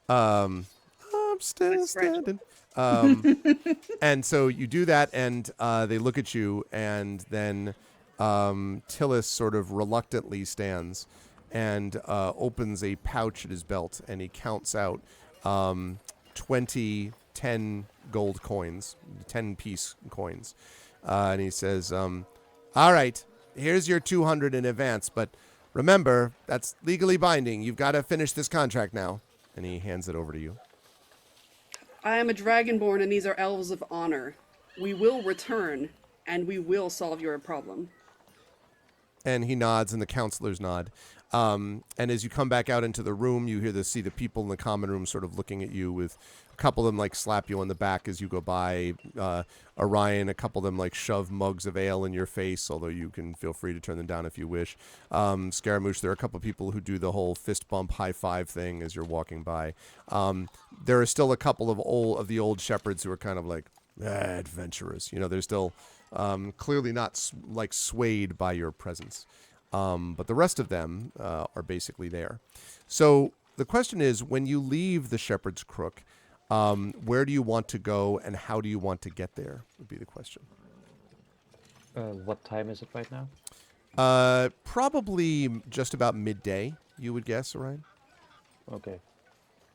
I'm still stretch. standing. And so you do that, and they look at you, and then Tillis sort of reluctantly stands and opens a pouch at his belt, and he counts out 20 10 gold coins, 10-piece coins. And he says, all right, here's your 200 in advance, but remember, that's legally binding. You've got to finish this contract now. And he hands it over to you. I am a dragonborn, and these are elves of honor. We will return, and we will solve your problem. And he nods, and the counselors nod. And as you come back out into the room, you see the people in the common room sort of looking at you, with a couple of them like slap you on the back as you go by. Orion, a couple of them like shove mugs of ale in your face, although you can feel free to turn them down if you wish. Scaramouche, there are a couple of people who do the whole fist bump high five thing as you're walking by. There are still a couple of the old shepherds who are kind of like adventurous. They're still clearly not swayed by your presence. But the rest of them are basically there. So the question is, when you leave the Shepherd's Crook, where do you want to go, and how do you want to get there, would be the question. What time is it right now? Probably just about midday, you would guess, Orion? Okay.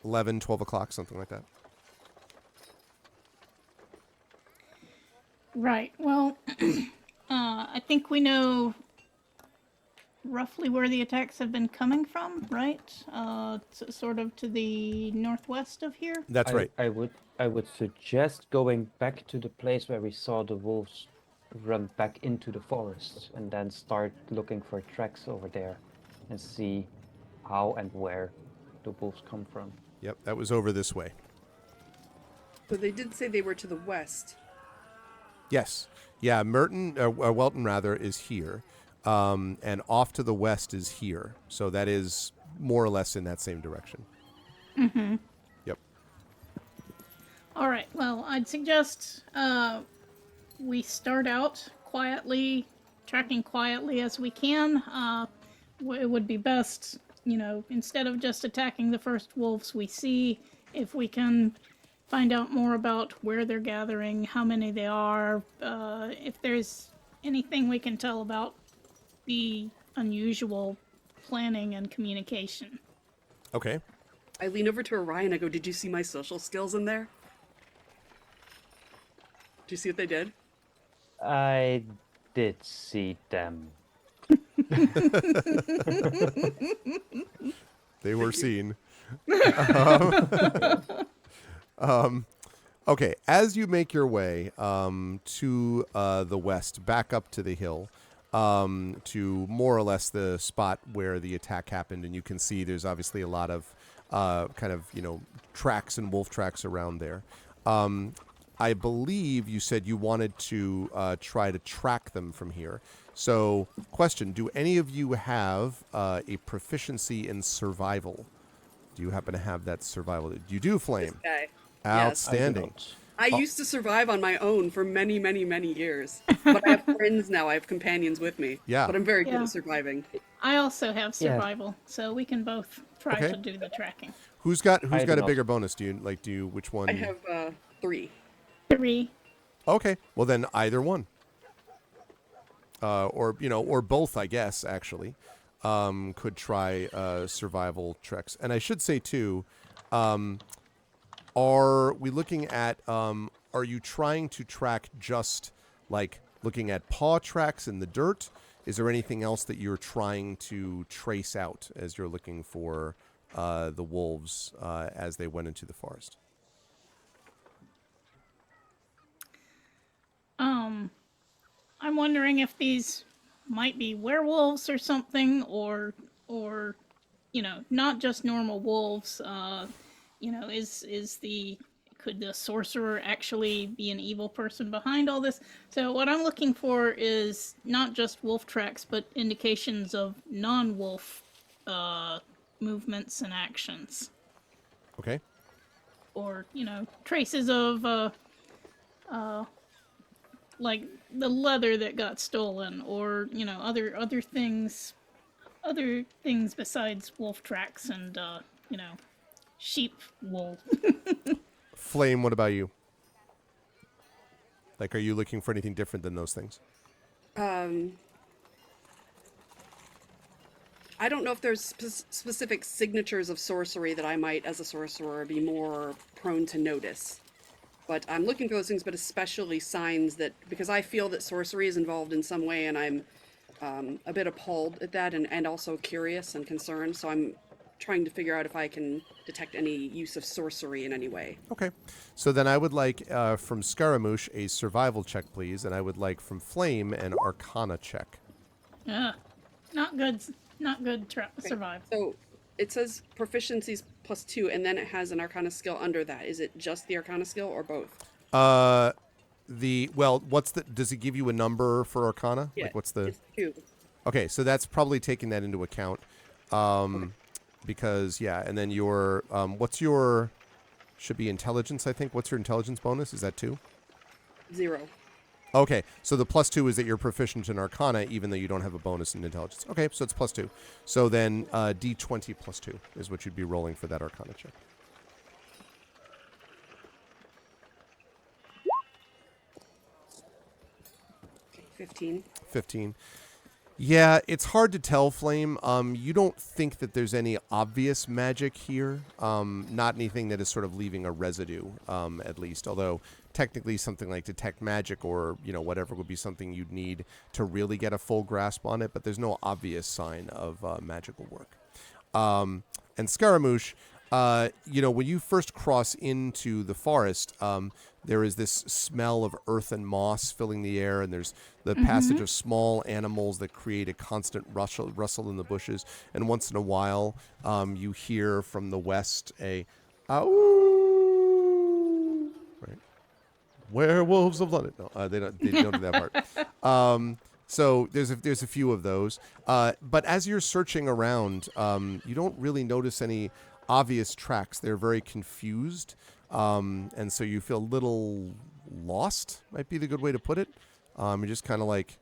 11, 12 o'clock, something like that. Right. Well, I think we know roughly where the attacks have been coming from, right? Sort of to the northwest of here. That's right. I would suggest going back to the place where we saw the wolves run back into the forest, and then start looking for tracks over there and see how and where the wolves come from. Yep, that was over this way. So they did say they were to the west. Yes. Yeah, Welton rather, is here. And off to the west is here. So that is more or less in that same direction. Mm-hmm. Yep. All right. Well, I'd suggest we start out quietly, tracking quietly as we can. It would be best, instead of just attacking the first wolves we see, if we can find out more about where they're gathering, how many they are, if there's anything we can tell about the unusual planning and communication. Okay. I lean over to Orion. I go, did you see my social skills in there? Do you see what they did? I did see them. They were seen. Okay, as you make your way to the west, back up to the hill, to more or less the spot where the attack happened, and you can see there's obviously a lot of tracks and wolf tracks around there. I believe you said you wanted to try to track them from here. So, question, do any of you have a proficiency in survival? Do you happen to have that survival? You do, Flame. Okay. Outstanding. I used to survive on my own for many, many, many years. But I have friends now. I have companions with me. Yeah. But I'm very good Yeah. at surviving. I also have survival, so we can both try Okay. to do the tracking. Who's got I a do not. bigger bonus? Which one? I have 3. 3. Okay. Well, then either one. Or both, I guess, actually, could try survival treks. And I should say, too, are we looking at, are you trying to track just, like, looking at paw tracks in the dirt? Is there anything else that you're trying to trace out as you're looking for the wolves as they went into the forest? I'm wondering if these might be werewolves or something, or not just normal wolves. Is the could the sorcerer actually be an evil person behind all this? So what I'm looking for is not just wolf tracks, but indications of non-wolf movements and actions, Okay. or traces of like the leather that got stolen, or other things besides wolf tracks and sheep wool. Flame, what about you? Like, are you looking for anything different than those things? I don't know if there's specific signatures of sorcery that I might, as a sorcerer, be more prone to notice. But I'm looking for those things, but especially signs that, because I feel that sorcery is involved in some way, and I'm a bit appalled at that, and also curious and concerned. So I'm trying to figure out if I can detect any use of sorcery in any way. Okay. So then I would like from Scaramouche a survival check, please, and I would like from Flame an Arcana check. Not good. Not good. Okay. Survive. So it says proficiencies +2, and then it has an Arcana skill under that. Is it just the Arcana skill or both? Does it give you a number for Arcana? Yeah, Like, what's the? it's 2. Okay, so that's probably taking that into account. Okay. Because and then your should be intelligence, I think. What's your intelligence bonus? Is that 2? 0. Okay, so the +2 is that you're proficient in Arcana, even though you don't have a bonus in intelligence. Okay, so it's +2. So then D20 +2 is what you'd be rolling for that Arcana check. Okay, 15. 15. Yeah, it's hard to tell, Flame. You don't think that there's any obvious magic here. Not anything that is sort of leaving a residue, at least. Although, technically, something like detect magic or, whatever would be something you'd need to really get a full grasp on it. But there's no obvious sign of magical work. And Scaramouche, when you first cross into the forest, there is this smell of earth and moss filling the air, and there's the passage of small animals that create a constant rustle in the bushes. And once in a while, you hear from the west a "ow." Right? Werewolves of London. No, they don't do that part. So there's a few of those. But as you're searching around, you don't really notice any obvious tracks. They're very confused. And so you feel a little lost, might be the good way to put it. You're just kind of like,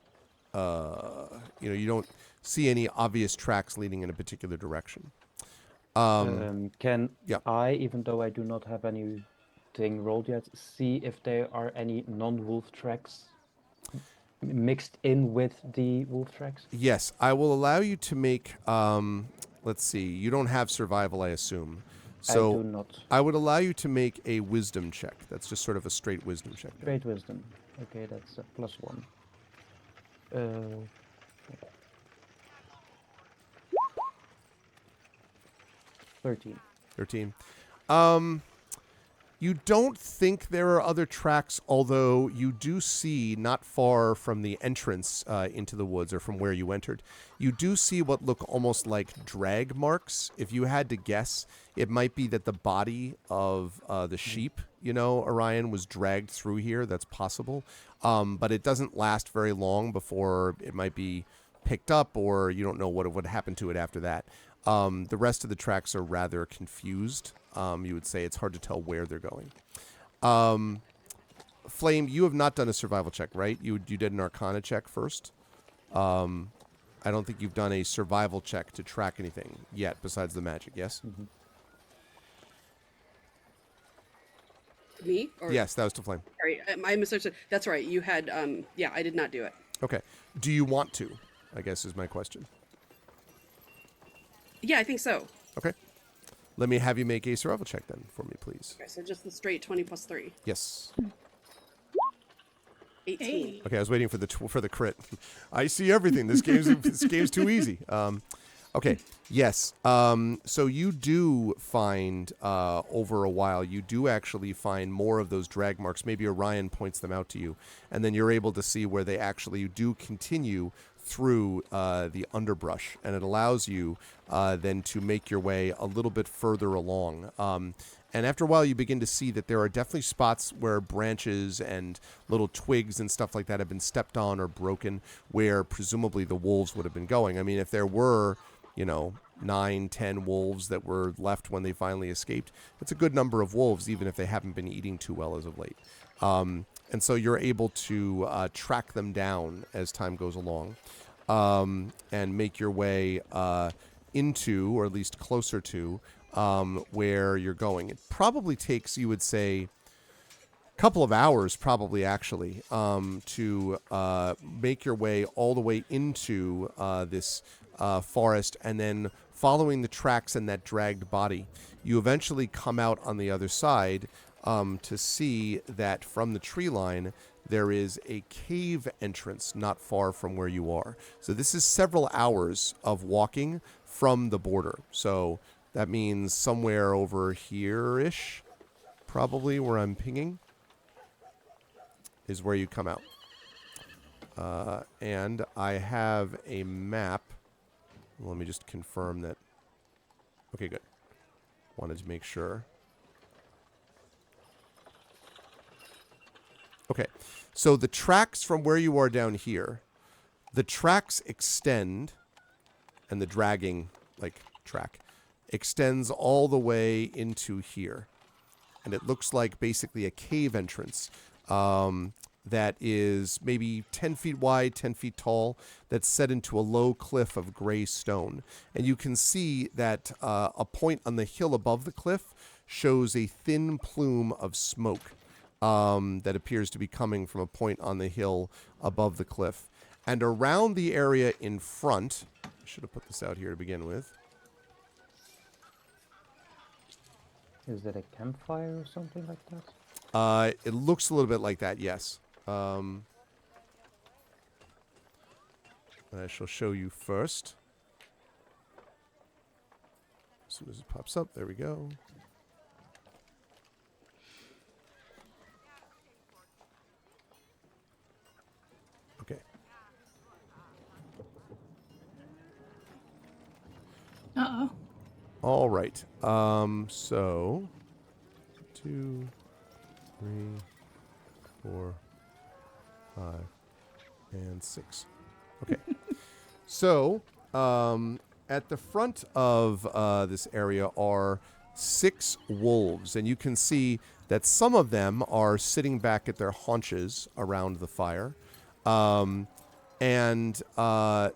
you don't see any obvious tracks leading in a particular direction. Can yeah. I, even though I do not have anything rolled yet, see if there are any non-wolf tracks mixed in with the wolf tracks? Yes, I will allow you to make, let's see, you don't have survival, I assume. So I do not. I would allow you to make a wisdom check. That's just sort of a straight wisdom check. Straight wisdom. Okay, that's a +1. 13. 13. You don't think there are other tracks, although you do see, not far from the entrance into the woods, or from where you entered, you do see what look almost like drag marks. If you had to guess, it might be that the body of the sheep, Orion, was dragged through here. That's possible. But it doesn't last very long before it might be picked up, or you don't know what would happen to it after that. The rest of the tracks are rather confused. You would say it's hard to tell where they're going. Flame, you have not done a survival check, right? You did an Arcana check first. I don't think you've done a survival check to track anything yet besides the magic, yes? Mm-hmm. Me? Or, yes, that was to Flame. Sorry, I misunderstood. That's right. You had, I did not do it. Okay. Do you want to, I guess is my question. Yeah, I think so. Okay. Let me have you make a survival check then for me, please. Okay, so just the straight 20 + 3. Yes. 18. Hey. Okay, I was waiting for the crit. I see everything. This game's too easy. Okay. Yes. So you do find over a while, you do actually find more of those drag marks. Maybe Orion points them out to you, and then you're able to see where they actually do continue through the underbrush, and it allows you then to make your way a little bit further along. And after a while, you begin to see that there are definitely spots where branches and little twigs and stuff like that have been stepped on or broken, where presumably the wolves would have been going. I mean, if there were, 9, 10 wolves that were left when they finally escaped, that's a good number of wolves, even if they haven't been eating too well as of late. And so you're able to track them down as time goes along, and make your way into, or at least closer to, where you're going. It probably takes, you would say, a couple of hours, probably actually, to make your way all the way into this forest, and then following the tracks and that dragged body, you eventually come out on the other side to see that from the tree line there is a cave entrance not far from where you are. So this is several hours of walking from the border. So that means somewhere over here-ish, probably where I'm pinging, is where you come out. And I have a map. Let me just confirm that. Okay, good. Wanted to make sure. Okay, so the tracks from where you are down here, the tracks extend, and the dragging, track, extends all the way into here. And it looks like basically a cave entrance that is maybe 10 feet wide, 10 feet tall, that's set into a low cliff of gray stone. And you can see that a point on the hill above the cliff shows a thin plume of smoke that appears to be coming from a point on the hill above the cliff. And around the area in front, I should have put this out here to begin with. Is it a campfire or something like that? It looks a little bit like that, yes. And I shall show you first. As soon as it pops up, there we go. Okay. Uh-oh. All right. So 2, 3, 4, 5, and 6. Okay. So, at the front of this area are 6 wolves, and you can see that some of them are sitting back at their haunches around the fire, and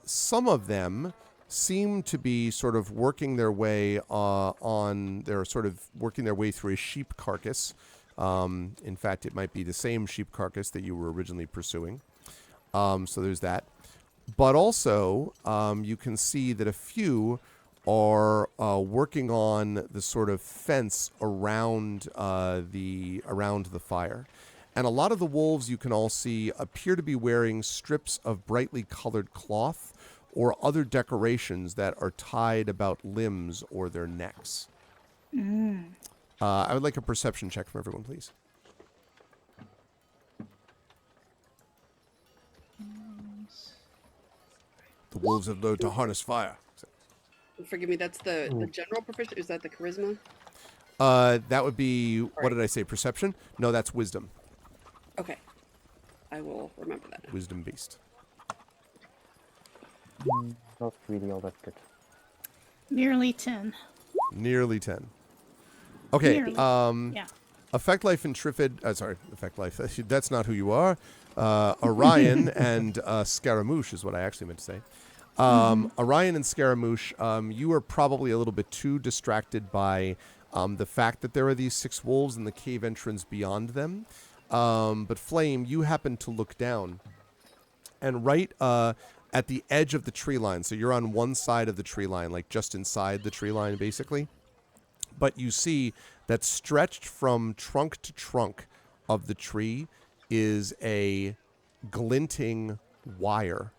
some of them seem to be sort of working their way they're sort of working their way through a sheep carcass. In fact, it might be the same sheep carcass that you were originally pursuing. So there's that. But also, you can see that a few are working on the sort of fence around the fire. And a lot of the wolves you can all see appear to be wearing strips of brightly colored cloth or other decorations that are tied about limbs or their necks. I would like a perception check from everyone, please. The wolves have learned to harness fire. Forgive me, that's the general proficiency. Is that the charisma? That would be, what did I say, perception? No, that's wisdom. Okay. I will remember that. Wisdom based. Not really all that good. Nearly 10. Nearly 10. Okay, Nearly. Yeah. Affect Life and Trifid, Affect Life, that's not who you are. Orion and Scaramouche is what I actually meant to say. Orion and Scaramouche, you are probably a little bit too distracted by the fact that there are these 6 wolves and the cave entrance beyond them. But Flame, you happen to look down, and right at the edge of the tree line, so you're on one side of the tree line, like just inside the tree line, basically. But you see that stretched from trunk to trunk of the tree is a glinting wire.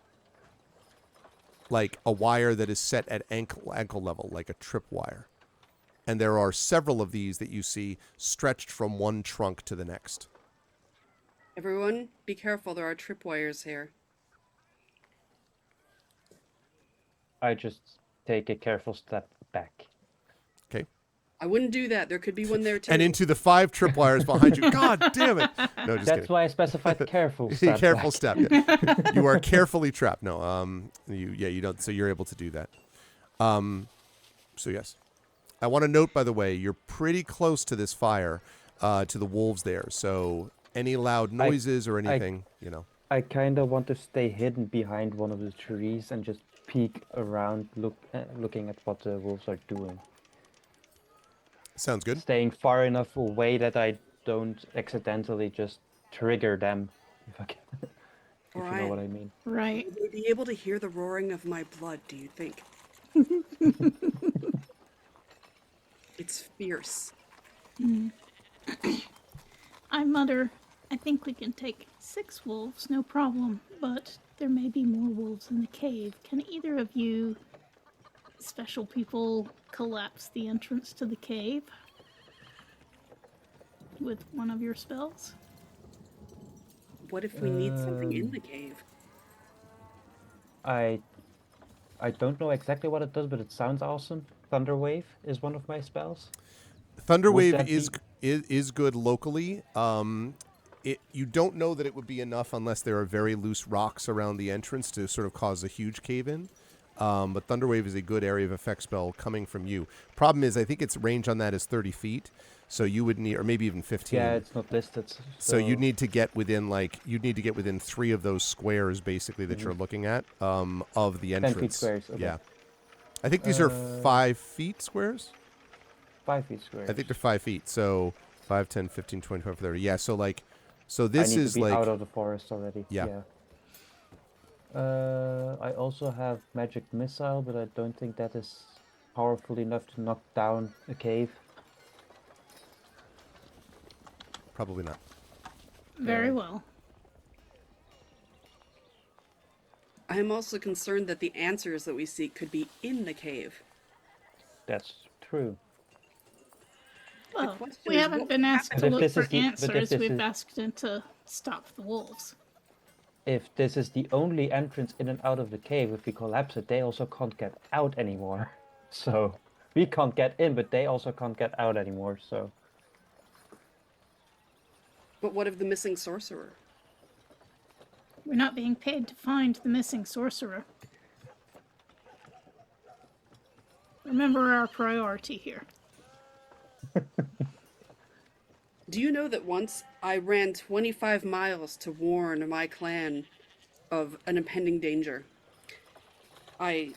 Like a wire that is set at ankle level, like a tripwire. And there are several of these that you see stretched from one trunk to the next. Everyone, be careful. There are tripwires here. I just take a careful step back. Okay. I wouldn't do that. There could be one there too. And into the 5 tripwires behind you. God damn it! No, just That's kidding. why I specified careful step Careful back. step. Yeah. You are carefully trapped. No, you don't. So you're able to do that. So yes, I want to note, by the way, you're pretty close to this fire, to the wolves there. So any loud noises or anything, I kind of want to stay hidden behind one of the trees and just peek around, looking at what the wolves are doing. Sounds good. Staying far enough away that I don't accidentally just trigger them, if I can, if you know Orion, what I mean. Right. will they be able to hear the roaring of my blood, do you think? It's fierce. I mutter, I think we can take 6 wolves, no problem, but there may be more wolves in the cave. Can either of you special people collapse the entrance to the cave with one of your spells? What if we need something in the cave? I don't know exactly what it does, but it sounds awesome. Thunder Wave is one of my spells. Thunderwave that is good locally. You don't know that it would be enough unless there are very loose rocks around the entrance to sort of cause a huge cave-in. But Thunderwave is a good area of effect spell coming from you. Problem is, I think its range on that is 30 feet, so you would need, or maybe even 15. Yeah, it's not listed. So you'd need to get within 3 of those squares, basically, that you're looking at, of the 10 entrance. feet squares. Okay. Yeah. I think these are 5 feet squares. 5 feet squares. I think they're 5 feet. So 5, 10, 15, 20, 25, 30. Yeah, so I this need is to be like, out of the forest already. Yeah. I also have magic missile, but I don't think that is powerful enough to knock down a cave. probably not. Very well. I'm also concerned that the answers that we seek could be in the cave. That's true. Well, question we is, haven't what been would asked happen- to But if look this for is the- but if answers. this We've is- asked them to stop the wolves. If this is the only entrance in and out of the cave, if we collapse it, they also can't get out anymore. So we can't get in, but they also can't get out anymore. So But what of the missing sorcerer? We're not being paid to find the missing sorcerer. Remember our priority here. Do you know that once I ran 25 miles to warn my clan of an impending danger? I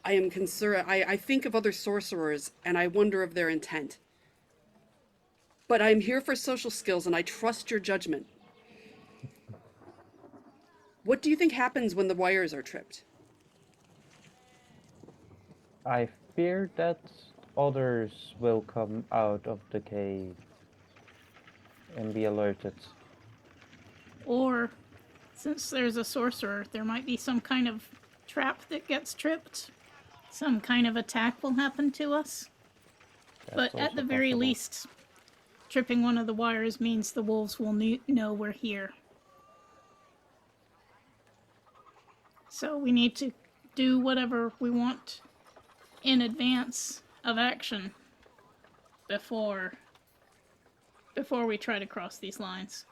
am concerned. I think of other sorcerers and I wonder of their intent. But I'm here for social skills and I trust your judgment. What do you think happens when the wires are tripped? I fear that others will come out of the cave and be alerted. Or, since there's a sorcerer, there might be some kind of trap that gets tripped. Some kind of attack will happen to us. That's But at also the very possible. least, tripping one of the wires means the wolves will know we're here. So we need to do whatever we want in advance of action before we try to cross these lines.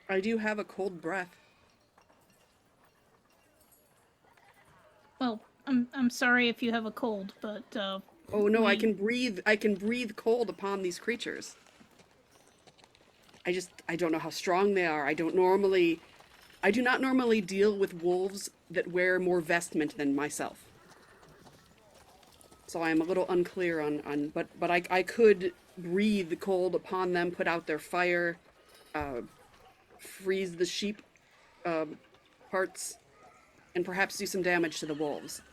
I do have a cold breath. Well, I'm sorry if you have a cold, but Oh no, I we- can breathe. I can breathe cold upon these creatures. I don't know how strong they are. I do not normally deal with wolves that wear more vestment than myself. So I am a little unclear but I could breathe cold upon them, put out their fire, freeze the sheep parts, and perhaps do some damage to the wolves.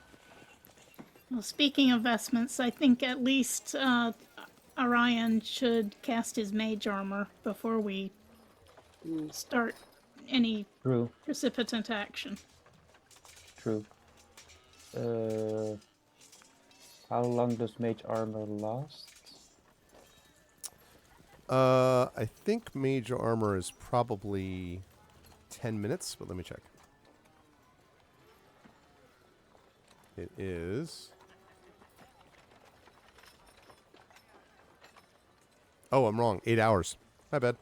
Well, speaking of vestments, I think at least Orion should cast his mage armor before we start any True, precipitant action. true. How long does mage armor last? I think major armor is probably 10 minutes, but let me check. It is... Oh, I'm wrong. 8 hours. My bad.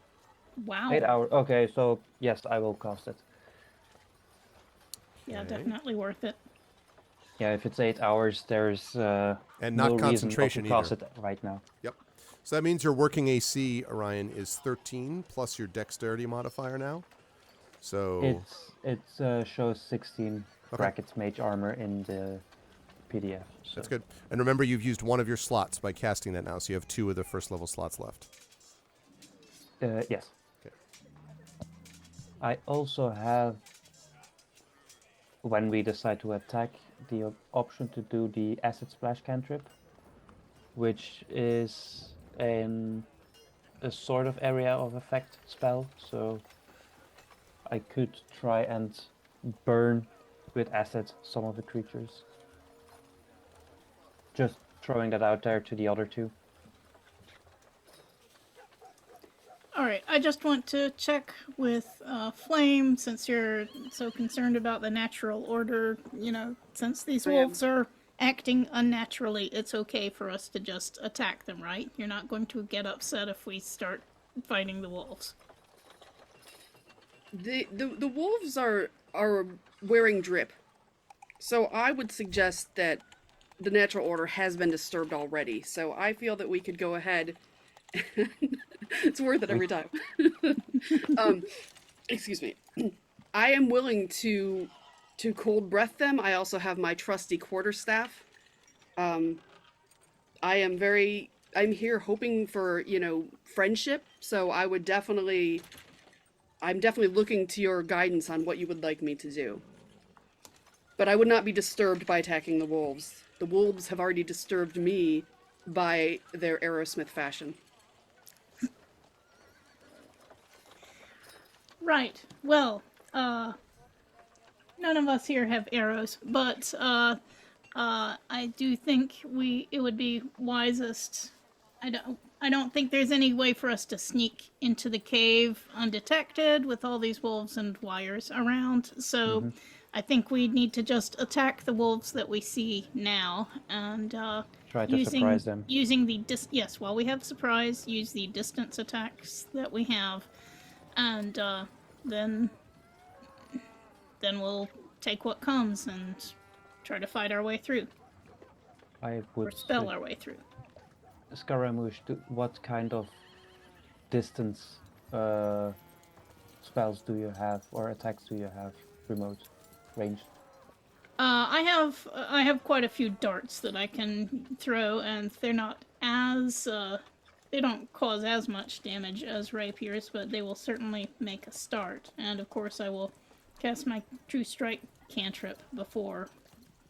Wow. 8 hours. Okay, so yes, I will cast it. Yeah, Okay. definitely worth it. Yeah, if it's 8 hours, there's And no not reason not to concentration cast either. it right now. Yep. So that means your working AC, Orion, is 13 plus your dexterity modifier now. So It shows 16 Okay. brackets mage armor in the PDF. So. That's good. And remember, you've used one of your slots by casting that now, so you have 2 of the first level slots left. Yes. Okay. I also have, when we decide to attack, the option to do the acid splash cantrip, which is a sort of area of effect spell. So I could try and burn with acid some of the creatures. Just throwing that out there to the other two. All right, I just want to check with Flame, since you're so concerned about the natural order. You know, since these I am. wolves are acting unnaturally, it's okay for us to just attack them, right? You're not going to get upset if we start fighting the wolves. The wolves are wearing drip, so I would suggest that the natural order has been disturbed already. So I feel that we could go ahead. It's worth it every time. Excuse me. I am willing to cold breath them. I also have my trusty quarterstaff. I'm here hoping for, friendship. So I'm definitely looking to your guidance on what you would like me to do. But I would not be disturbed by attacking the wolves. The wolves have already disturbed me by their Aerosmith fashion. Right. Well, none of us here have arrows, but I do think it would be wisest. I don't think there's any way for us to sneak into the cave undetected with all these wolves and wires around. So I think we need to just attack the wolves that we see now and Try to surprise them. using the while we have surprise, use the distance attacks that we have, and then we'll take what comes and try to fight our way through, I or would spell our way through. Scaramouche, what kind of distance spells do you have, or attacks do you have, remote, ranged? I have quite a few darts that I can throw, and they're not as they don't cause as much damage as rapiers, but they will certainly make a start. And of course, I will cast my True Strike cantrip before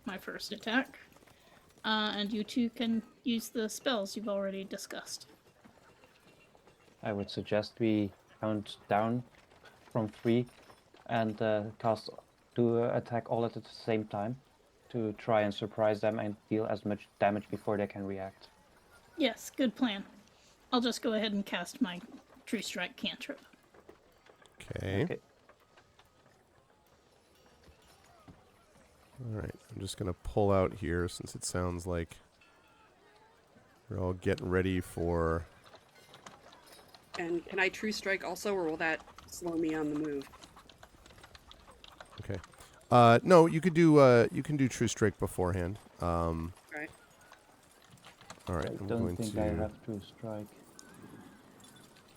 my first attack. And you two can use the spells you've already discussed. I would suggest we count down from 3 and attack all at the same time to try and surprise them and deal as much damage before they can react. Yes, good plan. I'll just go ahead and cast my True Strike cantrip. Okay. All right. I'm just going to pull out here since it sounds like we're all getting ready for... And can I True Strike also, or will that slow me on the move? Okay. No, you can do True Strike beforehand. Right. All right. I don't think I have True Strike.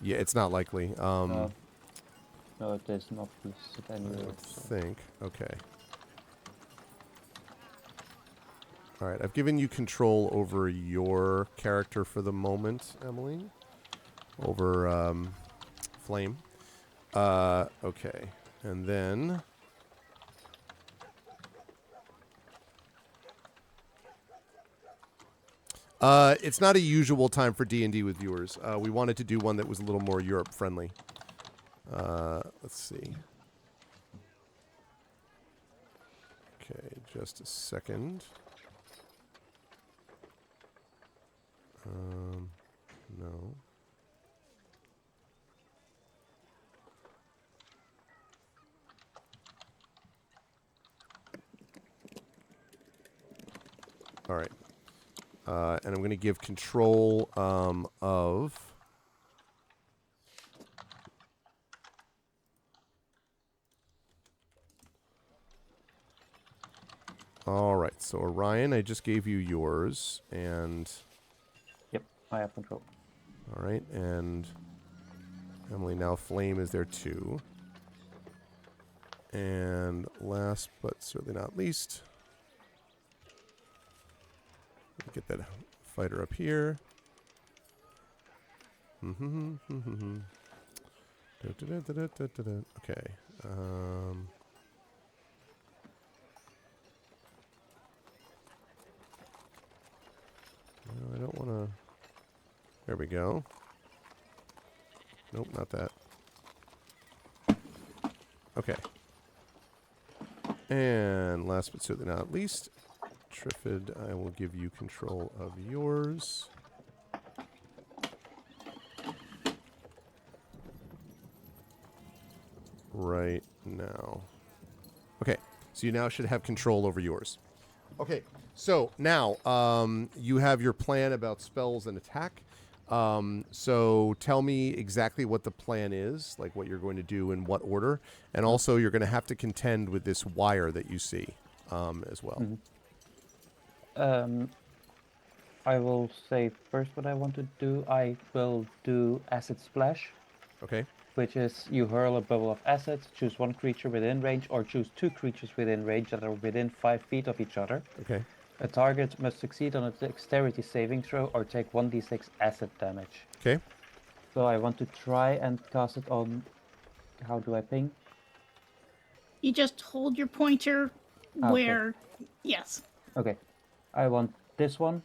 Yeah, it's not likely. No, it is not listed anywhere. I would think. Okay. All right. I've given you control over your character for the moment, Emily. Over Flame. Okay. And then... it's not a usual time for D&D with viewers. We wanted to do one that was a little more Europe-friendly. Let's see. Okay, just a second. No. All right. And I'm going to give control of... All right. So, Orion, I just gave you yours. And... Yep, I have control. All right. And Emily, now Flame is there too. And last but certainly not least... Get that fighter up here. Okay. No, I don't want to... There we go. Nope, not that. Okay. And last but certainly not least, Triffid, I will give you control of yours. Right now. Okay, so you now should have control over yours. Okay, so now you have your plan about spells and attack. So tell me exactly what the plan is, like what you're going to do in what order, and also you're going to have to contend with this wire that you see as well. I will say first what I want to do. I will do Acid Splash, Okay. which is you hurl a bubble of acid, choose one creature within range, or choose two creatures within range that are within 5 feet of each other. Okay. A target must succeed on a dexterity saving throw or take 1d6 acid damage. Okay. So I want to try and cast it on... How do I ping? You just hold your pointer where... Yes. Okay. I want this one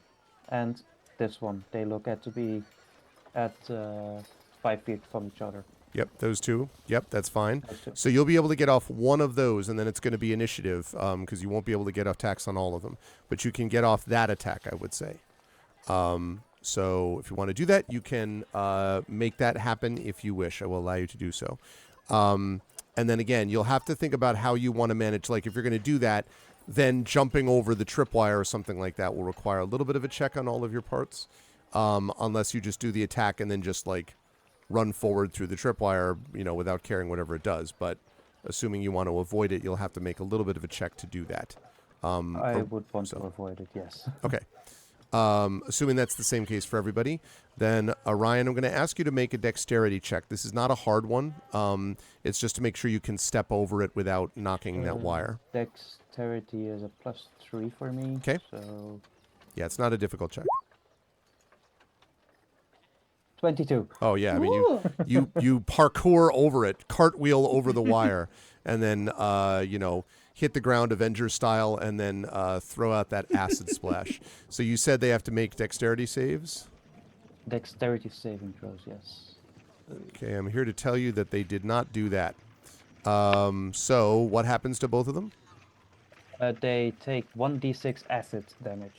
and this one. They look at to be at 5 feet from each other. Yep, those two. Yep, that's fine. Those two. So you'll be able to get off one of those, and then it's going to be initiative, because you won't be able to get attacks on all of them. But you can get off that attack, I would say. So if you want to do that, you can make that happen if you wish. I will allow you to do so. And then again, you'll have to think about how you want to manage. Like if you're going to do that, then jumping over the tripwire or something like that will require a little bit of a check on all of your parts, unless you just do the attack and then just like run forward through the tripwire, without caring whatever it does. But assuming you want to avoid it, you'll have to make a little bit of a check to do that. I would want to avoid it, yes. Okay. Assuming that's the same case for everybody, then Orion, I'm going to ask you to make a dexterity check. This is not a hard one. It's just to make sure you can step over it without knocking that wire. Dexterity is a +3 for me. Okay. So Yeah, it's not a difficult check. 22. Oh yeah, I mean Ooh. you parkour over it, cartwheel over the wire, and then hit the ground Avenger style, and then throw out that acid splash. So you said they have to make dexterity saves? Dexterity saving throws, yes. Okay, I'm here to tell you that they did not do that. So what happens to both of them? They take 1d6 acid damage.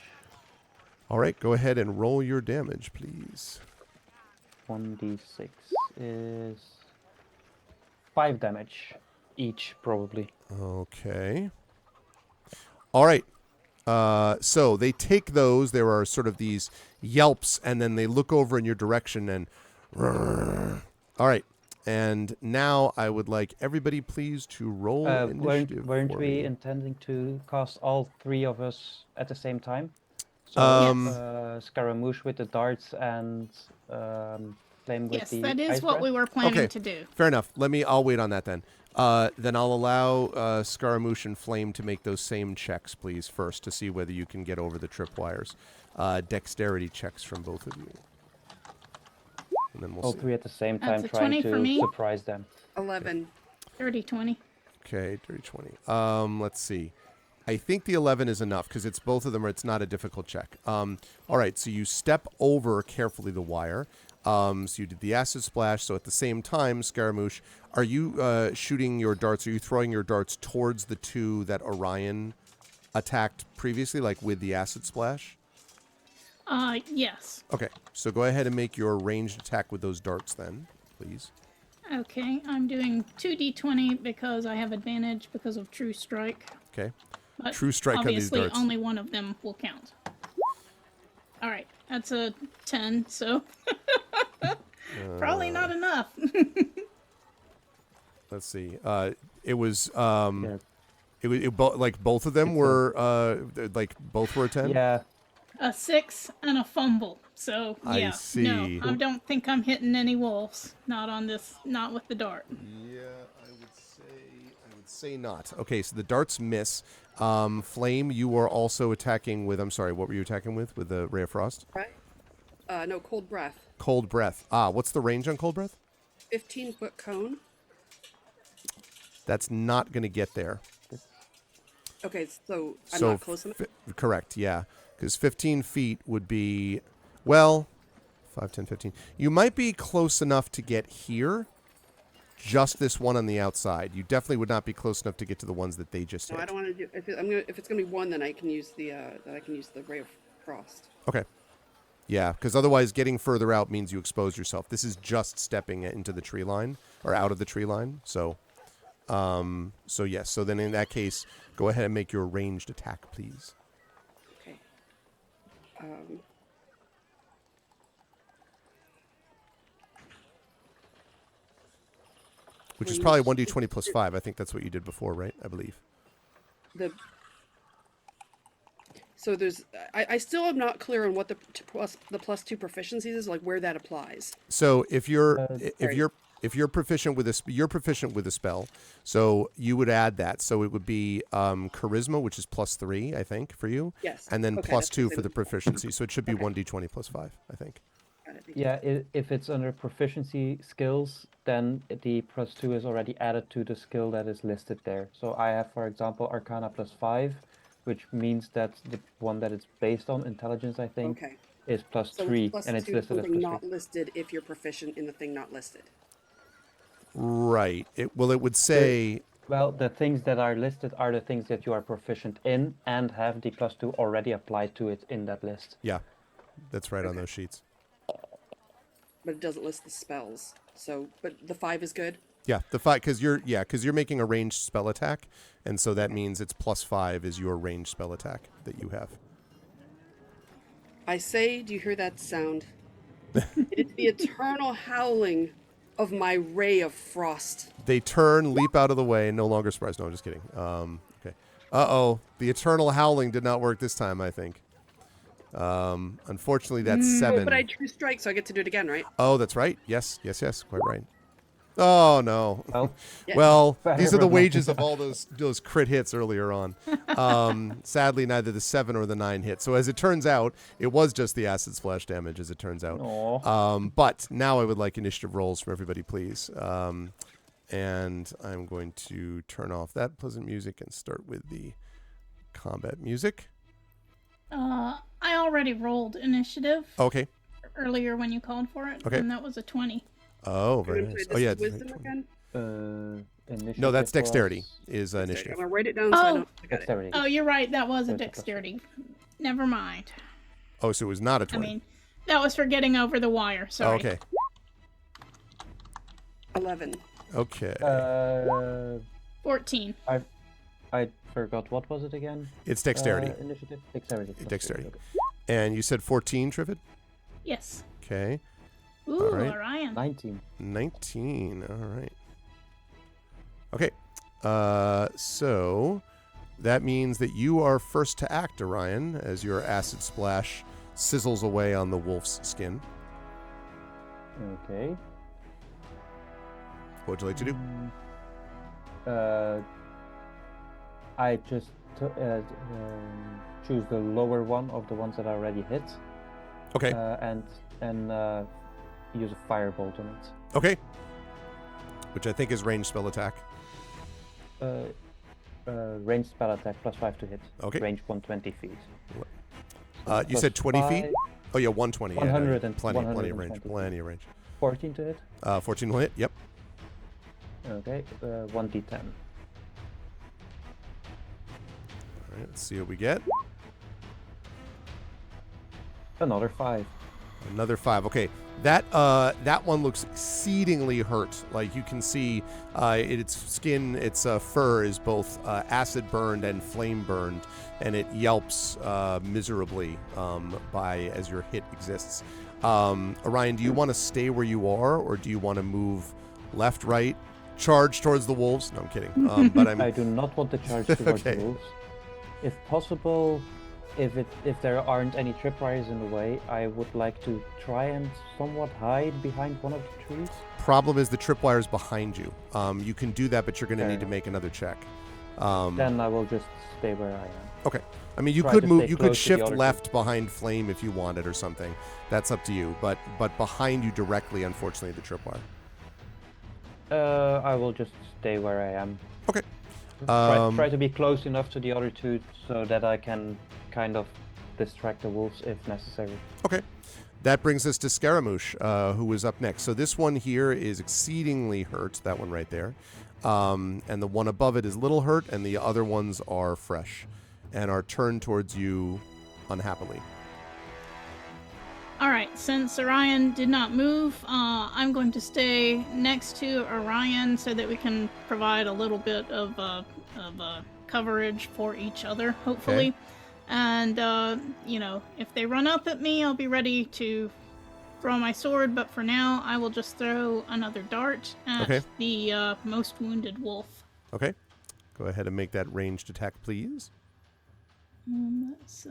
All right, go ahead and roll your damage, please. 1d6 is 5 damage each, probably. Okay. All right. So they take those. There are sort of these yelps, and then they look over in your direction and... All right. And now I would like everybody please to roll initiative Weren't for we me. intending to cast all 3 of us at the same time? So Scaramouche with the darts and Flame with Yes, the that is ice what breath? we were planning Okay. to do. Fair enough. I'll wait on that then. Then I'll allow Scaramouche and Flame to make those same checks, please, first, to see whether you can get over the tripwires. Dexterity checks from both of you. And then we'll All see. 3 at the same time, That's a trying 20 for to me. surprise them. 11. 30-20. Okay, dirty 20. Let's see. I think the 11 is enough because it's both of them, or it's not a difficult check. All right, so you step over carefully the wire. So you did the acid splash. So at the same time, Scaramouche, are you shooting your darts? Are you throwing your darts towards the 2 that Orion attacked previously, like with the acid splash? Yes. Okay, so go ahead and make your ranged attack with those darts then, please. Okay, I'm doing 2d20 because I have advantage because of True Strike. Okay. But True Strike on these obviously darts. only one of them will count. All right, that's a 10, so probably not enough. Let's see. It was Yeah. like both of them It's were like both were a 10. Yeah. A 6 and a fumble. So I yeah, see. no, I don't think I'm hitting any wolves. Not on this. Not with the dart. Yeah, I would say not. Okay, so the darts miss. Flame, you are also attacking with. I'm sorry, what were you attacking with? With the ray of frost? Right? No, cold breath. Cold breath. What's the range on cold breath? 15-foot cone. That's not going to get there. Okay, so I'm So not close enough. correct, yeah, because 15 feet would be, well, 5, 10, 15. You might be close enough to get here. Just this one on the outside. You definitely would not be close enough to get to the ones that they just No, hit. I don't want to do. If it's gonna be one, then I can use the ray of frost. Okay. Yeah, because otherwise getting further out means you expose yourself. This is just stepping into the tree line or out of the tree line. So yes. So then in that case, go ahead and make your ranged attack, please. Okay. Which is probably 1d20 plus 5. I think that's what you did before, right? I believe. So there's. I still am not clear on what the plus 2 proficiencies is, like where that applies. So if you're Sorry. if you're proficient with you're proficient with a spell, so you would add that. So it would be charisma, which is plus 3, I think, for you. Yes. And then Okay, plus that's 2 the for the same. proficiency. So it should be Okay. 1d20 plus 5, I think. Got it, thank you. Yeah, if it's under proficiency skills, then the plus 2 is already added to the skill that is listed there. So I have, for example, Arcana plus 5, which means that the one that it's based on, intelligence, I think, Okay. is plus So 3, plus and it's 2 listed as something plus not 3. listed if you're proficient in the thing not listed. Right. It would say Well, the things that are listed are the things that you are proficient in and have the plus 2 already applied to it in that list. yeah. That's right on Okay. those sheets. But it doesn't list the spells. So, but the 5 is good. Yeah, the 5 cuz you're making a ranged spell attack, and so that means it's plus 5 is your ranged spell attack that you have. I say, do you hear that sound? It's the eternal howling of my ray of frost. They turn, leap out of the way, no longer surprised. No, I'm just kidding. Okay. Uh-oh. The eternal howling did not work this time, I think. Unfortunately, that's 7. But I drew strike, so I get to do it again, right? Oh, that's right. Yes. Quite right. Oh, no. Well, Yeah. Well, Better these are the but not- wages of all those crit hits earlier on. Sadly, neither the 7 or the 9 hit. So as it turns out, it was just the acid splash damage, as it turns out. Aw. But now I would like initiative rolls from everybody, please. And I'm going to turn off that pleasant music and start with the combat music. I already rolled initiative Okay. earlier when you called for it, Okay. and that was a 20. Oh, I'm very gonna nice. play Oh, yeah. this wisdom again. Initiative No, that's dexterity. was Is I'm initiative. gonna write it down so I Oh. don't forget it. Dexterity. Oh, you're right. That was a There's the plus dexterity. Never mind. Oh, so it was not a I 20. mean, that was for getting over the wire. Oh, Sorry. okay. 11. Okay. 14. I forgot, what was it again? It's dexterity. Initiative? Dexterity. plus Dexterity. 3, okay. And you said 14, Trivid? Yes. Okay. Ooh, All right. Orion. 19. 19. All right. Okay. So that means that you are first to act, Orion, as your acid splash sizzles away on the wolf's skin. Okay. What would you like to do? I just choose the lower one of the ones that I already hit, Okay. and use a firebolt on it. Okay. Which I think is ranged spell attack. Ranged spell attack plus 5 to hit. Okay. Range 120 feet. You Plus said 20 feet? 5, Oh, yeah, 120. 100 and- plenty of range. 120. Plenty of range. 14 to hit. 14 will hit. Yep. Okay. 1d10. All right, let's see what we get. Another 5. Another 5. Okay. That one looks exceedingly hurt. Like you can see, its skin, its fur is both acid burned and flame burned, and it yelps miserably as your hit exists. Orion, do you want to stay where you are, or do you want to move left, right, charge towards the wolves? No, I'm kidding. But I do not want to charge towards Okay. the wolves. If possible, if there aren't any tripwires in the way, I would like to try and somewhat hide behind one of the trees. Problem is the tripwire's behind you. You can do that, but you're going to Fair need to enough. make another check. Then I will just stay where I am. Okay. I mean, you Try could to move. stay You could close to the shift other left behind Flame if you wanted, or something. That's up to you. But behind you directly, unfortunately, the tripwire. I will just stay where I am. Okay. Try to be close enough to the other two so that I can kind of distract the wolves if necessary. Okay. That brings us to Scaramouche, who is up next. So this one here is exceedingly hurt. That one right there. And the one above it is little hurt, and the other ones are fresh and are turned towards you unhappily. All right, since Orion did not move, I'm going to stay next to Orion so that we can provide a little bit of coverage for each other, hopefully. Okay. And, if they run up at me, I'll be ready to throw my sword, but for now, I will just throw another dart at Okay. the most wounded wolf. Okay. Go ahead and make that ranged attack, please. That's,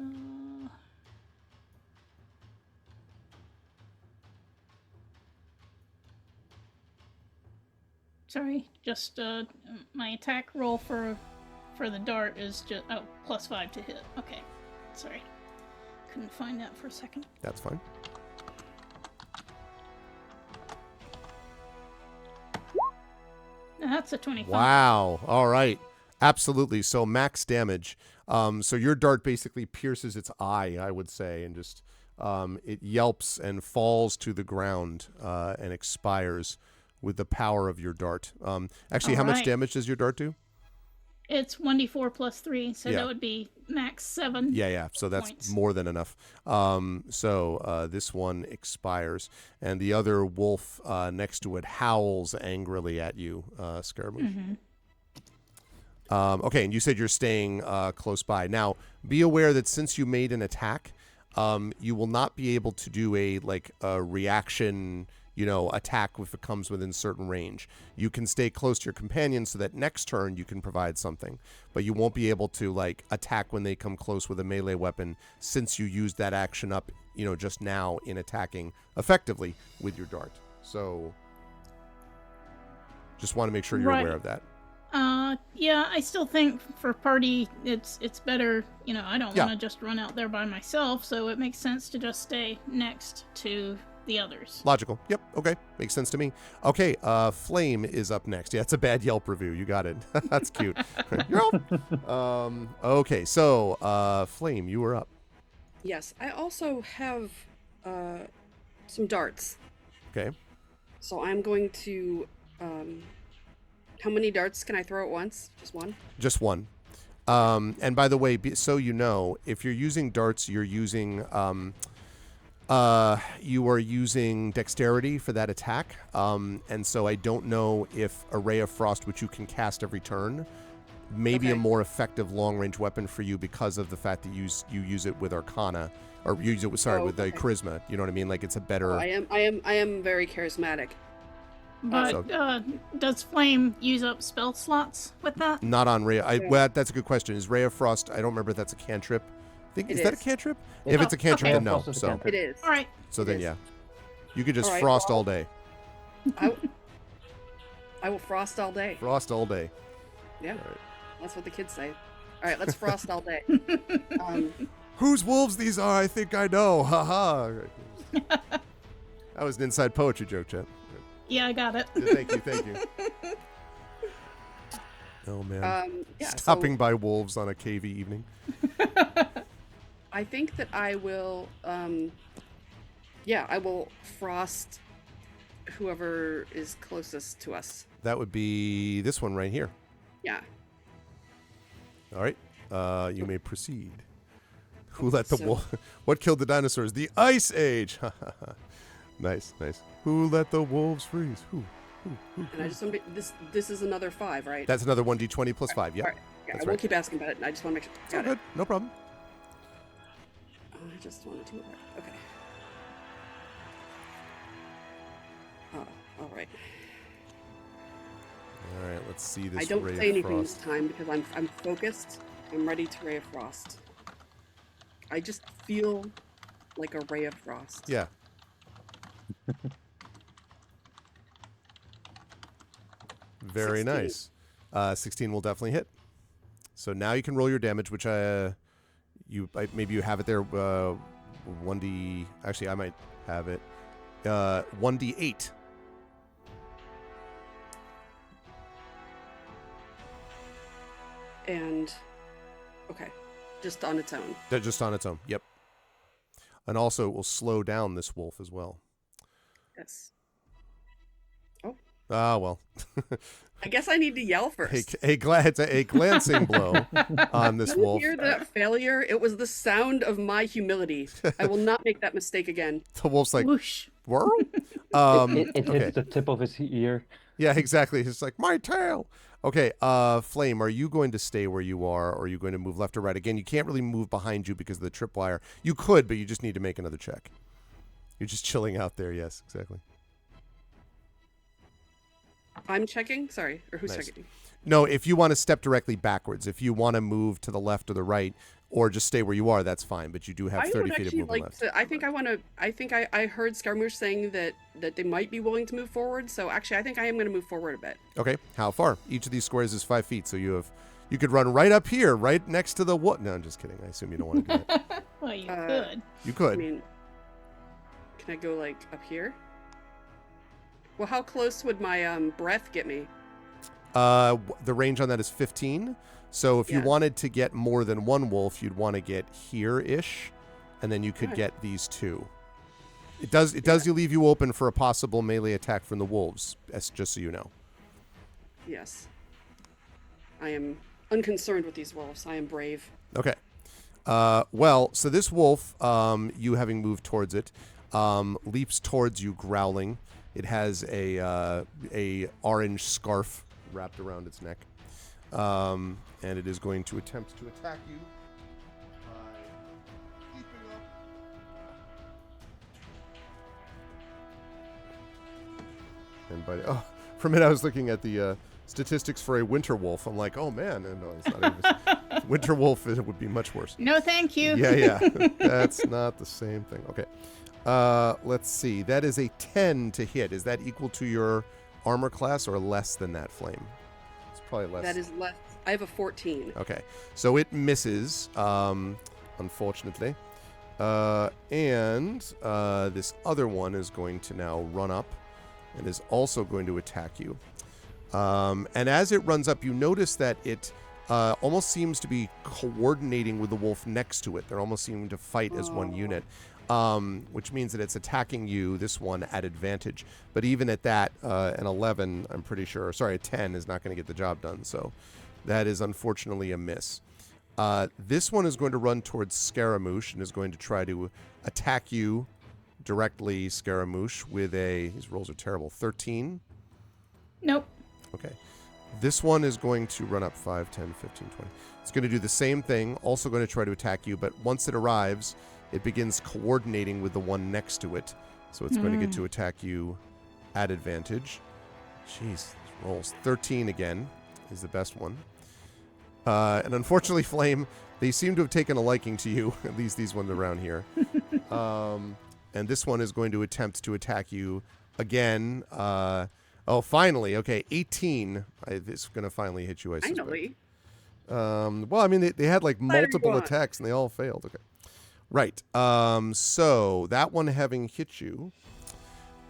Sorry, just my attack roll for the dart is just +5 to hit. Okay, sorry, couldn't find that for a second. That's fine. That's a 25. Wow. All right. Absolutely. So max damage. So your dart basically pierces its eye, I would say, and just it yelps and falls to the ground and expires with the power of your dart. Actually, how much right. damage does your dart do? It's 1d4 plus 3, so Yeah. that would be max 7. Yeah. So that's Points. more than enough. So this one expires, and the other wolf next to it howls angrily at you, Scaramouche. Mm-hmm. Okay, and you said you're staying close by. Now, be aware that since you made an attack, you will not be able to do a reaction, attack if it comes within certain range. You can stay close to your companion so that next turn you can provide something, but you won't be able to attack when they come close with a melee weapon since you used that action up, just now in attacking effectively with your dart. So, just want to make sure you're Right. aware of that. Yeah, I still think for party, it's better, I don't Yeah. want to just run out there by myself, so it makes sense to just stay next to the others. Logical. Yep. Okay. Makes sense to me. Okay. Flame is up next. Yeah, it's a bad Yelp review. You got it. That's cute. You're up. Okay. So, Flame, you were up. Yes, I also have some darts. Okay. So I'm going to. How many darts can I throw at once? Just one? Just one. And by the way, so you know, if you're using darts, you're using you are using dexterity for that attack. And so I don't know if a Ray of Frost, which you can cast every turn, may be a Okay. more effective long-range weapon for you because of the fact that you use it with Arcana, or you use it with with okay. Charisma. You know what I mean? Like it's a better. I am very charismatic. But does Flame use up spell slots with that? Not on Ray. Okay. Well, that's a good question. Is Ray of Frost? I don't remember if that's a cantrip. It Is that a is. cantrip? It If it's a is. cantrip, Okay. then no. Frost is a So cantrip. It is. All right. so It then is. yeah, you could just All right, frost well- all day. I will frost all day. Frost all day. Yeah, All right. that's what the kids say. All right, let's frost all day. Whose wolves these are? I think I know. Ha ha. That was an inside poetry joke, Chet. Yeah, I got it. Thank you. Oh man. Yeah, Stopping so by wolves on a cavey evening. I think that I will. I will frost whoever is closest to us. That would be this one right here. Yeah. All right. You may proceed. Who let the So- wolf? What killed the dinosaurs? The Ice Age. Nice. Who let the wolves freeze? Who? And I just want to be, this is another 5, right? That's another 1d20 plus 5. Yep. All right. Yeah, That's I won't right. keep asking about it. I just want to make sure. Oh, Got it. good. No problem. I just wanted to. Okay. Oh, all right. All right, let's see this I don't ray say of anything this frost. time because I'm focused. I'm ready to ray of frost. I just feel like a ray of frost. Yeah. Very 16. nice. 16 will definitely hit. So now you can roll your damage, which maybe you have it there. 1d. Actually, I might have it. 1d8. And okay, just on its own. Just on its own. Yep. And also, it will slow down this wolf as well. Yes. Ah, well. I guess I need to yell first. a glancing blow on this Did you wolf. hear that failure? It was the sound of my humility. I will not make that mistake again. The wolf's like, Whoosh. whirl? It Okay. hits the tip of his ear. Yeah, exactly. It's like, my tail. Okay, Flame, are you going to stay where you are, or are you going to move left or right? Again, you can't really move behind you because of the tripwire. You could, but you just need to make another check. You're just chilling out there. Yes, exactly. I'm checking? Sorry. Or who's Nice. checking? No, if you want to step directly backwards, if you want to move to the left or the right, or just stay where you are, that's fine. But you do have I 30 would feet of actually movement like left. to. I think I want to. I think I heard Scaramouche saying that they might be willing to move forward. So actually, I think I am going to move forward a bit. Okay, how far? Each of these squares is 5 feet, so you could run right up here, right next to the what? No, I'm just kidding. I assume you don't want to do that. Well, you Uh, could. You I could. mean, can I go like up here? Well, how close would my breath get me? The range on that is 15. So if you Yeah. wanted to get more than one wolf, you'd want to get here-ish, and then you could Right. get these two. It does leave you open for a possible melee attack from the wolves, just so you know. Yes. I am unconcerned with these wolves. I am brave. Okay. Well, so this wolf, you having moved towards it, leaps towards you growling. It has a orange scarf wrapped around its neck. And it is going to attempt to attack you by leaping up. And for a minute I was looking at the statistics for a winter wolf. I'm like, oh man, and no, it's not even. Winter wolf would be much worse. No, thank you. Yeah. That's not the same thing. Okay. Let's see. That is a 10 to hit. Is that equal to your armor class or less than that, Flame? It's probably less. That is less. I have a 14. Okay. So it misses, unfortunately. And this other one is going to now run up and is also going to attack you. And as it runs up, you notice that it almost seems to be coordinating with the wolf next to it. They're almost seeming to fight as one unit, which means that it's attacking you, this one, at advantage. But even at that, an 11, I'm pretty sure, sorry, a 10 is not going to get the job done. So that is unfortunately a miss. This one is going to run towards Scaramouche and is going to try to attack you directly, Scaramouche, with these rolls are terrible, 13. Nope. Okay. This one is going to run up 5, 10, 15, 20. It's going to do the same thing, also going to try to attack you, but once it arrives, it begins coordinating with the one next to it. So it's going to get to attack you at advantage. Jeez, these rolls. 13 again is the best one. And unfortunately, Flame, they seem to have taken a liking to you, at least these ones around here. And this one is going to attempt to attack you again. Finally. Okay, 18. It's going to finally hit you, I suspect. Finally. Well, I mean, they had like multiple everyone. attacks and they all failed. Okay. Right. So that one having hit you,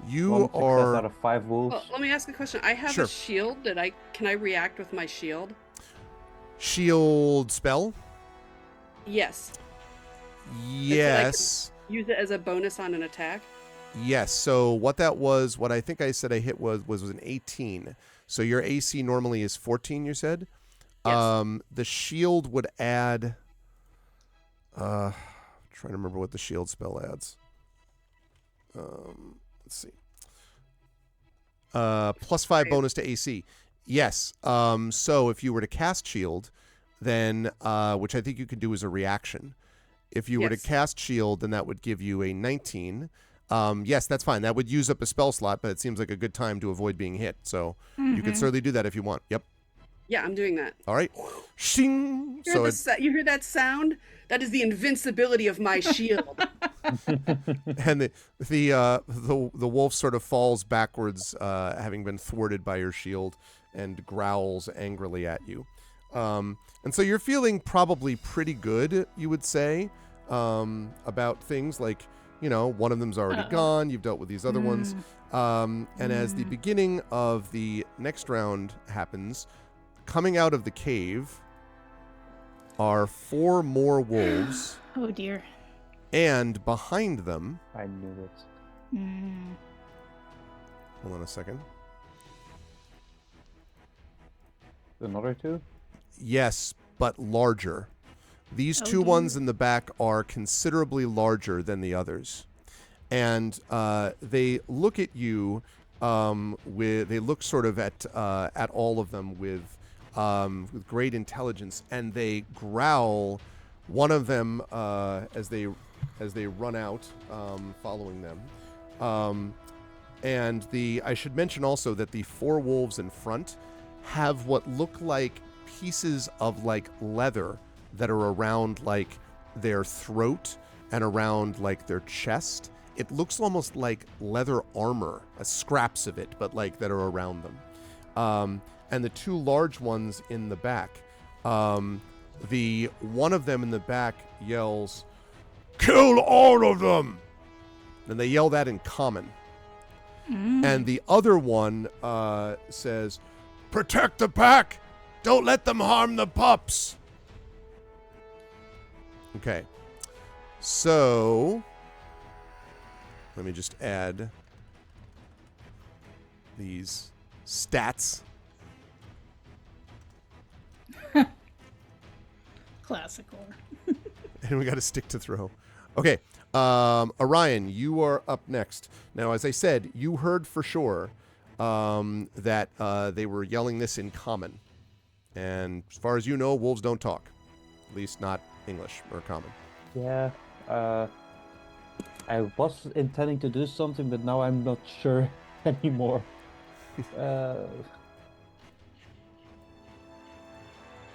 you One success are out of 5 wolves. Well, let me ask a question. I have Sure. a shield. Can I react with my shield? shield spell. Yes. Yes. Use it as a bonus on an attack. Yes. So what I think I said I hit was an 18. So your AC normally is 14, you said? Yes. The shield would add trying to remember what the shield spell adds. Let's see. +5 bonus to AC. Yes. So if you were to cast shield, then which I think you can do as a reaction. If you were to Yes. cast shield, then that would give you a 19. Yes, that's fine. That would use up a spell slot, but it seems like a good time to avoid being hit. So you can certainly do that if you want. Yep. Yeah, I'm doing that. All right. Shing. You So hear, you hear that sound? That is the invincibility of my shield. and the wolf sort of falls backwards, having been thwarted by your shield, and growls angrily at you. And so you're feeling probably pretty good, you would say, about things like, one of them's already gone. You've dealt with these other ones. And as the beginning of the next round happens, coming out of the cave are 4 more wolves. Oh dear. And behind them, I knew it. hold on a second. Another 2? Yes, but larger. These 2 ones in the back are considerably larger than the others. And they look at you they look sort of at all of them with great intelligence, and they growl. One of them as they run out, following them. And I should mention also that the 4 wolves in front have what look like pieces of like leather that are around like their throat and around like their chest. It looks almost like leather armor, scraps of it, but like that are around them. And the 2 large ones in the back, the one of them in the back yells, "Kill all of them!" And they yell that in common. And the other one says, "Protect the pack! Don't let them harm the pups!" Okay. So, let me just add these stats. Classical. And we got to stick to throw. Okay. Orion, you are up next. Now, as I said, you heard for sure that they were yelling this in common. And as far as you know, wolves don't talk. At least not English or common. Yeah. I was intending to do something, but now I'm not sure anymore.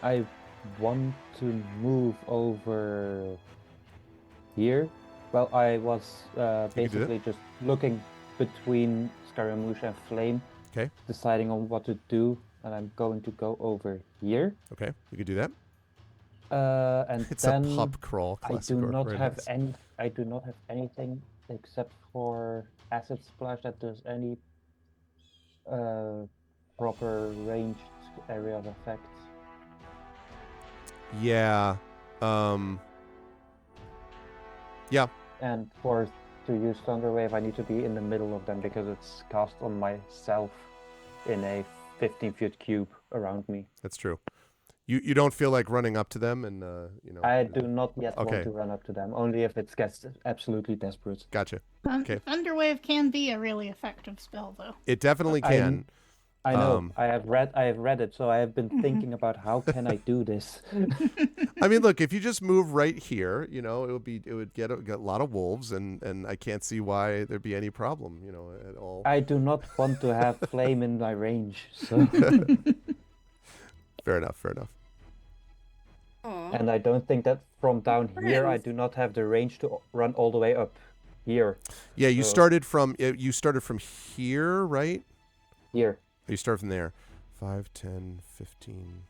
I want to move over here. Well, I was basically just looking between Scaramouche and Flame, Okay. deciding on what to do, and I'm going to go over here. Okay. You could do that. And It's then a pub crawl. I do Classic not Red have House. I do not have anything except for Acid Splash that does any proper ranged area of effect. Yeah. Yeah. And to use Thunder Wave, I need to be in the middle of them because it's cast on myself in a 15-foot cube around me. That's true. You don't feel like running up to them and I do not yet Okay. want to run up to them, only if it gets absolutely desperate. Gotcha. Okay. Thunderwave can be a really effective spell, though. It definitely can. I know. I have read it, so I have been thinking about how can I do this. I mean, look, if you just move right here, it would get a lot of wolves, and I can't see why there'd be any problem, at all. I do not want to have Flame in my range, so. Fair enough. Aw. And I don't think that from down here I Friends. do not have the range to run all the way up here. Yeah, you So- started from here, right? Here. You start from there. 5, 10, 15,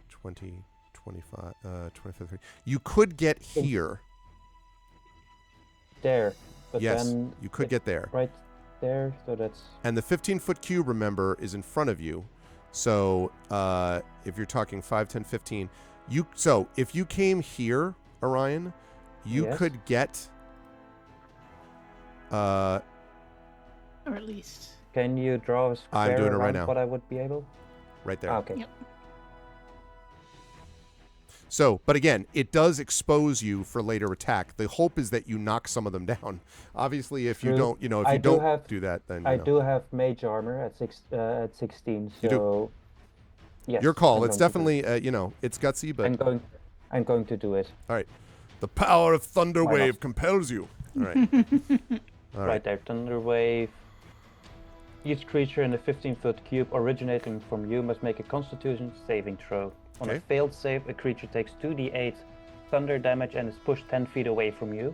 20, 25, 25, 30. You could get here. There. But Yes, then you could get there. right there, so that's And the 15-foot cube, remember, is in front of you. So if you're talking 5, 10, 15, if you came here, Orion, you Yes. could get Or at least. Can you draw a square I'm doing it right around now. what I would be able? right there. Ah, okay. Yep. So, but again, it does expose you for later attack. The hope is that you knock some of them down. Obviously, if you True. don't, if I you do don't have do that, then I do have mage armor at 16, You do. so yes, Your call. I'm It's going to do it. definitely, it's gutsy, but I'm going to do it. all right. The power of Thunder Why not? Wave compels you. All right. All Right right. there, Thunder Wave. Each creature in the 15-foot cube originating from you must make a Constitution saving throw. On Okay. a failed save, a creature takes 2d8 thunder damage and is pushed 10 feet away from you.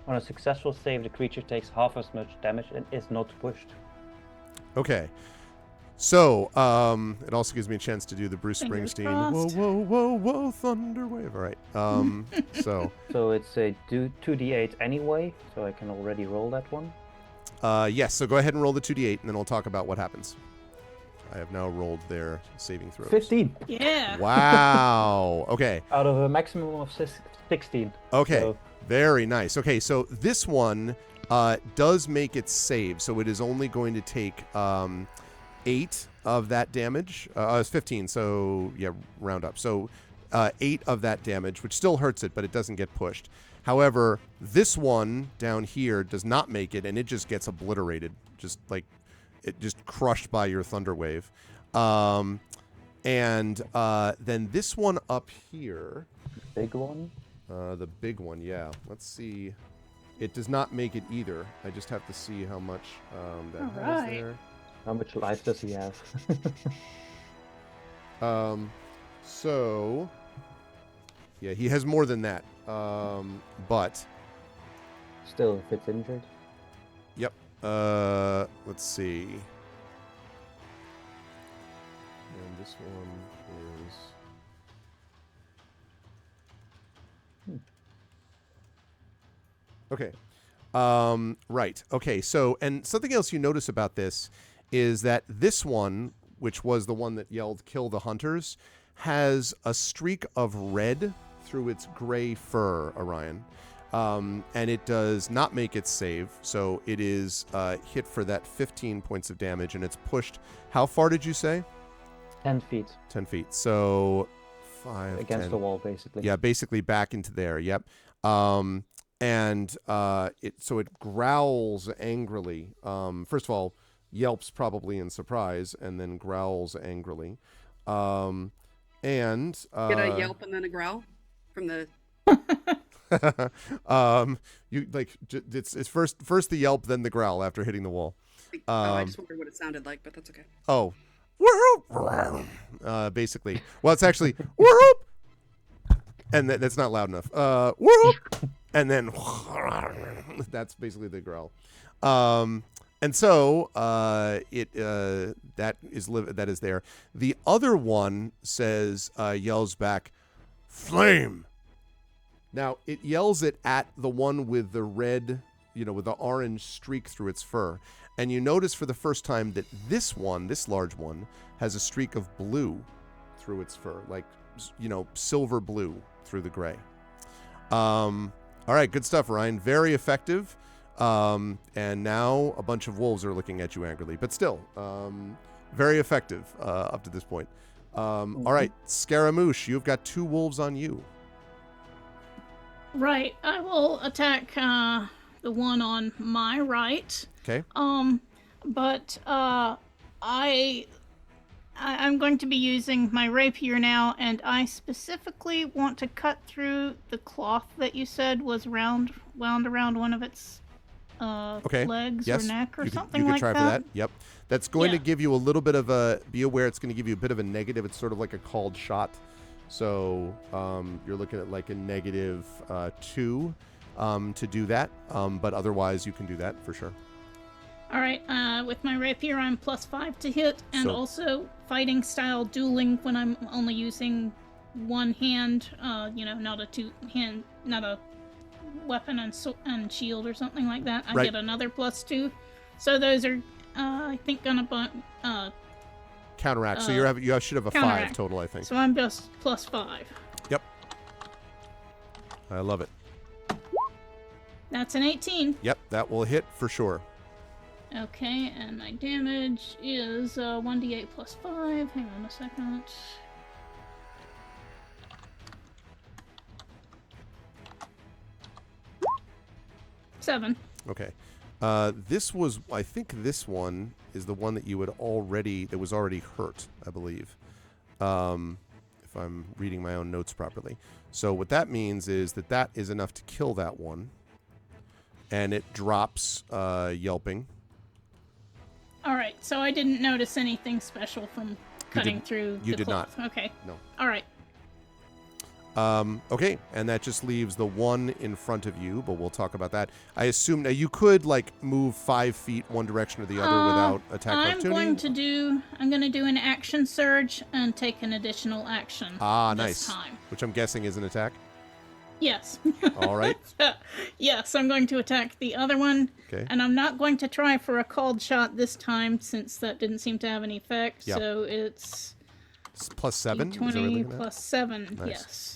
On a successful save, the creature takes half as much damage and is not pushed. Okay. So, it also gives me a chance to do the Bruce Fingers Springsteen. crossed. Whoa, whoa, whoa, whoa, Thunder Wave. All right. So, So it's a 2d8 anyway, so I can already roll that one. yes. So go ahead and roll the 2d8, and then we'll talk about what happens. I have now rolled their saving throws. 15 Yeah. Wow. Okay. out of a maximum of 16. Okay. So- Very nice. Okay, so this one does make its save, so it is only going to take 8 of that damage. It's 15, so yeah, round up. So 8 of that damage, which still hurts it, but it doesn't get pushed. However, this one down here does not make it, and it just gets obliterated, just like it just crushed by your thunder wave. And then this one up here. Big one. The big one, yeah. Let's see. It does not make it either. I just have to see how much that All has right. there. How much life does he have? So yeah, he has more than that. But Still, if it's injured. yep. Let's see. And this one is okay. Right. Okay. So, and something else you notice about this is that this one, which was the one that yelled "Kill the Hunters," has a streak of red through its gray fur, Orion. And it does not make its save, so it is hit for that 15 points of damage, and it's pushed. How far did you say? 10 feet 10 feet. So 5, against 10. the wall, basically. Yeah, basically back into there. Yep. And it growls angrily. First of all, yelps probably in surprise, and then growls angrily. And Get a yelp and then a growl from the. It's first the yelp, then the growl after hitting the wall. I just wondered what it sounded like, but that's okay. Oh, basically. Well, it's actually whoop, and that's not loud enough. Whoop, and then that's basically the growl. And so that is there. The other one says yells back, "Flame." Now it yells it at the one with the red, with the orange streak through its fur. And you notice for the first time that this large one, has a streak of blue through its fur, like, silver blue through the gray. All right, good stuff, Ryan. Very effective. And now a bunch of wolves are looking at you angrily, but still, very effective up to this point. All right, Scaramouche, you've got 2 wolves on you. Right. I will attack the one on my right. Okay. But I'm going to be using my rapier now, and I specifically want to cut through the cloth that you said was wound around one of its legs Yes. or neck or you something could like try that. for that. Yep. That's going to Yeah. give you a little bit of a, be aware it's going to give you a bit of a negative. It's sort of like a called shot. So you're looking at like a negative 2 to do that. But otherwise you can do that for sure. All right. With my rapier, I'm +5 to hit, and So- also fighting style dueling when I'm only using one hand. Not a two-hand, not a weapon and shield or something like that. I Right. get another +2. So those are, I think, gonna Counteract. So you should have a 5 counteract. total, I think. So I'm just +5. Yep. I love it. That's an 18. Yep, that will hit for sure. Okay, and my damage is 1d8 +5. Hang on a second. 7. Okay. This was, I think this one is the one that was already hurt, I believe. If I'm reading my own notes properly. So what that means is that is enough to kill that one. And it drops, yelping. All right, so I didn't notice anything special from cutting through you the did cloth. not. Okay. No. All right. Okay, and that just leaves the one in front of you, but we'll talk about that. I assume now you could like move 5 feet one direction or the other without attack opportunity. I'm going to do an action surge and take an additional action. Nice. Time. Which I'm guessing is an attack. Yes. All right. Yes, I'm going to attack the other one. Okay. And I'm not going to try for a called shot this time since that didn't seem to have any effect. Yep. So it's plus 7. D20 plus 7. Nice. Yes.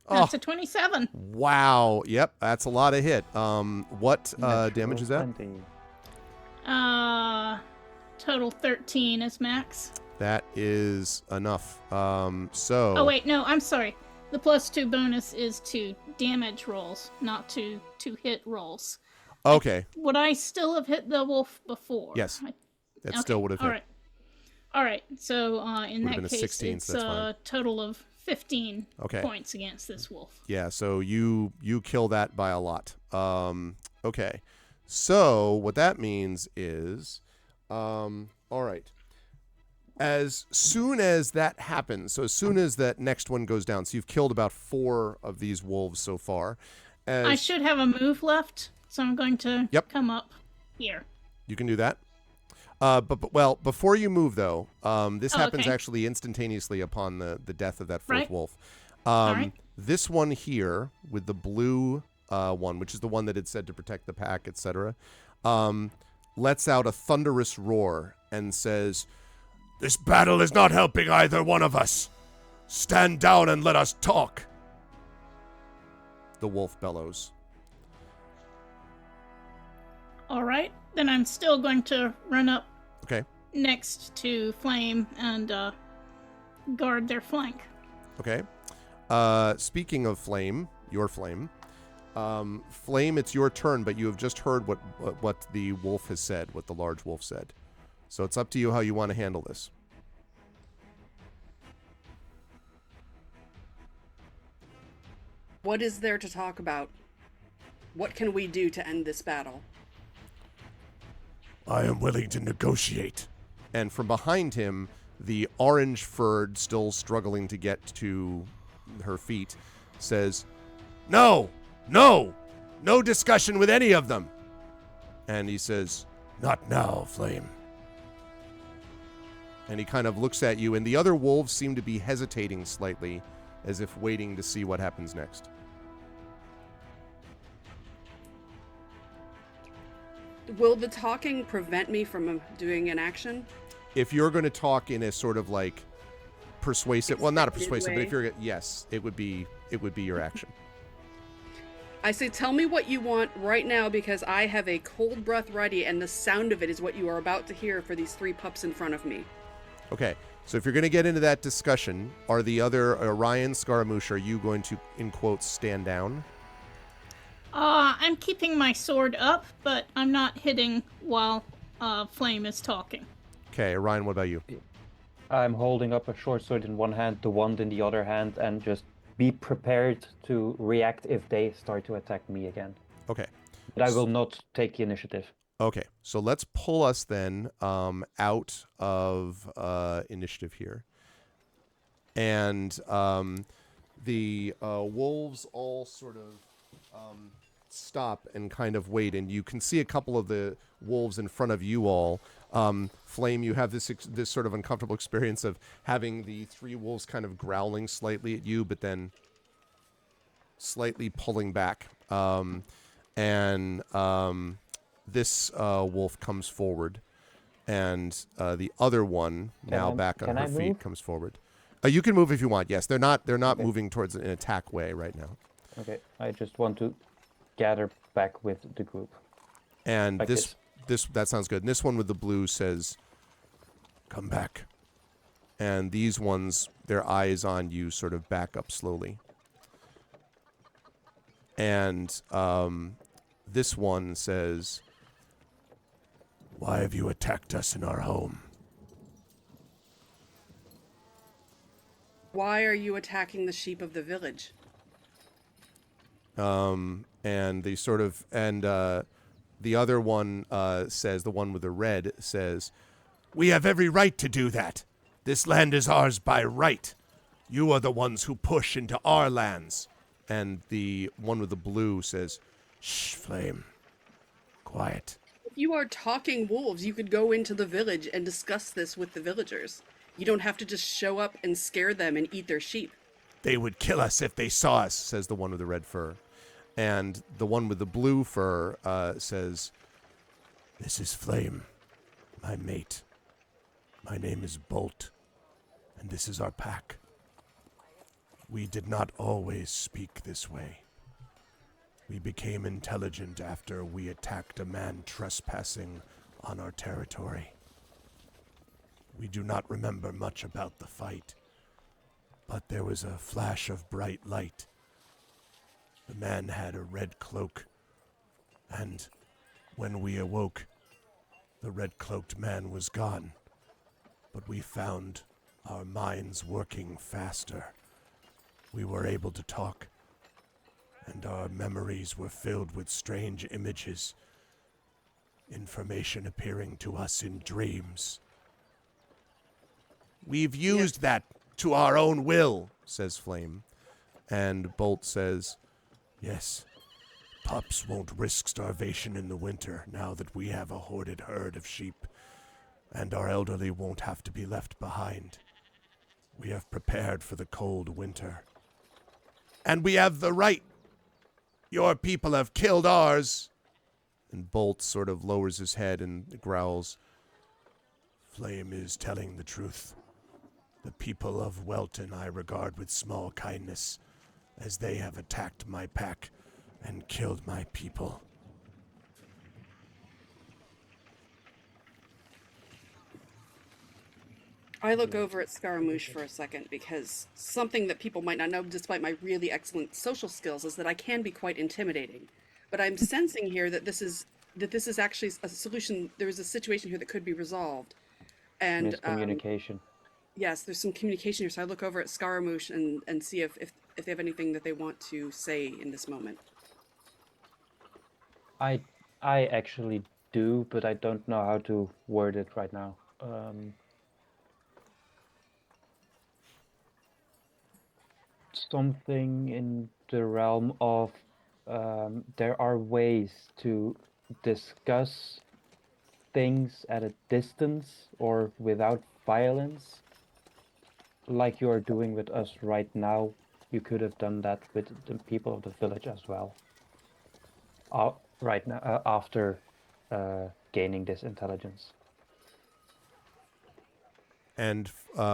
Oh, That's a 27. wow. Yep, that's a lot of hit. What damage is that? 20. Total 13 is max. That is enough. Oh wait, no, I'm sorry. The +2 bonus is to damage rolls, not to hit rolls. Okay. Would I still have hit the wolf before? Yes. That still would have hit. All right. So in Would've that been a case, 16, it's so that's fine. a total of 15 Okay. points against this wolf. Yeah, so you kill that by a lot. Okay. So what that means is, all right. As soon as that happens, so as soon as that next one goes down, so you've killed about 4 of these wolves so far. I should have a move left, so I'm going to come up here. You can do that. But before you move though, this happens actually instantaneously upon the death of that 4th wolf. This one here with the blue one, which is the one that had said to protect the pack, etc., lets out a thunderous roar and says, "This battle is not helping either one of us. Stand down and let us talk." The wolf bellows. All right, then I'm still going to run up next to Flame and guard their flank. Okay. Speaking of Flame, your Flame, Flame, it's your turn, but you have just heard what the wolf has said, what the large wolf said. So it's up to you how you want to handle this. What is there to talk about? What can we do to end this battle? I am willing to negotiate. And from behind him, the orange-furred, still struggling to get to her feet, says, No discussion with any of them. And he says, Not now, Flame. And he kind of looks at you, and the other wolves seem to be hesitating slightly, as if waiting to see what happens next. Will the talking prevent me from doing an action? If you're going to talk in a sort of like persuasive, well, not a persuasive, way. but if you're, yes, it would be your action. I say, tell me what you want right now, because I have a cold breath ready, and the sound of it is what you are about to hear for these 3 pups in front of me. Okay, so if you're going to get into that discussion, are the other Orion, Scaramouche, are you going to, in quotes, stand down? I'm keeping my sword up, but I'm not hitting while Flame is talking. Okay, Orion, what about you? I'm holding up a short sword in one hand, the wand in the other hand, and just be prepared to react if they start to attack me again. Okay. But I will not take the initiative. Okay, so let's pull us then out of initiative here. And the wolves all sort of stop and kind of wait, and you can see a couple of the wolves in front of you all. Flame, you have this sort of uncomfortable experience of having the 3 wolves kind of growling slightly at you, but then slightly pulling back. This wolf comes forward, and the other one, now back on her feet, comes forward. You can move if you want. Yes, they're not moving towards an attack way right now. Okay, I just want to gather back with the group. And like this that sounds good. And this one with the blue says, "Come back." And these ones, their eyes on you, sort of back up slowly. And This one says, "Why have you attacked us in our home?" Why are you attacking the sheep of the village? And they sort of, and the other one says, the one with the red says, "We have every right to do that. This land is ours by right. You are the ones who push into our lands." And the one with the blue says, "Shh, Flame. Quiet." If you are talking wolves, you could go into the village and discuss this with the villagers. You don't have to just show up and scare them and eat their sheep. "They would kill us if they saw us," says the one with the red fur. And the one with the blue fur says, "This is Flame, my mate. My name is Bolt, and this is our pack. We did not always speak this way. We became intelligent after we attacked a man trespassing on our territory. We do not remember much about the fight, but there was a flash of bright light. The man had a red cloak, and when we awoke, the red-cloaked man was gone, but we found our minds working faster. We were able to talk, and our memories were filled with strange images, information appearing to us in dreams. We've used that to our own will," says Flame. And Bolt says, "Yes, pups won't risk starvation in the winter now that we have a hoarded herd of sheep, and our elderly won't have to be left behind. We have prepared for the cold winter. And we have the right. Your people have killed ours." And Bolt sort of lowers his head and growls, "Flame is telling the truth. The people of Welton I regard with small kindness, as they have attacked my pack and killed my people." I look over at Scaramouche for a second because something that people might not know, despite my really excellent social skills, is that I can be quite intimidating. But I'm sensing here that this is actually a solution. There is a situation here that could be resolved, and Miscommunication. yes, there's some communication here. So I look over at Scaramouche and see if they have anything that they want to say in this moment. I actually do, but I don't know how to word it right now. Something in the realm of there are ways to discuss things at a distance or without violence, like you are doing with us right now. You could have done that with the people of the village as well. Right now, after gaining this intelligence. And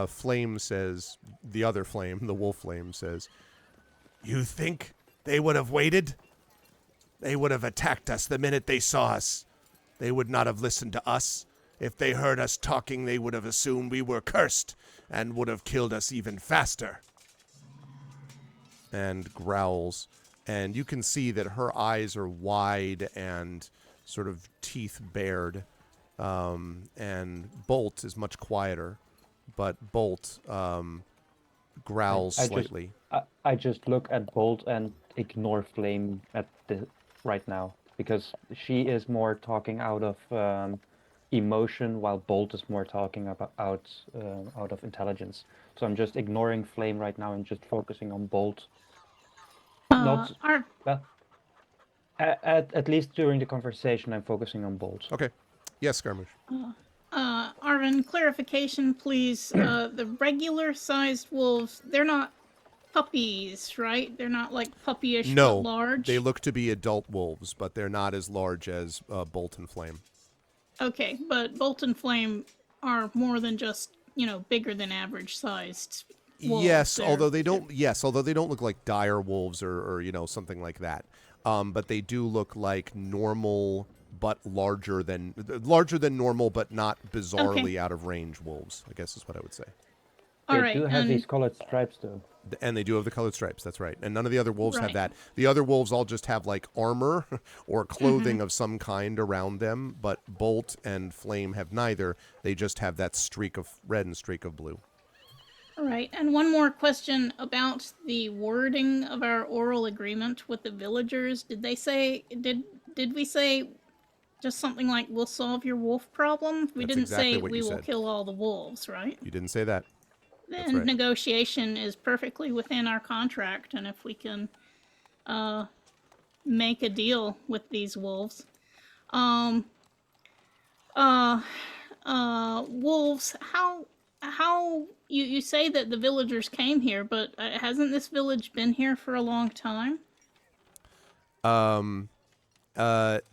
Flame says, the other Flame, the wolf Flame says, "You think they would have waited? They would have attacked us the minute they saw us. They would not have listened to us. If they heard us talking, they would have assumed we were cursed and would have killed us even faster." And growls. And you can see that her eyes are wide and sort of teeth bared. And Bolt is much quieter, but Bolt growls slightly. I just look at Bolt and ignore Flame at the right now, because she is more talking out of emotion, while Bolt is more talking about out of intelligence. So I'm just ignoring Flame right now and just focusing on Bolt. Not well. At least during the conversation, I'm focusing on Bolt. Okay. Yes, Scaramouche. Arvin, clarification, please. The regular-sized wolves, they're not puppies, right? They're not like puppyish No, but large? they look to be adult wolves, but they're not as large as Bolt and Flame. Okay, but Bolt and Flame are more than just, bigger than average-sized wolves. Yes, although they don't look like dire wolves or something like that. But they do look like normal but larger than normal, but not bizarrely out of range wolves, I guess is what I would say. All They right, do have these colored stripes, though. And they do have the colored stripes. That's right. And none of the other wolves have Right. that. The other wolves all just have like armor or clothing of some kind around them. But Bolt and Flame have neither. They just have that streak of red and streak of blue. All right. And one more question about the wording of our oral agreement with the villagers. Did we say just something like we'll solve your wolf problem? We That's didn't exactly say what we you will said. kill all the wolves, right? You didn't say that. That's Then right. negotiation is perfectly within our contract, and if we can make a deal with these wolves, wolves, how you say that the villagers came here, but hasn't this village been here for a long time?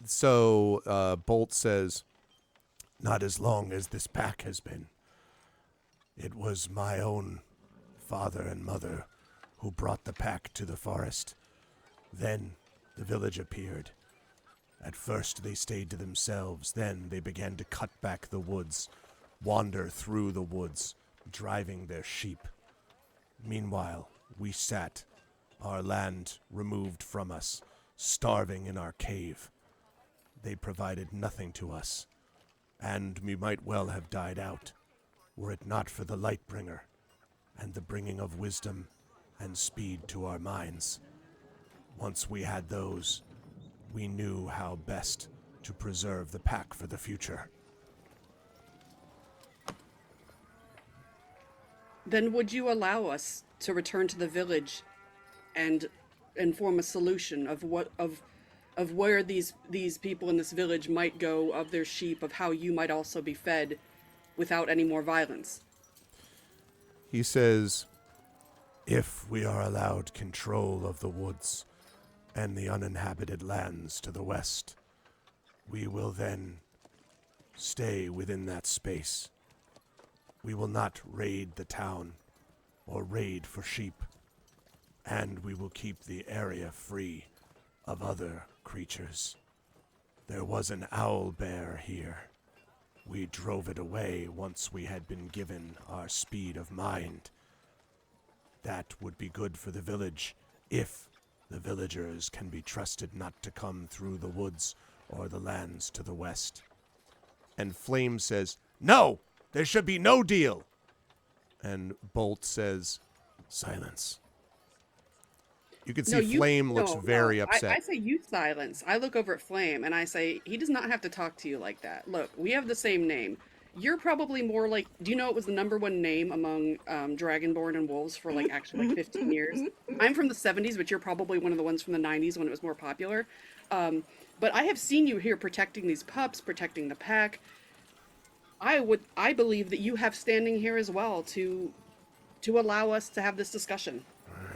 So Bolt says, not as long as this pack has been. It was my own father and mother who brought the pack to the forest. Then the village appeared. At first they stayed to themselves, then they began to cut back the woods, wander through the woods, driving their sheep. Meanwhile, we sat, our land removed from us, starving in our cave. They provided nothing to us, and we might well have died out, were it not for the Lightbringer, and the bringing of wisdom and speed to our minds. Once we had those, we knew how best to preserve the pack for the future. Then would you allow us to return to the village and form a solution of where these people in this village might go, of their sheep, of how you might also be fed without any more violence? He says, if we are allowed control of the woods and the uninhabited lands to the west, we will then stay within that space. We will not raid the town or raid for sheep, and we will keep the area free of other creatures. There was an owl bear here. We drove it away once we had been given our speed of mind. That would be good for the village if the villagers can be trusted not to come through the woods or the lands to the west. And Flame says, no! There should be no deal! And Bolt says, silence. You can see Flame looks very upset. I say you silence. I look over at Flame and I say, he does not have to talk to you like that. Look, we have the same name. You're probably more like, do you know it was the #1 name among Dragonborn and Wolves for actually 15 years? I'm from the 70s, but you're probably one of the ones from the 90s when it was more popular. But I have seen you here protecting these pups, protecting the pack. I believe that you have standing here as well to allow us to have this discussion.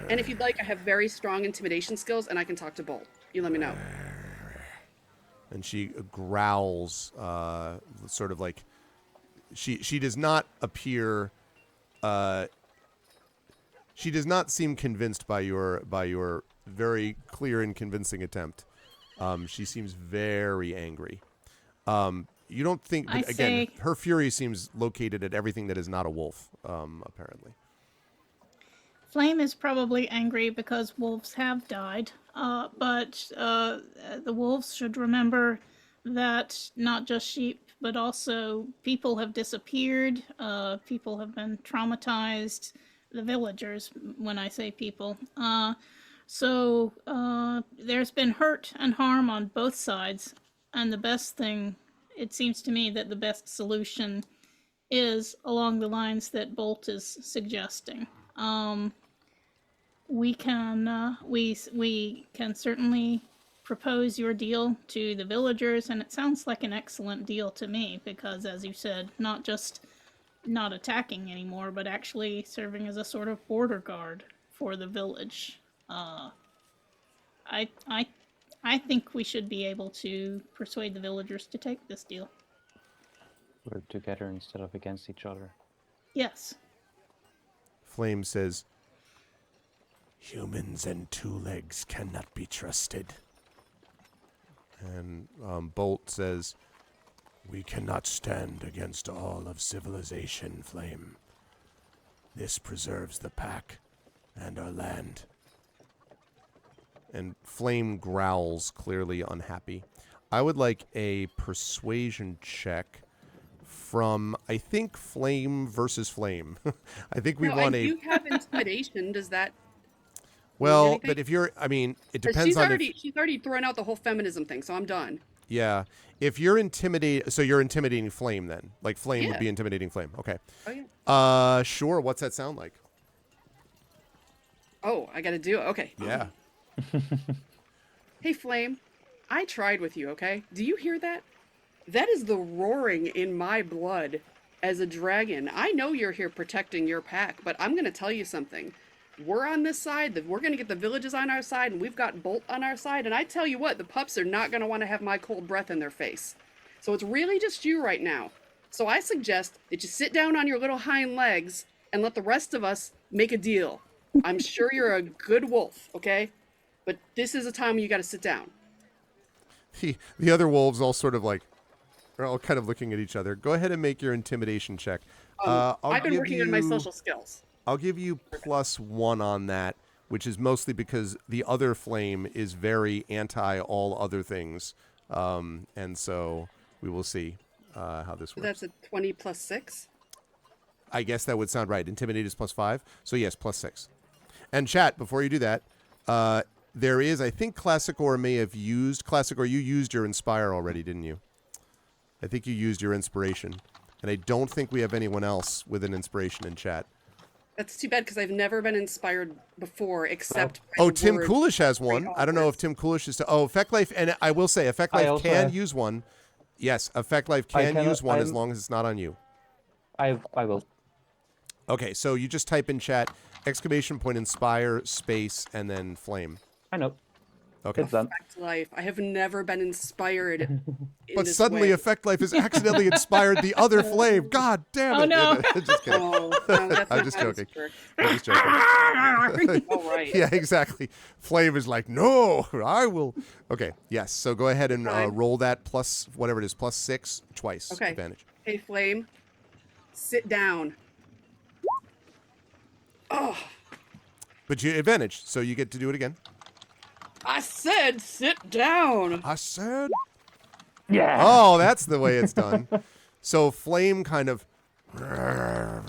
And if you'd like, I have very strong intimidation skills, and I can talk to Bolt. You let me know. And she growls, sort of like she does not appear. She does not seem convinced by your very clear and convincing attempt. She seems very angry. You don't think, but again, her fury seems located at everything that is not a wolf, apparently. Flame is probably angry because wolves have died, but the wolves should remember that not just sheep, but also people have disappeared, people have been traumatized, the villagers, when I say people. So there's been hurt and harm on both sides, and the best thing, it seems to me that the best solution is along the lines that Bolt is suggesting. We can certainly propose your deal to the villagers, and it sounds like an excellent deal to me because, as you said, not just not attacking anymore, but actually serving as a sort of border guard for the village. I think we should be able to persuade the villagers to take this deal. Work together instead of against each other. Yes. Flame says, humans and two legs cannot be trusted. And Bolt says, we cannot stand against all of civilization, Flame. This preserves the pack and our land. And Flame growls, clearly unhappy. I would like a persuasion check from, I think, Flame versus Flame. I think we No, want I do have intimidation. Does that mean Well, anything? but if you're, I mean, it 'Cause depends on if, she's already thrown out the whole feminism thing, so I'm done. yeah. If you're intimidating, so you're intimidating Flame then. Like Flame would Yeah. be intimidating Flame. Okay. Oh yeah. Sure. What's that sound like? Oh, I gotta do it. Okay. Yeah. Hey, Flame. I tried with you, okay? Do you hear that? That is the roaring in my blood as a dragon. I know you're here protecting your pack, but I'm gonna tell you something. We're on this side, we're gonna get the villages on our side, and we've got Bolt on our side, and I tell you what, the pups are not gonna want to have my cold breath in their face. So it's really just you right now. So I suggest that you sit down on your little hind legs and let the rest of us make a deal. I'm sure you're a good wolf, okay? But this is a time when you gotta sit down. The other wolves all sort of like, are all kind of looking at each other. Go ahead and make your intimidation check. I've been working on my social skills. I'll give you +1 on that, which is mostly because the other Flame is very anti all other things. And so we will see how this works. That's a 20 plus 6. I guess that would sound right. Intimidate is +5. So yes, +6. And chat, before you do that, there is, I think Classic Or may have used, Classic Or you used your Inspire already, didn't you? I think you used your Inspiration. And I don't think we have anyone else with an Inspiration in chat. That's too bad because I've never been inspired before except. by Oh, the Tim word Coolish has one. I don't know if onwards. Tim Coolish is. Effect Life, and I will say, Effect I Life also can have- use one. Yes, Effect Life can cannot- use one as I'm- long as it's not on you. I will. Okay, so you just type in chat exclamation point inspire space and then flame. I know. Okay. It's done. Back to life. I have never been inspired. in But this suddenly, way. Effect Life has accidentally inspired the other flame. God damn it! Oh, no. Just kidding. Oh, no, that's I'm not just how this joking. works. I'm just joking. Oh, right. Yeah, exactly. Flame is like, no, I will. Okay, yes. So go ahead and Fine. roll that plus whatever it is, +6 twice. Okay. Advantage. Hey, Flame, sit down. Oh, But you advantage, so you get to do it again. I said sit down. I said. Yeah. Oh, that's the way it's done. So Flame kind of, and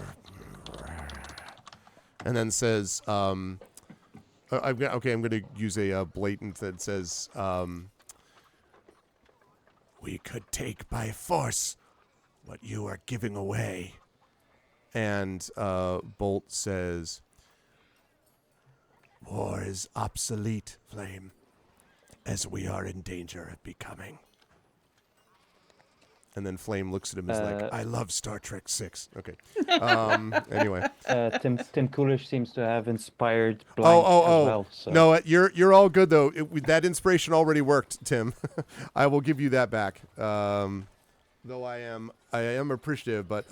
then says, I'm going to use a blatant that says, we could take by force what you are giving away. And Bolt says, war is obsolete, Flame, as we are in danger of becoming. And then Flame looks at him as like, I love Star Trek 6. Okay. Anyway. Tim Coolish seems to have inspired Blind as well. So. No, you're all good though. That inspiration already worked, Tim. I will give you that back. Though I am appreciative, but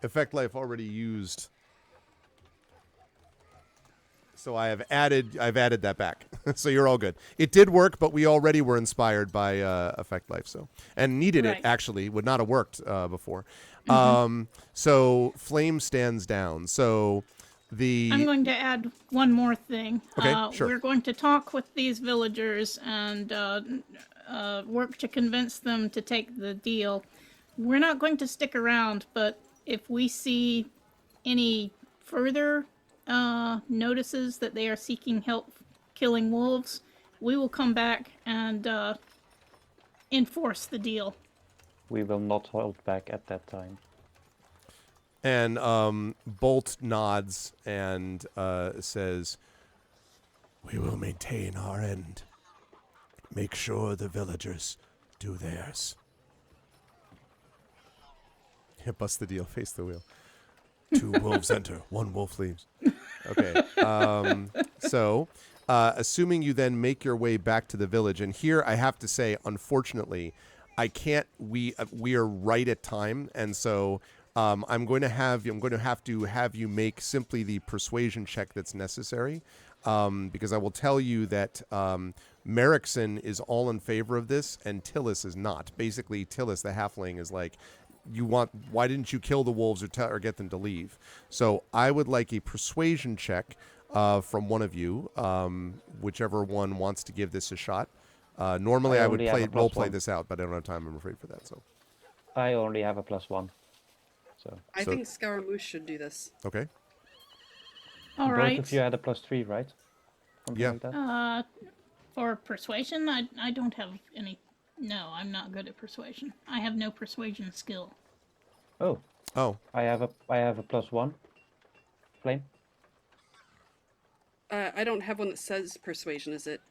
Effect Life already used. So I've added that back. So you're all good. It did work, but we already were inspired by Effect Life, so and needed it Right. actually. Would not have worked before. Mm-hmm. So Flame stands down. So I'm going to add one more thing. Okay, sure. We're going to talk with these villagers and work to convince them to take the deal. We're not going to stick around, but if we see any further notices that they are seeking help killing wolves, we will come back and enforce the deal. We will not hold back at that time. And Bolt nods and says, we will maintain our end. Make sure the villagers do theirs. Yeah, bust the deal, face the wheel. 2 wolves enter, 1 wolf leaves. Okay. So, assuming you then make your way back to the village, and here I have to say, unfortunately, I can't. We are right at time, and so I'm going to have to have you make simply the persuasion check that's necessary, because I will tell you that Merrickson is all in favor of this, and Tillis is not. Basically, Tillis, the halfling, is like, why didn't you kill the wolves or get them to leave? So I would like a persuasion check from one of you, whichever one wants to give this a shot. Normally, I I would only have a role plus play one. this out, but I don't have time. I'm afraid for that. So I only have a +1. So I So- think Scaramouche should do this. okay, All both right. of you had a +3, right? Something Yeah. like that. For persuasion, I don't have any. No, I'm not good at persuasion. I have no persuasion skill. Oh, oh, I have a +1. Flame. I don't have one that says persuasion, is it?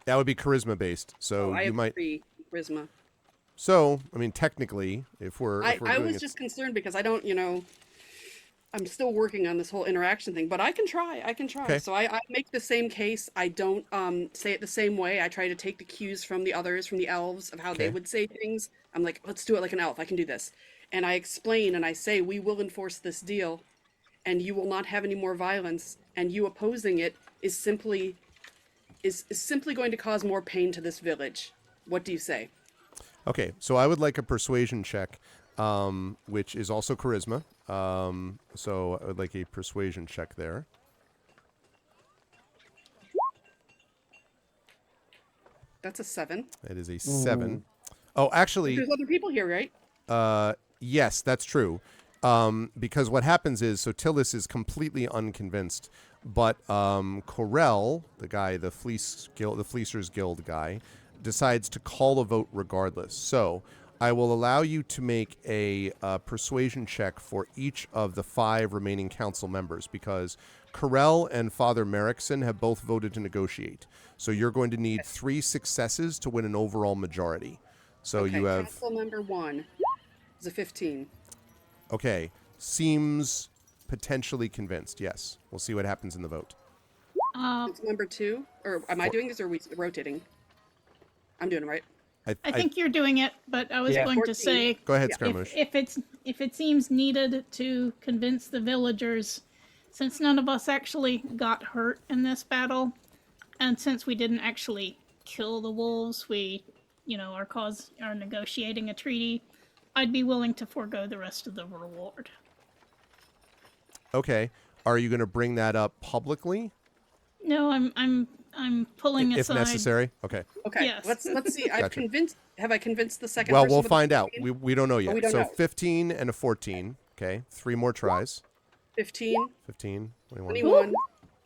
that would be charisma based. So I you have might. 3 charisma. So I mean, technically, if we're I doing was it, just concerned because I don't, I'm still working on this whole interaction thing, but I can try. I can try. Okay. So I make the same case. I don't say it the same way. I try to take the cues from the others, from the elves, of how they Okay. would say things. I'm like, let's do it like an elf. I can do this. And I explain and I say, we will enforce this deal and you will not have any more violence. And you opposing it is simply going to cause more pain to this village. What do you say? okay. So I would like a persuasion check, which is also charisma. So I would like a persuasion check there. That's a 7. It is a 7. Oh, actually, There's other people here, right? yes, that's true. Because what happens is, so Tillis is completely unconvinced, but Corell, the guy, the Fleecers Guild guy, decides to call a vote regardless. So I will allow you to make a persuasion check for each of the 5 remaining council members, because Corell and Father Merrickson have both voted to negotiate. So you're going to need 3 successes to win an overall majority. So Okay, you have... council member 1 is a 15. Okay, seems potentially convinced. Yes, we'll see what happens in the vote. Council member 2, or am I doing this, or are we rotating? I'm doing it right. I think you're doing it, but I was Yeah. going to 14. say Go ahead, Yeah. Scaramouche. if it seems needed to convince the villagers, since none of us actually got hurt in this battle, and since we didn't actually kill the wolves, we, are negotiating a treaty. I'd be willing to forego the rest of the reward. Okay, are you going to bring that up publicly No, I'm pulling if aside. necessary? Okay. Okay, Yes. let's see. Gotcha. Have I convinced the second Well, person we'll with find the out. 15? We don't know yet. we don't So know. 15 and a 14. Okay, 3 more tries. 15, 15, 21. 21,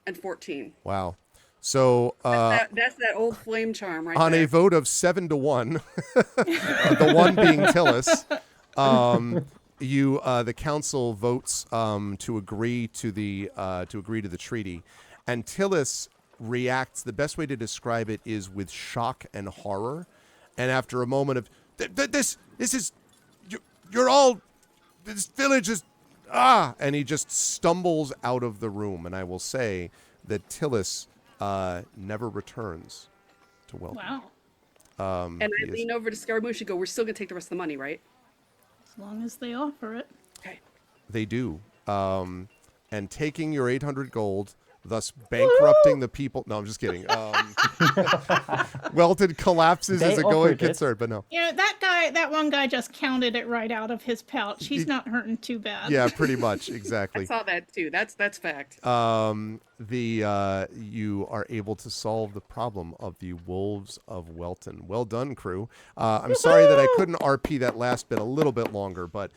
and 14. Wow. So That's that old flame charm right on there. a vote of 7-1, the one being Tillis, the council votes to agree to the treaty, and Tillis reacts. The best way to describe it is with shock and horror, and after a moment of this is you're all, this village is and he just stumbles out of the room. And I will say that Tillis never returns to Welton. Wow. And I lean over to Scaramouche and go, we're still going to take the rest of the money, right? As long as they offer it. Okay. They do. And taking your 800 gold, thus bankrupting the people. No, I'm just kidding. Welton collapses They as a going offered it. concern, but no. That one guy just counted it right out of his pouch. He's not hurting too bad. Yeah, pretty much. I Exactly. saw that too. That's fact. You are able to solve the problem of the Wolves of Welton. Well done, crew. I'm sorry that I couldn't RP that last bit a little bit longer, but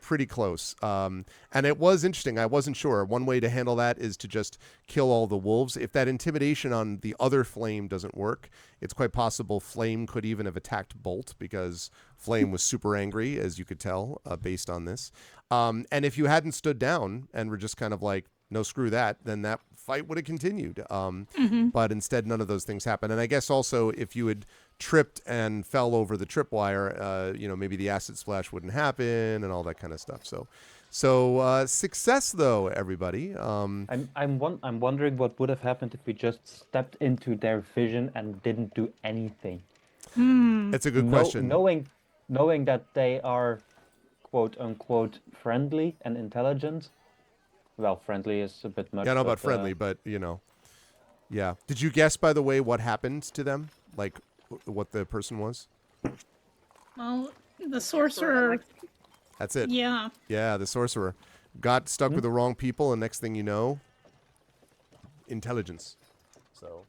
pretty close. And it was interesting. I wasn't sure. One way to handle that is to just kill all the wolves. If that intimidation on the other flame doesn't work, it's quite possible Flame could even have attacked Bolt, because Flame was super angry, as you could tell, based on this. And if you hadn't stood down and were just kind of like, no, screw that, then that fight would have continued. But instead, none of those things happened. And I guess also, if you had tripped and fell over the tripwire, maybe the acid splash wouldn't happen and all that kind of stuff. So success, though, everybody. I'm wondering what would have happened if we just stepped into their vision and didn't do anything. It's a good question. Knowing that they are quote unquote friendly and intelligent. Well, friendly is a bit much. Yeah, I know about friendly, but yeah. Did you guess, by the way, what happened to them? Like, what the person was? Well, the sorcerer. That's it. Yeah. Yeah, the sorcerer got stuck with the wrong people, and next thing you know, intelligence. So,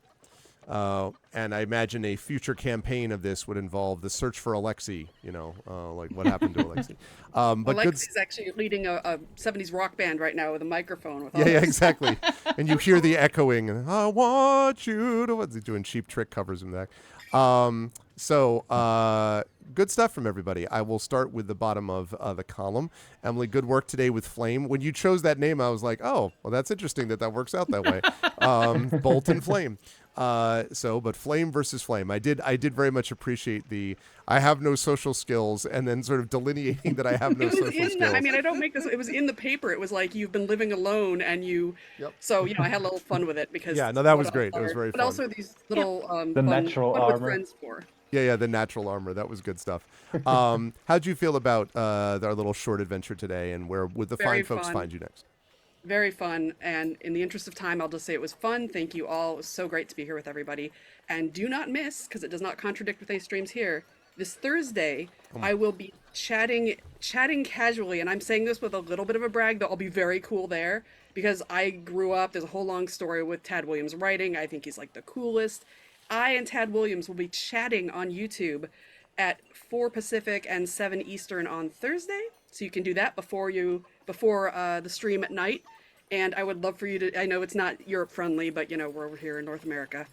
and I imagine a future campaign of this would involve the search for Alexei. Like what happened to Alexei. But Alexi's actually leading a 70s rock band right now with a microphone. With all yeah, those. exactly. And you hear the echoing. And, I want you to. What's he doing? Cheap Trick covers in the back. Good stuff from everybody. I will start with the bottom of the column. Emily, good work today with Flame. When you chose that name, I was like, oh, well, that's interesting that works out that way. Bolt and Flame. But Flame versus Flame. I did very much appreciate the I have no social skills and then sort of delineating that I have no social skills. I mean, I don't make this. It was in the paper. It was like you've been living alone and you. Yep. So I had a little fun with it because. Yeah, no, that was great. It was very fun. But also these little the natural armor. with friends for. Yeah, the natural armor. That was good stuff. How'd you feel about our little short adventure today, and where would the fine folks find you next? Very fun, and in the interest of time, I'll just say it was fun. Thank you all. It was so great to be here with everybody. And do not miss, because it does not contradict with any streams here, this Thursday, I will be chatting casually, and I'm saying this with a little bit of a brag, though I'll be very cool there, because I grew up, there's a whole long story with Tad Williams writing. I think he's like the coolest. I and Tad Williams will be chatting on YouTube at 4 Pacific and 7 Eastern on Thursday. So you can do that before the stream at night. And I would love for you to, I know it's not Europe friendly, but we're over here in North America.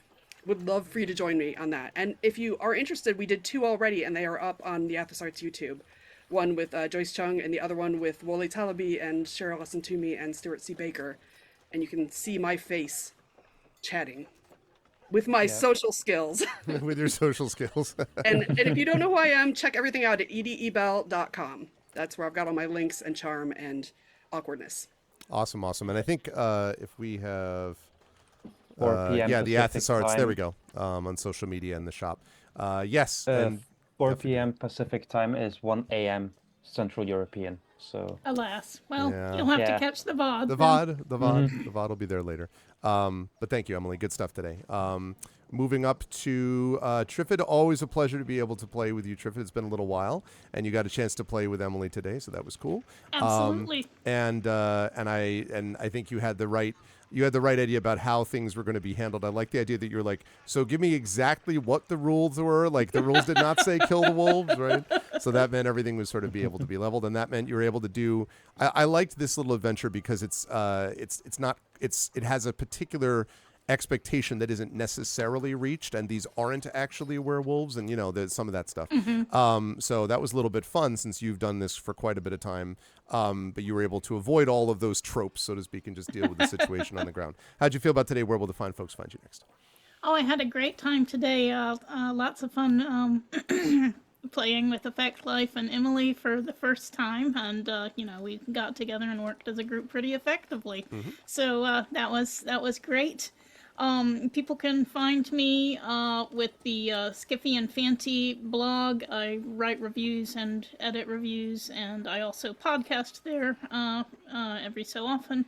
Would love for you to join me on that. And if you are interested, we did 2 already and they are up on the Athos Arts YouTube. One with Joyce Chung and the other one with Wole Talabi and Cheryl Toomey and Stuart C. Baker. And you can see my face chatting. With my social skills. With your social skills. and if you don't know who I am, check everything out at edebell.com. That's where I've got all my links and charm and awkwardness. Awesome. And I think if we have... 4 p.m. the Athos Arts, time. there we go, on social media in the shop. Yes. 4 p.m. Pacific time is 1 a.m. Central European. So Alas. Well, Yeah. you'll have to catch the VOD. The then. VOD. The VOD will be there later. But thank you, Emily. Good stuff today. Moving up to Triffid, always a pleasure to be able to play with you, Triffid. It's been a little while, and you got a chance to play with Emily today, so that was cool. Absolutely. And I think you had the right idea about how things were going to be handled. I like the idea that you're like, so give me exactly what the rules were. Like the rules did not say kill the wolves, right? So that meant everything was sort of be able to be leveled, and that meant you were able to do. I liked this little adventure because it has a particular expectation that isn't necessarily reached, and these aren't actually werewolves, and there's some of that stuff. So that was a little bit fun since you've done this for quite a bit of time, but you were able to avoid all of those tropes, so to speak, and just deal with the situation on the ground. How'd you feel about today? Where will the fine folks find you next? Oh, I had a great time today. Lots of fun playing with Effect Life and Emily for the first time, and we got together and worked as a group pretty effectively. So that was great. People can find me with the Skiffy and Fanty blog. I write reviews and edit reviews, and I also podcast there every so often.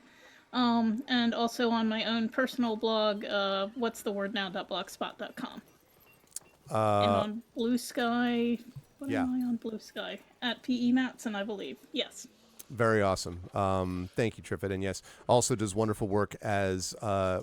And also on my own personal blog, what'sthewordnow.blogspot.com. And on Blue Sky, am I on Blue Sky? At P.E. Matson, I believe. Yes. Very awesome. Thank you, Triffid. And yes, also does wonderful work as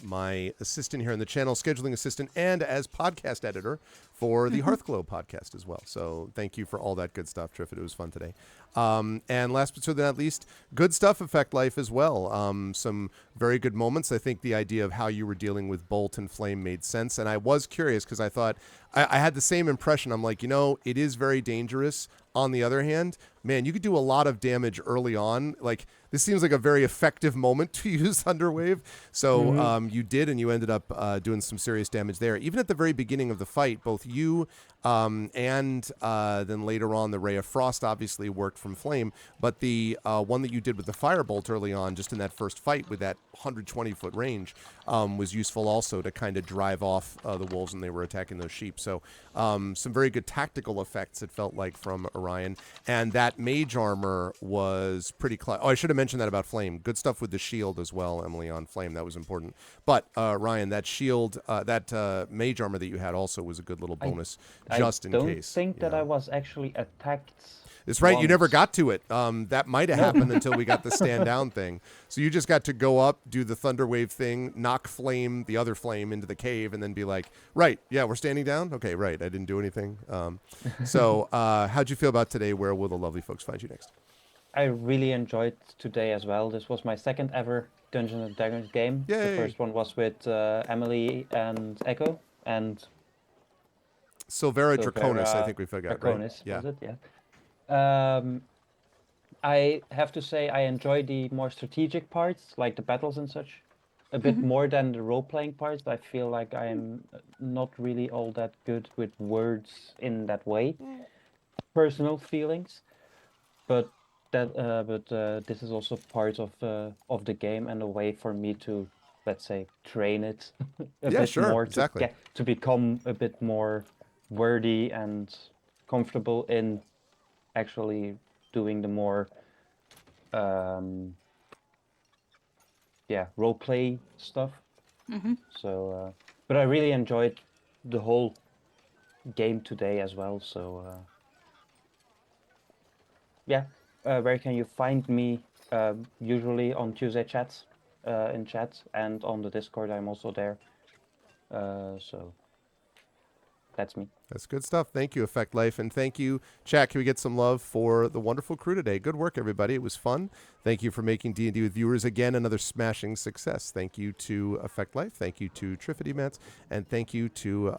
my assistant here on the channel, scheduling assistant, and as podcast editor for the Hearthglow podcast as well. So thank you for all that good stuff, Triffid. It was fun today. And last but certainly not least, good stuff, Effect Life as well. Some very good moments. I think the idea of how you were dealing with Bolt and Flame made sense. And I was curious because I thought, I had the same impression. I'm like, it is very dangerous. On the other hand, man, you could do a lot of damage early on. Like, this seems like a very effective moment to use Thunderwave. So you did, and you ended up doing some serious damage there. Even at the very beginning of the fight, both you and then later on the Ray of Frost obviously worked from Flame. But the one that you did with the Firebolt early on, just in that first fight with that 120-foot range, was useful also to kind of drive off the wolves when they were attacking those sheep. So some very good tactical effects, it felt like, from Orion. And that mage armor was pretty I should have mentioned that about Flame. Good stuff with the shield as well, Emily, on Flame. That was important. But Ryan, that shield, that mage armor that you had also was a good little bonus, just in case. I don't think that I was actually attacked. It's right. You never once. got to it. That might have happened until we got the stand down thing. So you just got to go up, do the thunder wave thing, knock the other flame into the cave, and then be like, right, yeah, we're standing down? Okay, right. I didn't do anything. So how'd you feel about today? Where will the lovely folks find you next? I really enjoyed today as well. This was my second ever Dungeons and Dragons game. Yay. The first one was with Emily and Echo and Silvera Draconis, I think we forgot, right? Draconis, Yeah. was it? Yeah. I have to say I enjoy the more strategic parts, like the battles and such, a bit more than the role-playing parts. I feel like I am not really all that good with words in that way. Personal feelings, but this is also part of the game and a way for me to, let's say, train it a Yeah, bit sure, more exactly. to become a bit more wordy and comfortable in actually doing the more role play stuff. So but I really enjoyed the whole game today as well. So where can you find me? Usually on Tuesday chats, in chat, and on the Discord I'm also there. So that's me. That's good stuff. Thank you, Effect Life. And thank you, chat. Can we get some love for the wonderful crew today? Good work, everybody. It was fun. Thank you for making D&D with viewers again another smashing success. Thank you to Effect Life. Thank you to Triffity Mats. And thank you to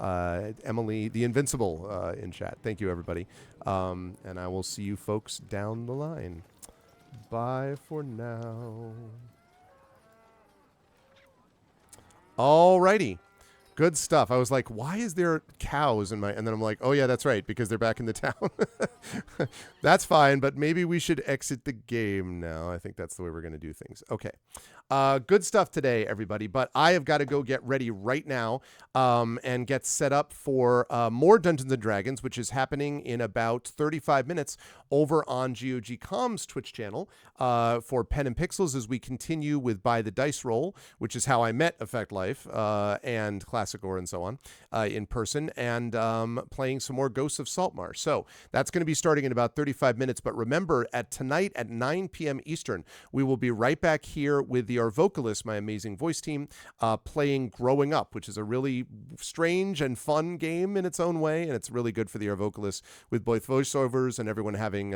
Emily the Invincible in chat. Thank you, everybody. And I will see you folks down the line. Bye for now. All righty. Good stuff. I was like, why is there cows in my... And then I'm like, oh, yeah, that's right, because they're back in the town. That's fine, but maybe we should exit the game now. I think that's the way we're going to do things. Okay. Good stuff today, everybody, but I have got to go get ready right now and get set up for more Dungeons & Dragons, which is happening in about 35 minutes over on GOG.com's Twitch channel for Pen and Pixels as we continue with By the Dice Roll, which is how I met Effect Life and Classic Or and so on in person, and playing some more Ghosts of Saltmarsh. So that's going to be starting in about 35 minutes, but remember, tonight at 9 p.m. Eastern, we will be right back here with our vocalist, my amazing voice team, playing Growing Up, which is a really strange and fun game in its own way, and it's really good for the vocalists with both voiceovers and everyone having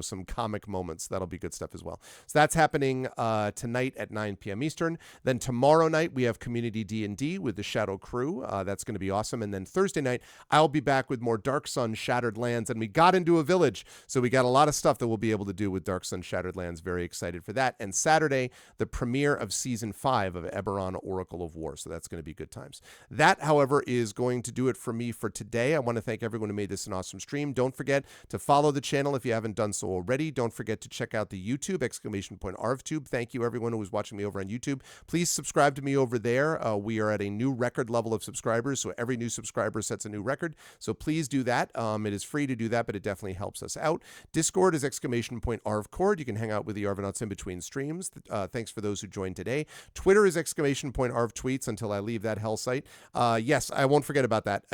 some comic moments. That'll be good stuff as well. So that's happening tonight at 9 p.m. Eastern. Then tomorrow night we have Community D&D with the Shadow Crew. That's going to be awesome. And then Thursday night I'll be back with more Dark Sun Shattered Lands, and we got into a village, so we got a lot of stuff that we'll be able to do with Dark Sun Shattered Lands. Very excited for that. And Saturday, the premiere of season 5 of Eberron Oracle of War. So that's going to be good times. That, however, is going to do it for me for today. I want to thank everyone who made this an awesome stream. Don't forget to follow the channel if you haven't done so already. Don't forget to check out the YouTube, !ArvTube. Thank you, everyone who was watching me over on YouTube. Please subscribe to me over there. We are at a new record level of subscribers, so every new subscriber sets a new record. So please do that. It is free to do that, but it definitely helps us out. Discord is !ArvCord. You can hang out with the Arvanauts in between streams. Thanks for those who joined today. Twitter is !ArvTweets until I leave that hell site. Yes, I won't forget about that.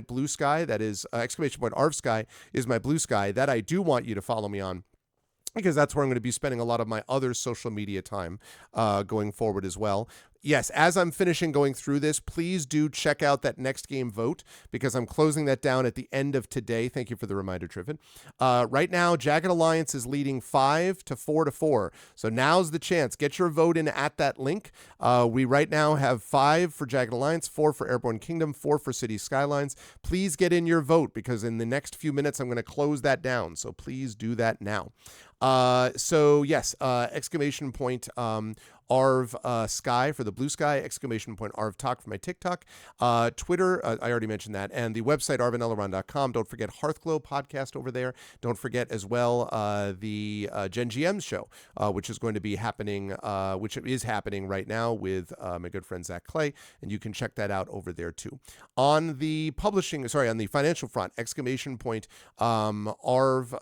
!Blue Sky, that is !ArvSky is my blue sky. That I do want you to follow me on, because that's where I'm going to be spending a lot of my other social media time going forward as well. Yes, as I'm finishing going through this, please do check out that next game vote, because I'm closing that down at the end of today. Thank you for the reminder, Triffin. Right now, Jagged Alliance is leading 5 to 4 to 4. So now's the chance. Get your vote in at that link. We right now have 5 for Jagged Alliance, 4 for Airborne Kingdom, 4 for City Skylines. Please get in your vote, because in the next few minutes, I'm going to close that down. So please do that now. So yes, ! Arv Sky for the blue sky, ! Arv Talk for my TikTok, Twitter, I already mentioned that, and the website arvanelleron.com. Don't forget Hearthglow podcast over there. Don't forget as well the Gen GM's show, which is going to be happening, which is happening right now with my good friend Zach Clay, and you can check that out over there too. On the financial front, ! Arv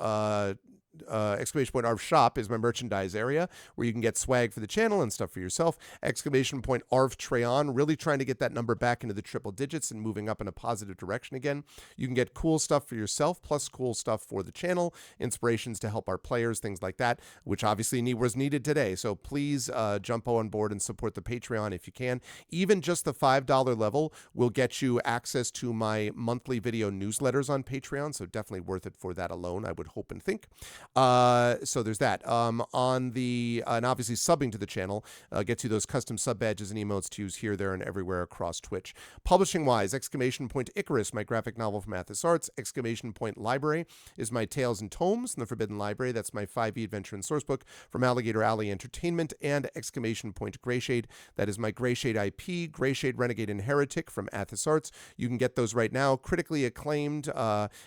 ARV shop is my merchandise area where you can get swag for the channel and stuff for yourself. ARV Treon, really trying to get that number back into the triple digits and moving up in a positive direction again. You can get cool stuff for yourself, plus cool stuff for the channel, inspirations to help our players, things like that, which obviously was needed today. So please jump on board and support the Patreon if you can. Even just the $5 level will get you access to my monthly video newsletters on Patreon, so definitely worth it for that alone, I would hope and think. So there's that. And obviously subbing to the channel gets you those custom sub badges and emotes to use here, there, and everywhere across Twitch. Publishing-wise, Icarus, my graphic novel from Athos Arts. Library is my Tales and Tomes in the Forbidden Library. That's my 5e adventure and sourcebook from Alligator Alley Entertainment. And Greyshade, that is my Greyshade IP, Greyshade Renegade and Heretic from Athos Arts. You can get those right now, critically acclaimed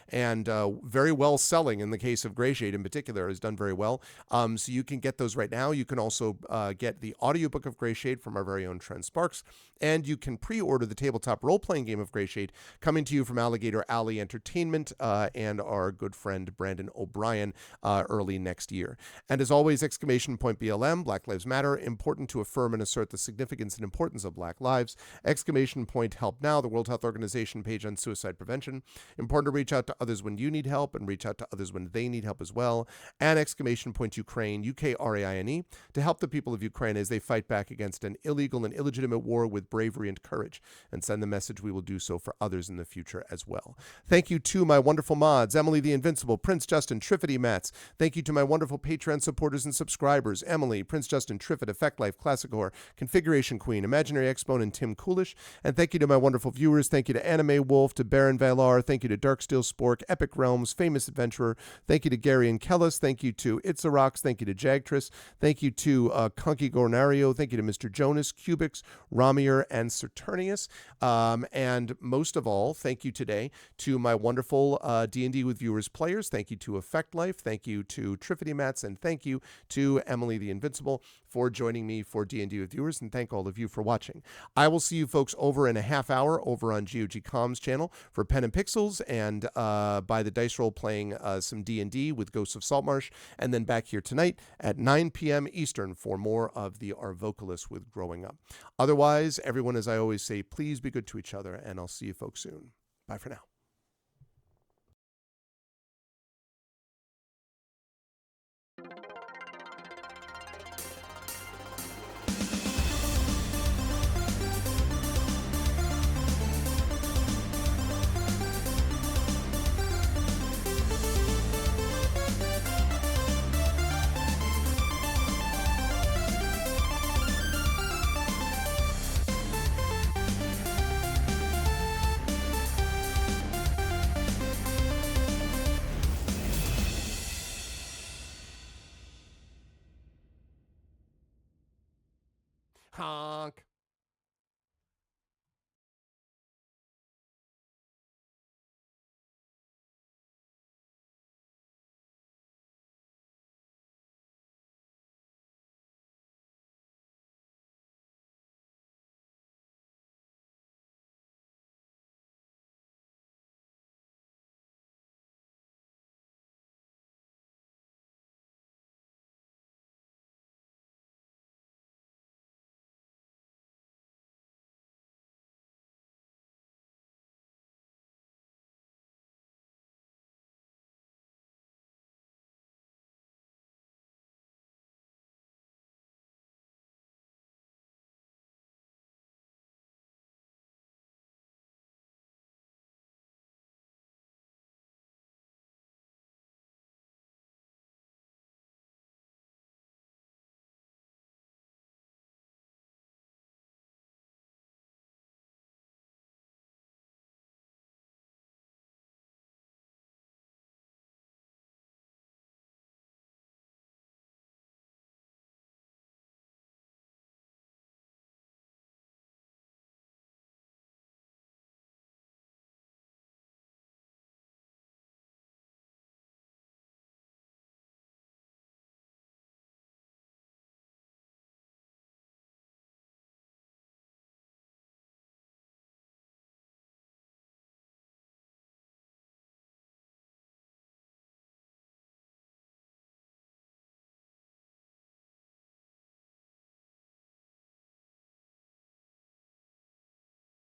and very well selling in the case of Greyshade in particular, has done very well. So you can get those right now. You can also get the audiobook of Greyshade from our very own Trent Sparks, and you can pre-order the tabletop role-playing game of Greyshade coming to you from Alligator Alley Entertainment and our good friend Brandon O'Brien early next year. And as always, BLM, Black Lives Matter, important to affirm and assert the significance and importance of Black lives. Help Now, the World Health Organization page on suicide prevention. Important to reach out to others when you need help and reach out to others when they need help as well. And Ukraine, UKRAINE, to help the people of Ukraine as they fight back against an illegal and illegitimate war with bravery and courage, and send the message we will do so for others in the future as well. Thank you to my wonderful mods, Emily the Invincible, Prince Justin, Triffity Mats. Thank you to my wonderful Patreon supporters and subscribers, Emily, Prince Justin, Triffid, Effect Life, Classic Horror, Configuration Queen, Imaginary Exponent, and Tim Coolish. And thank you to my wonderful viewers. Thank you to Anime Wolf, to Baron Valar. Thank you to Darksteel Spork, Epic Realms, Famous Adventurer. Thank you to Gary and Kellis. Thank you to Itzarox. Thank you to Jagtris. Thank you to Kunky Gornario. Thank you to Mr. Jonas, Cubix, Ramier, and Saturnius. And most of all, thank you today to my wonderful D&D with Viewers players. Thank you to Effect Life. Thank you to Triffity Mats. And thank you to Emily the Invincible for joining me for D&D with Viewers. And thank all of you for watching. I will see you folks over in a half hour over on GOG Comms channel for Pen and Pixels and by the Dice Roll playing some D&D with Ghosts of Saltmarsh. And then back here tonight at 9 p.m. Eastern for more of the Our Vocalists with Growing Up. Otherwise, everyone, as I always say, please be good to each other, and I'll see you folks soon. Bye for now.